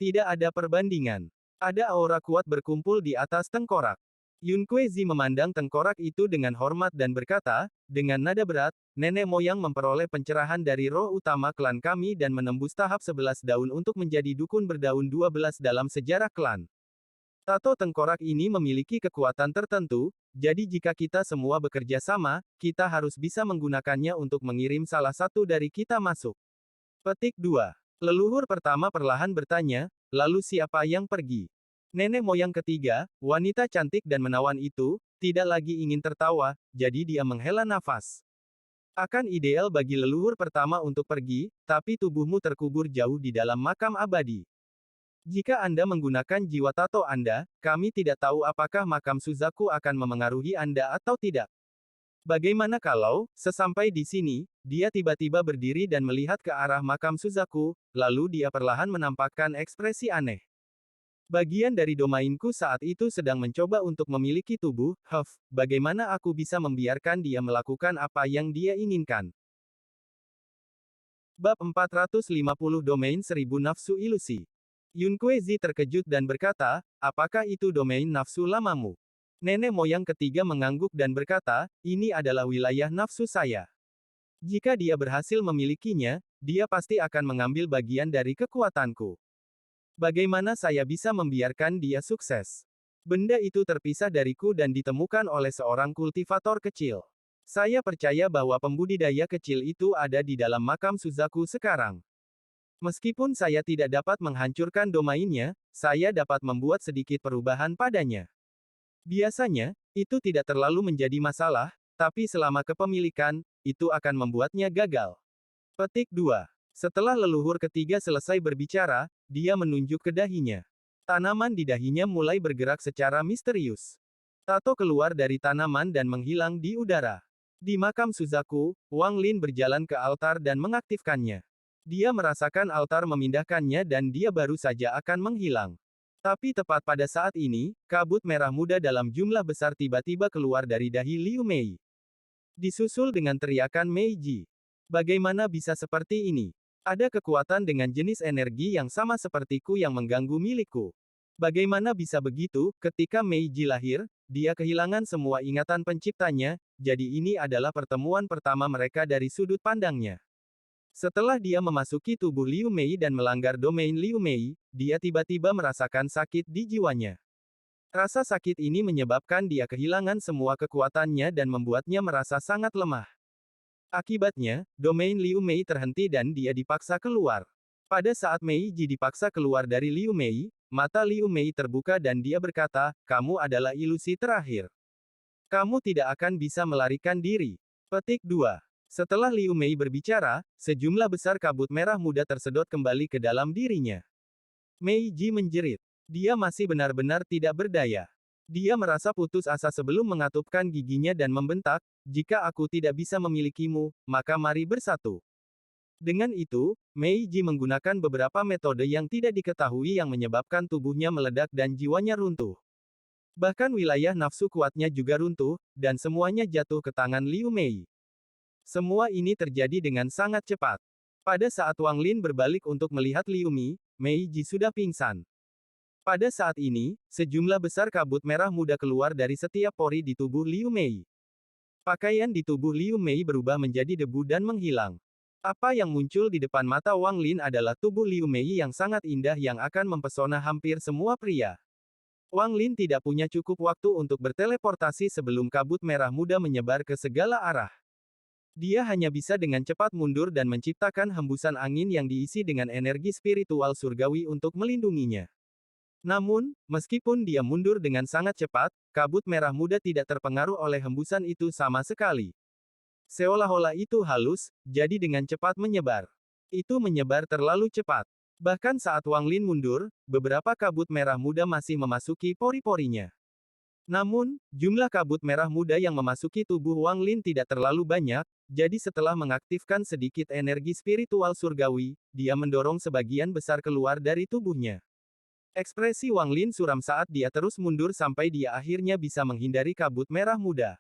Tidak ada perbandingan. Ada aura kuat berkumpul di atas tengkorak. Yun Kuezi memandang tengkorak itu dengan hormat dan berkata, dengan nada berat, nenek moyang memperoleh pencerahan dari roh utama klan kami dan menembus tahap 11 daun untuk menjadi dukun berdaun 12 dalam sejarah klan. Tato tengkorak ini memiliki kekuatan tertentu, jadi jika kita semua bekerja sama, kita harus bisa menggunakannya untuk mengirim salah satu dari kita masuk. Petik 2. Leluhur pertama perlahan bertanya, lalu siapa yang pergi? Nenek moyang ketiga, wanita cantik dan menawan itu, tidak lagi ingin tertawa, jadi dia menghela nafas. Akan ideal bagi leluhur pertama untuk pergi, tapi tubuhmu terkubur jauh di dalam makam abadi. Jika Anda menggunakan jiwa tato Anda, kami tidak tahu apakah makam Suzaku akan memengaruhi Anda atau tidak. Bagaimana kalau, sesampai di sini, dia tiba-tiba berdiri dan melihat ke arah makam Suzaku, lalu dia perlahan menampakkan ekspresi aneh. Bagian dari domainku saat itu sedang mencoba untuk memiliki tubuh, bagaimana aku bisa membiarkan dia melakukan apa yang dia inginkan? Bab 450 Domain 1000 Nafsu Ilusi. Yun Kuezi terkejut dan berkata, apakah itu domain nafsu lamamu? Nenek moyang ketiga mengangguk dan berkata, ini adalah wilayah nafsu saya. Jika dia berhasil memilikinya, dia pasti akan mengambil bagian dari kekuatanku. Bagaimana saya bisa membiarkan dia sukses? Benda itu terpisah dariku dan ditemukan oleh seorang kultivator kecil. Saya percaya bahwa pembudidaya kecil itu ada di dalam makam Suzaku sekarang. Meskipun saya tidak dapat menghancurkan domainnya, saya dapat membuat sedikit perubahan padanya. Biasanya, itu tidak terlalu menjadi masalah, tapi selama kepemilikan, itu akan membuatnya gagal. Petik 2. Setelah leluhur ketiga selesai berbicara, dia menunjuk ke dahinya. Tanaman di dahinya mulai bergerak secara misterius. Tato keluar dari tanaman dan menghilang di udara. Di makam Suzaku, Wang Lin berjalan ke altar dan mengaktifkannya. Dia merasakan altar memindahkannya dan dia baru saja akan menghilang. Tapi tepat pada saat ini, kabut merah muda dalam jumlah besar tiba-tiba keluar dari dahi Liu Mei. Disusul dengan teriakan Meiji. Bagaimana bisa seperti ini? Ada kekuatan dengan jenis energi yang sama sepertiku yang mengganggu milikku. Bagaimana bisa begitu? Ketika Meiji lahir, dia kehilangan semua ingatan penciptanya, jadi ini adalah pertemuan pertama mereka dari sudut pandangnya. Setelah dia memasuki tubuh Liu Mei dan melanggar domain Liu Mei, dia tiba-tiba merasakan sakit di jiwanya. Rasa sakit ini menyebabkan dia kehilangan semua kekuatannya dan membuatnya merasa sangat lemah. Akibatnya, domain Liu Mei terhenti dan dia dipaksa keluar. Pada saat Meiji dipaksa keluar dari Liu Mei, mata Liu Mei terbuka dan dia berkata, kamu adalah ilusi terakhir. Kamu tidak akan bisa melarikan diri. Petik 2. Setelah Liu Mei berbicara, sejumlah besar kabut merah muda tersedot kembali ke dalam dirinya. Meiji menjerit. Dia masih benar-benar tidak berdaya. Dia merasa putus asa sebelum mengatupkan giginya dan membentak, jika aku tidak bisa memilikimu, maka mari bersatu. Dengan itu, Meiji menggunakan beberapa metode yang tidak diketahui yang menyebabkan tubuhnya meledak dan jiwanya runtuh. Bahkan wilayah nafsu kuatnya juga runtuh, dan semuanya jatuh ke tangan Liu Mei. Semua ini terjadi dengan sangat cepat. Pada saat Wang Lin berbalik untuk melihat Liu Mei, Meiji sudah pingsan. Pada saat ini, sejumlah besar kabut merah muda keluar dari setiap pori di tubuh Liu Mei. Pakaian di tubuh Liu Mei berubah menjadi debu dan menghilang. Apa yang muncul di depan mata Wang Lin adalah tubuh Liu Mei yang sangat indah yang akan mempesona hampir semua pria. Wang Lin tidak punya cukup waktu untuk berteleportasi sebelum kabut merah muda menyebar ke segala arah. Dia hanya bisa dengan cepat mundur dan menciptakan hembusan angin yang diisi dengan energi spiritual surgawi untuk melindunginya. Namun, meskipun dia mundur dengan sangat cepat, kabut merah muda tidak terpengaruh oleh hembusan itu sama sekali. Seolah-olah itu halus, jadi dengan cepat menyebar. Itu menyebar terlalu cepat. Bahkan saat Wang Lin mundur, beberapa kabut merah muda masih memasuki pori-porinya. Namun, jumlah kabut merah muda yang memasuki tubuh Wang Lin tidak terlalu banyak, jadi setelah mengaktifkan sedikit energi spiritual surgawi, dia mendorong sebagian besar keluar dari tubuhnya. Ekspresi Wang Lin suram saat dia terus mundur sampai dia akhirnya bisa menghindari kabut merah muda.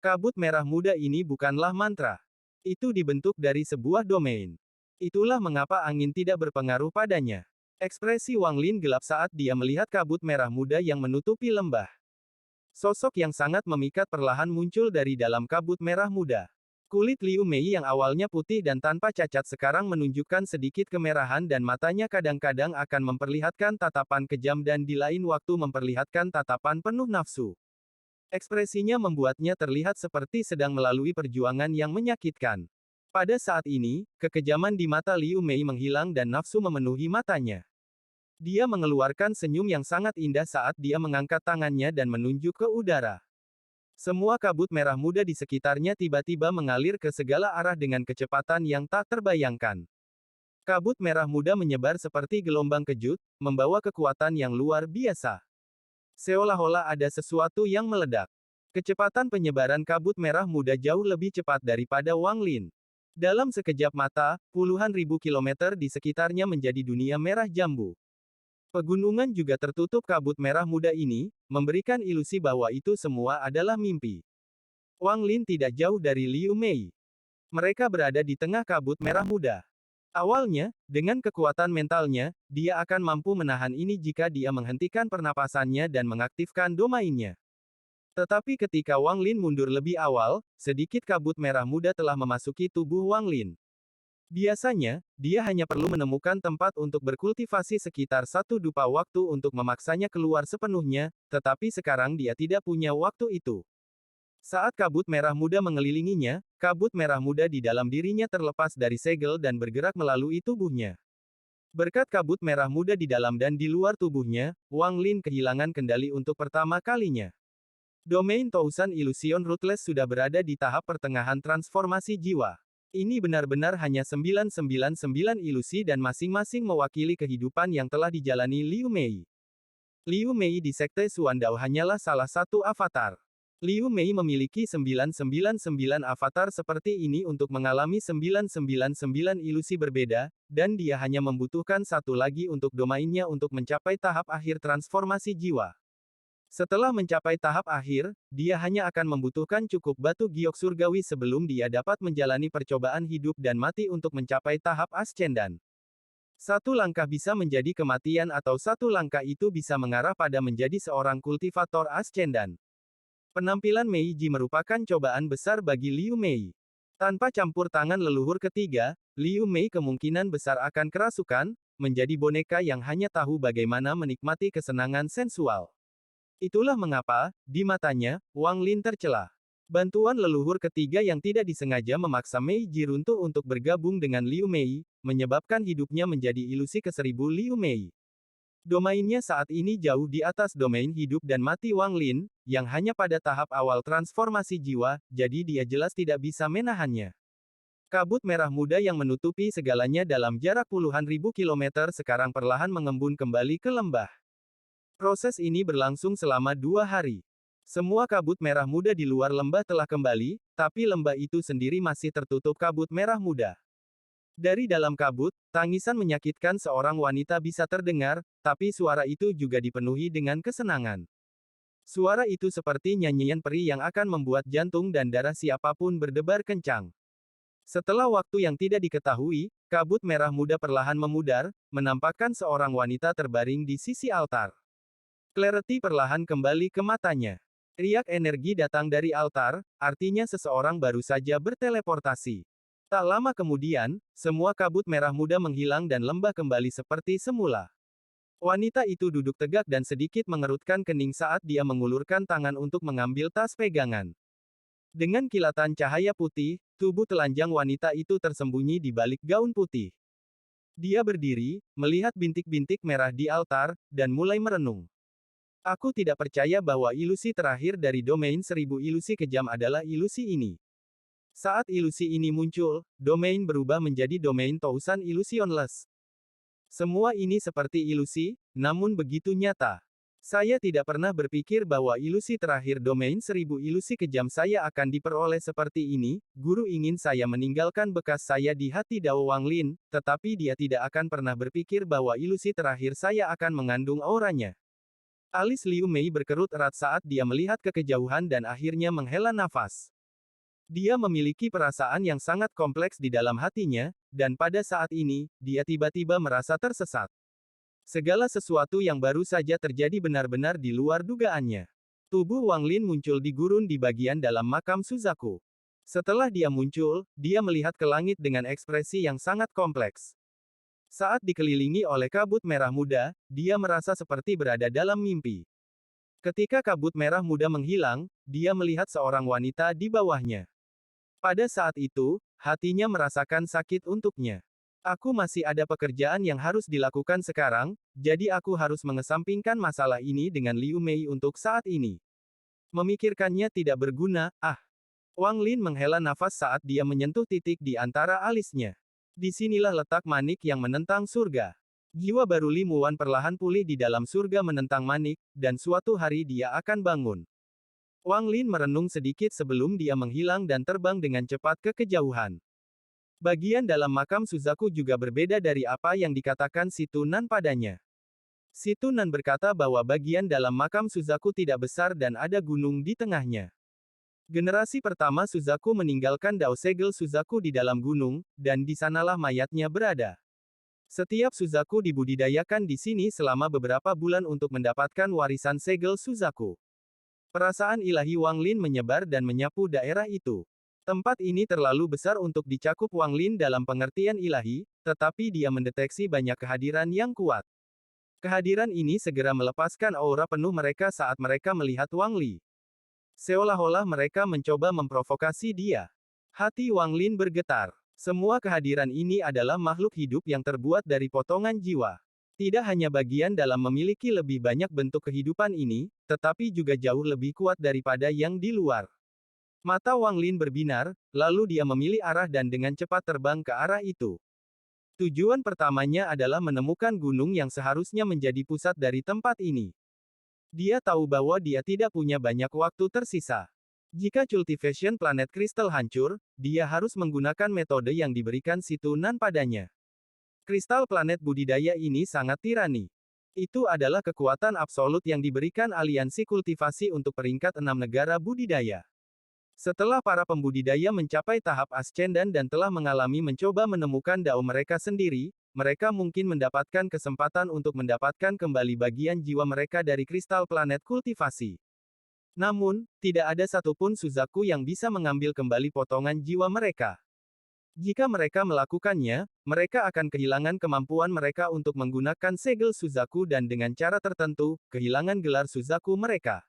Kabut merah muda ini bukanlah mantra. Itu dibentuk dari sebuah domain. Itulah mengapa angin tidak berpengaruh padanya. Ekspresi Wang Lin gelap saat dia melihat kabut merah muda yang menutupi lembah. Sosok yang sangat memikat perlahan muncul dari dalam kabut merah muda. Kulit Liu Mei yang awalnya putih dan tanpa cacat sekarang menunjukkan sedikit kemerahan dan matanya kadang-kadang akan memperlihatkan tatapan kejam dan di lain waktu memperlihatkan tatapan penuh nafsu. Ekspresinya membuatnya terlihat seperti sedang melalui perjuangan yang menyakitkan. Pada saat ini, kekejaman di mata Liu Mei menghilang dan nafsu memenuhi matanya. Dia mengeluarkan senyum yang sangat indah saat dia mengangkat tangannya dan menunjuk ke udara. Semua kabut merah muda di sekitarnya tiba-tiba mengalir ke segala arah dengan kecepatan yang tak terbayangkan. Kabut merah muda menyebar seperti gelombang kejut, membawa kekuatan yang luar biasa. Seolah-olah ada sesuatu yang meledak. Kecepatan penyebaran kabut merah muda jauh lebih cepat daripada Wang Lin. Dalam sekejap mata, puluhan ribu kilometer di sekitarnya menjadi dunia merah jambu. Pegunungan juga tertutup kabut merah muda ini, memberikan ilusi bahwa itu semua adalah mimpi. Wang Lin tidak jauh dari Liu Mei. Mereka berada di tengah kabut merah muda. Awalnya, dengan kekuatan mentalnya, dia akan mampu menahan ini jika dia menghentikan pernapasannya dan mengaktifkan domainnya. Tetapi ketika Wang Lin mundur lebih awal, sedikit kabut merah muda telah memasuki tubuh Wang Lin. Biasanya, dia hanya perlu menemukan tempat untuk berkultivasi sekitar satu dupa waktu untuk memaksanya keluar sepenuhnya, tetapi sekarang dia tidak punya waktu itu. Saat kabut merah muda mengelilinginya, kabut merah muda di dalam dirinya terlepas dari segel dan bergerak melalui tubuhnya. Berkat kabut merah muda di dalam dan di luar tubuhnya, Wang Lin kehilangan kendali untuk pertama kalinya. Domain Tousan Illusion Ruthless sudah berada di tahap pertengahan transformasi jiwa. Ini benar-benar hanya 999 ilusi dan masing-masing mewakili kehidupan yang telah dijalani Liu Mei. Liu Mei di Sekte Suandao hanyalah salah satu avatar. Liu Mei memiliki 999 avatar seperti ini untuk mengalami 999 ilusi berbeda, dan dia hanya membutuhkan satu lagi untuk domainnya untuk mencapai tahap akhir transformasi jiwa. Setelah mencapai tahap akhir, dia hanya akan membutuhkan cukup batu giok surgawi sebelum dia dapat menjalani percobaan hidup dan mati untuk mencapai tahap ascendan. Satu langkah bisa menjadi kematian atau satu langkah itu bisa mengarah pada menjadi seorang kultivator ascendan. Penampilan Meiji merupakan cobaan besar bagi Liu Mei. Tanpa campur tangan leluhur ketiga, Liu Mei kemungkinan besar akan kerasukan, menjadi boneka yang hanya tahu bagaimana menikmati kesenangan sensual. Itulah mengapa, di matanya, Wang Lin tercela. Bantuan leluhur ketiga yang tidak disengaja memaksa Meiji runtuh untuk bergabung dengan Liu Mei, menyebabkan hidupnya menjadi ilusi ke-1000 Liu Mei. Domainnya saat ini jauh di atas domain hidup dan mati Wang Lin, yang hanya pada tahap awal transformasi jiwa, jadi dia jelas tidak bisa menahannya. Kabut merah muda yang menutupi segalanya dalam jarak puluhan ribu kilometer sekarang perlahan mengembun kembali ke lembah. Proses ini berlangsung selama 2 hari. Semua kabut merah muda di luar lembah telah kembali, tapi lembah itu sendiri masih tertutup kabut merah muda. Dari dalam kabut, tangisan menyakitkan seorang wanita bisa terdengar, tapi suara itu juga dipenuhi dengan kesenangan. Suara itu seperti nyanyian peri yang akan membuat jantung dan darah siapapun berdebar kencang. Setelah waktu yang tidak diketahui, kabut merah muda perlahan memudar, menampakkan seorang wanita terbaring di sisi altar. Clarity perlahan kembali ke matanya. Riak energi datang dari altar, artinya seseorang baru saja berteleportasi. Tak lama kemudian, semua kabut merah muda menghilang dan lembah kembali seperti semula. Wanita itu duduk tegak dan sedikit mengerutkan kening saat dia mengulurkan tangan untuk mengambil tas pegangan. Dengan kilatan cahaya putih, tubuh telanjang wanita itu tersembunyi di balik gaun putih. Dia berdiri, melihat bintik-bintik merah di altar, dan mulai merenung. Aku tidak percaya bahwa ilusi terakhir dari domain 1000 ilusi kejam adalah ilusi ini. Saat ilusi ini muncul, domain berubah menjadi domain Tousan Illusionless. Semua ini seperti ilusi, namun begitu nyata. Saya tidak pernah berpikir bahwa ilusi terakhir domain 1000 ilusi kejam saya akan diperoleh seperti ini. Guru ingin saya meninggalkan bekas saya di hati Dao Wang Lin, tetapi dia tidak akan pernah berpikir bahwa ilusi terakhir saya akan mengandung auranya. Alis Liu Mei berkerut erat saat dia melihat ke kejauhan dan akhirnya menghela nafas. Dia memiliki perasaan yang sangat kompleks di dalam hatinya, dan pada saat ini, dia tiba-tiba merasa tersesat. Segala sesuatu yang baru saja terjadi benar-benar di luar dugaannya. Tubuh Wang Lin muncul di gurun di bagian dalam makam Suzaku. Setelah dia muncul, dia melihat ke langit dengan ekspresi yang sangat kompleks. Saat dikelilingi oleh kabut merah muda, dia merasa seperti berada dalam mimpi. Ketika kabut merah muda menghilang, dia melihat seorang wanita di bawahnya. Pada saat itu, hatinya merasakan sakit untuknya. Aku masih ada pekerjaan yang harus dilakukan sekarang, jadi aku harus mengesampingkan masalah ini dengan Liu Mei untuk saat ini. Memikirkannya tidak berguna, Wang Lin menghela nafas saat dia menyentuh titik di antara alisnya. Disinilah letak manik yang menentang surga. Jiwa baru Li Muan perlahan pulih di dalam surga menentang manik, dan suatu hari dia akan bangun. Wang Lin merenung sedikit sebelum dia menghilang dan terbang dengan cepat ke kejauhan. Bagian dalam makam Suzaku juga berbeda dari apa yang dikatakan Si Tunan padanya. Si Tunan berkata bahwa bagian dalam makam Suzaku tidak besar dan ada gunung di tengahnya. Generasi pertama Suzaku meninggalkan Dao Segel Suzaku di dalam gunung, dan di sanalah mayatnya berada. Setiap Suzaku dibudidayakan di sini selama beberapa bulan untuk mendapatkan warisan segel Suzaku. Perasaan ilahi Wang Lin menyebar dan menyapu daerah itu. Tempat ini terlalu besar untuk dicakup Wang Lin dalam pengertian ilahi, tetapi dia mendeteksi banyak kehadiran yang kuat. Kehadiran ini segera melepaskan aura penuh mereka saat mereka melihat Wang Li. Seolah-olah mereka mencoba memprovokasi dia. Hati Wang Lin bergetar. Semua kehadiran ini adalah makhluk hidup yang terbuat dari potongan jiwa. Tidak hanya bagian dalam memiliki lebih banyak bentuk kehidupan ini, tetapi juga jauh lebih kuat daripada yang di luar. Mata Wang Lin berbinar, lalu dia memilih arah dan dengan cepat terbang ke arah itu. Tujuan pertamanya adalah menemukan gunung yang seharusnya menjadi pusat dari tempat ini. Dia tahu bahwa dia tidak punya banyak waktu tersisa. Jika cultivation planet kristal hancur, dia harus menggunakan metode yang diberikan Situ Nan padanya. Kristal planet budidaya ini sangat tirani. Itu adalah kekuatan absolut yang diberikan aliansi kultivasi untuk peringkat 6 negara budidaya. Setelah para pembudidaya mencapai tahap ascendan dan telah mengalami mencoba menemukan dao mereka sendiri, mereka mungkin mendapatkan kesempatan untuk mendapatkan kembali bagian jiwa mereka dari kristal planet kultivasi. Namun, tidak ada satupun Suzaku yang bisa mengambil kembali potongan jiwa mereka. Jika mereka melakukannya, mereka akan kehilangan kemampuan mereka untuk menggunakan segel Suzaku dan dengan cara tertentu, kehilangan gelar Suzaku mereka.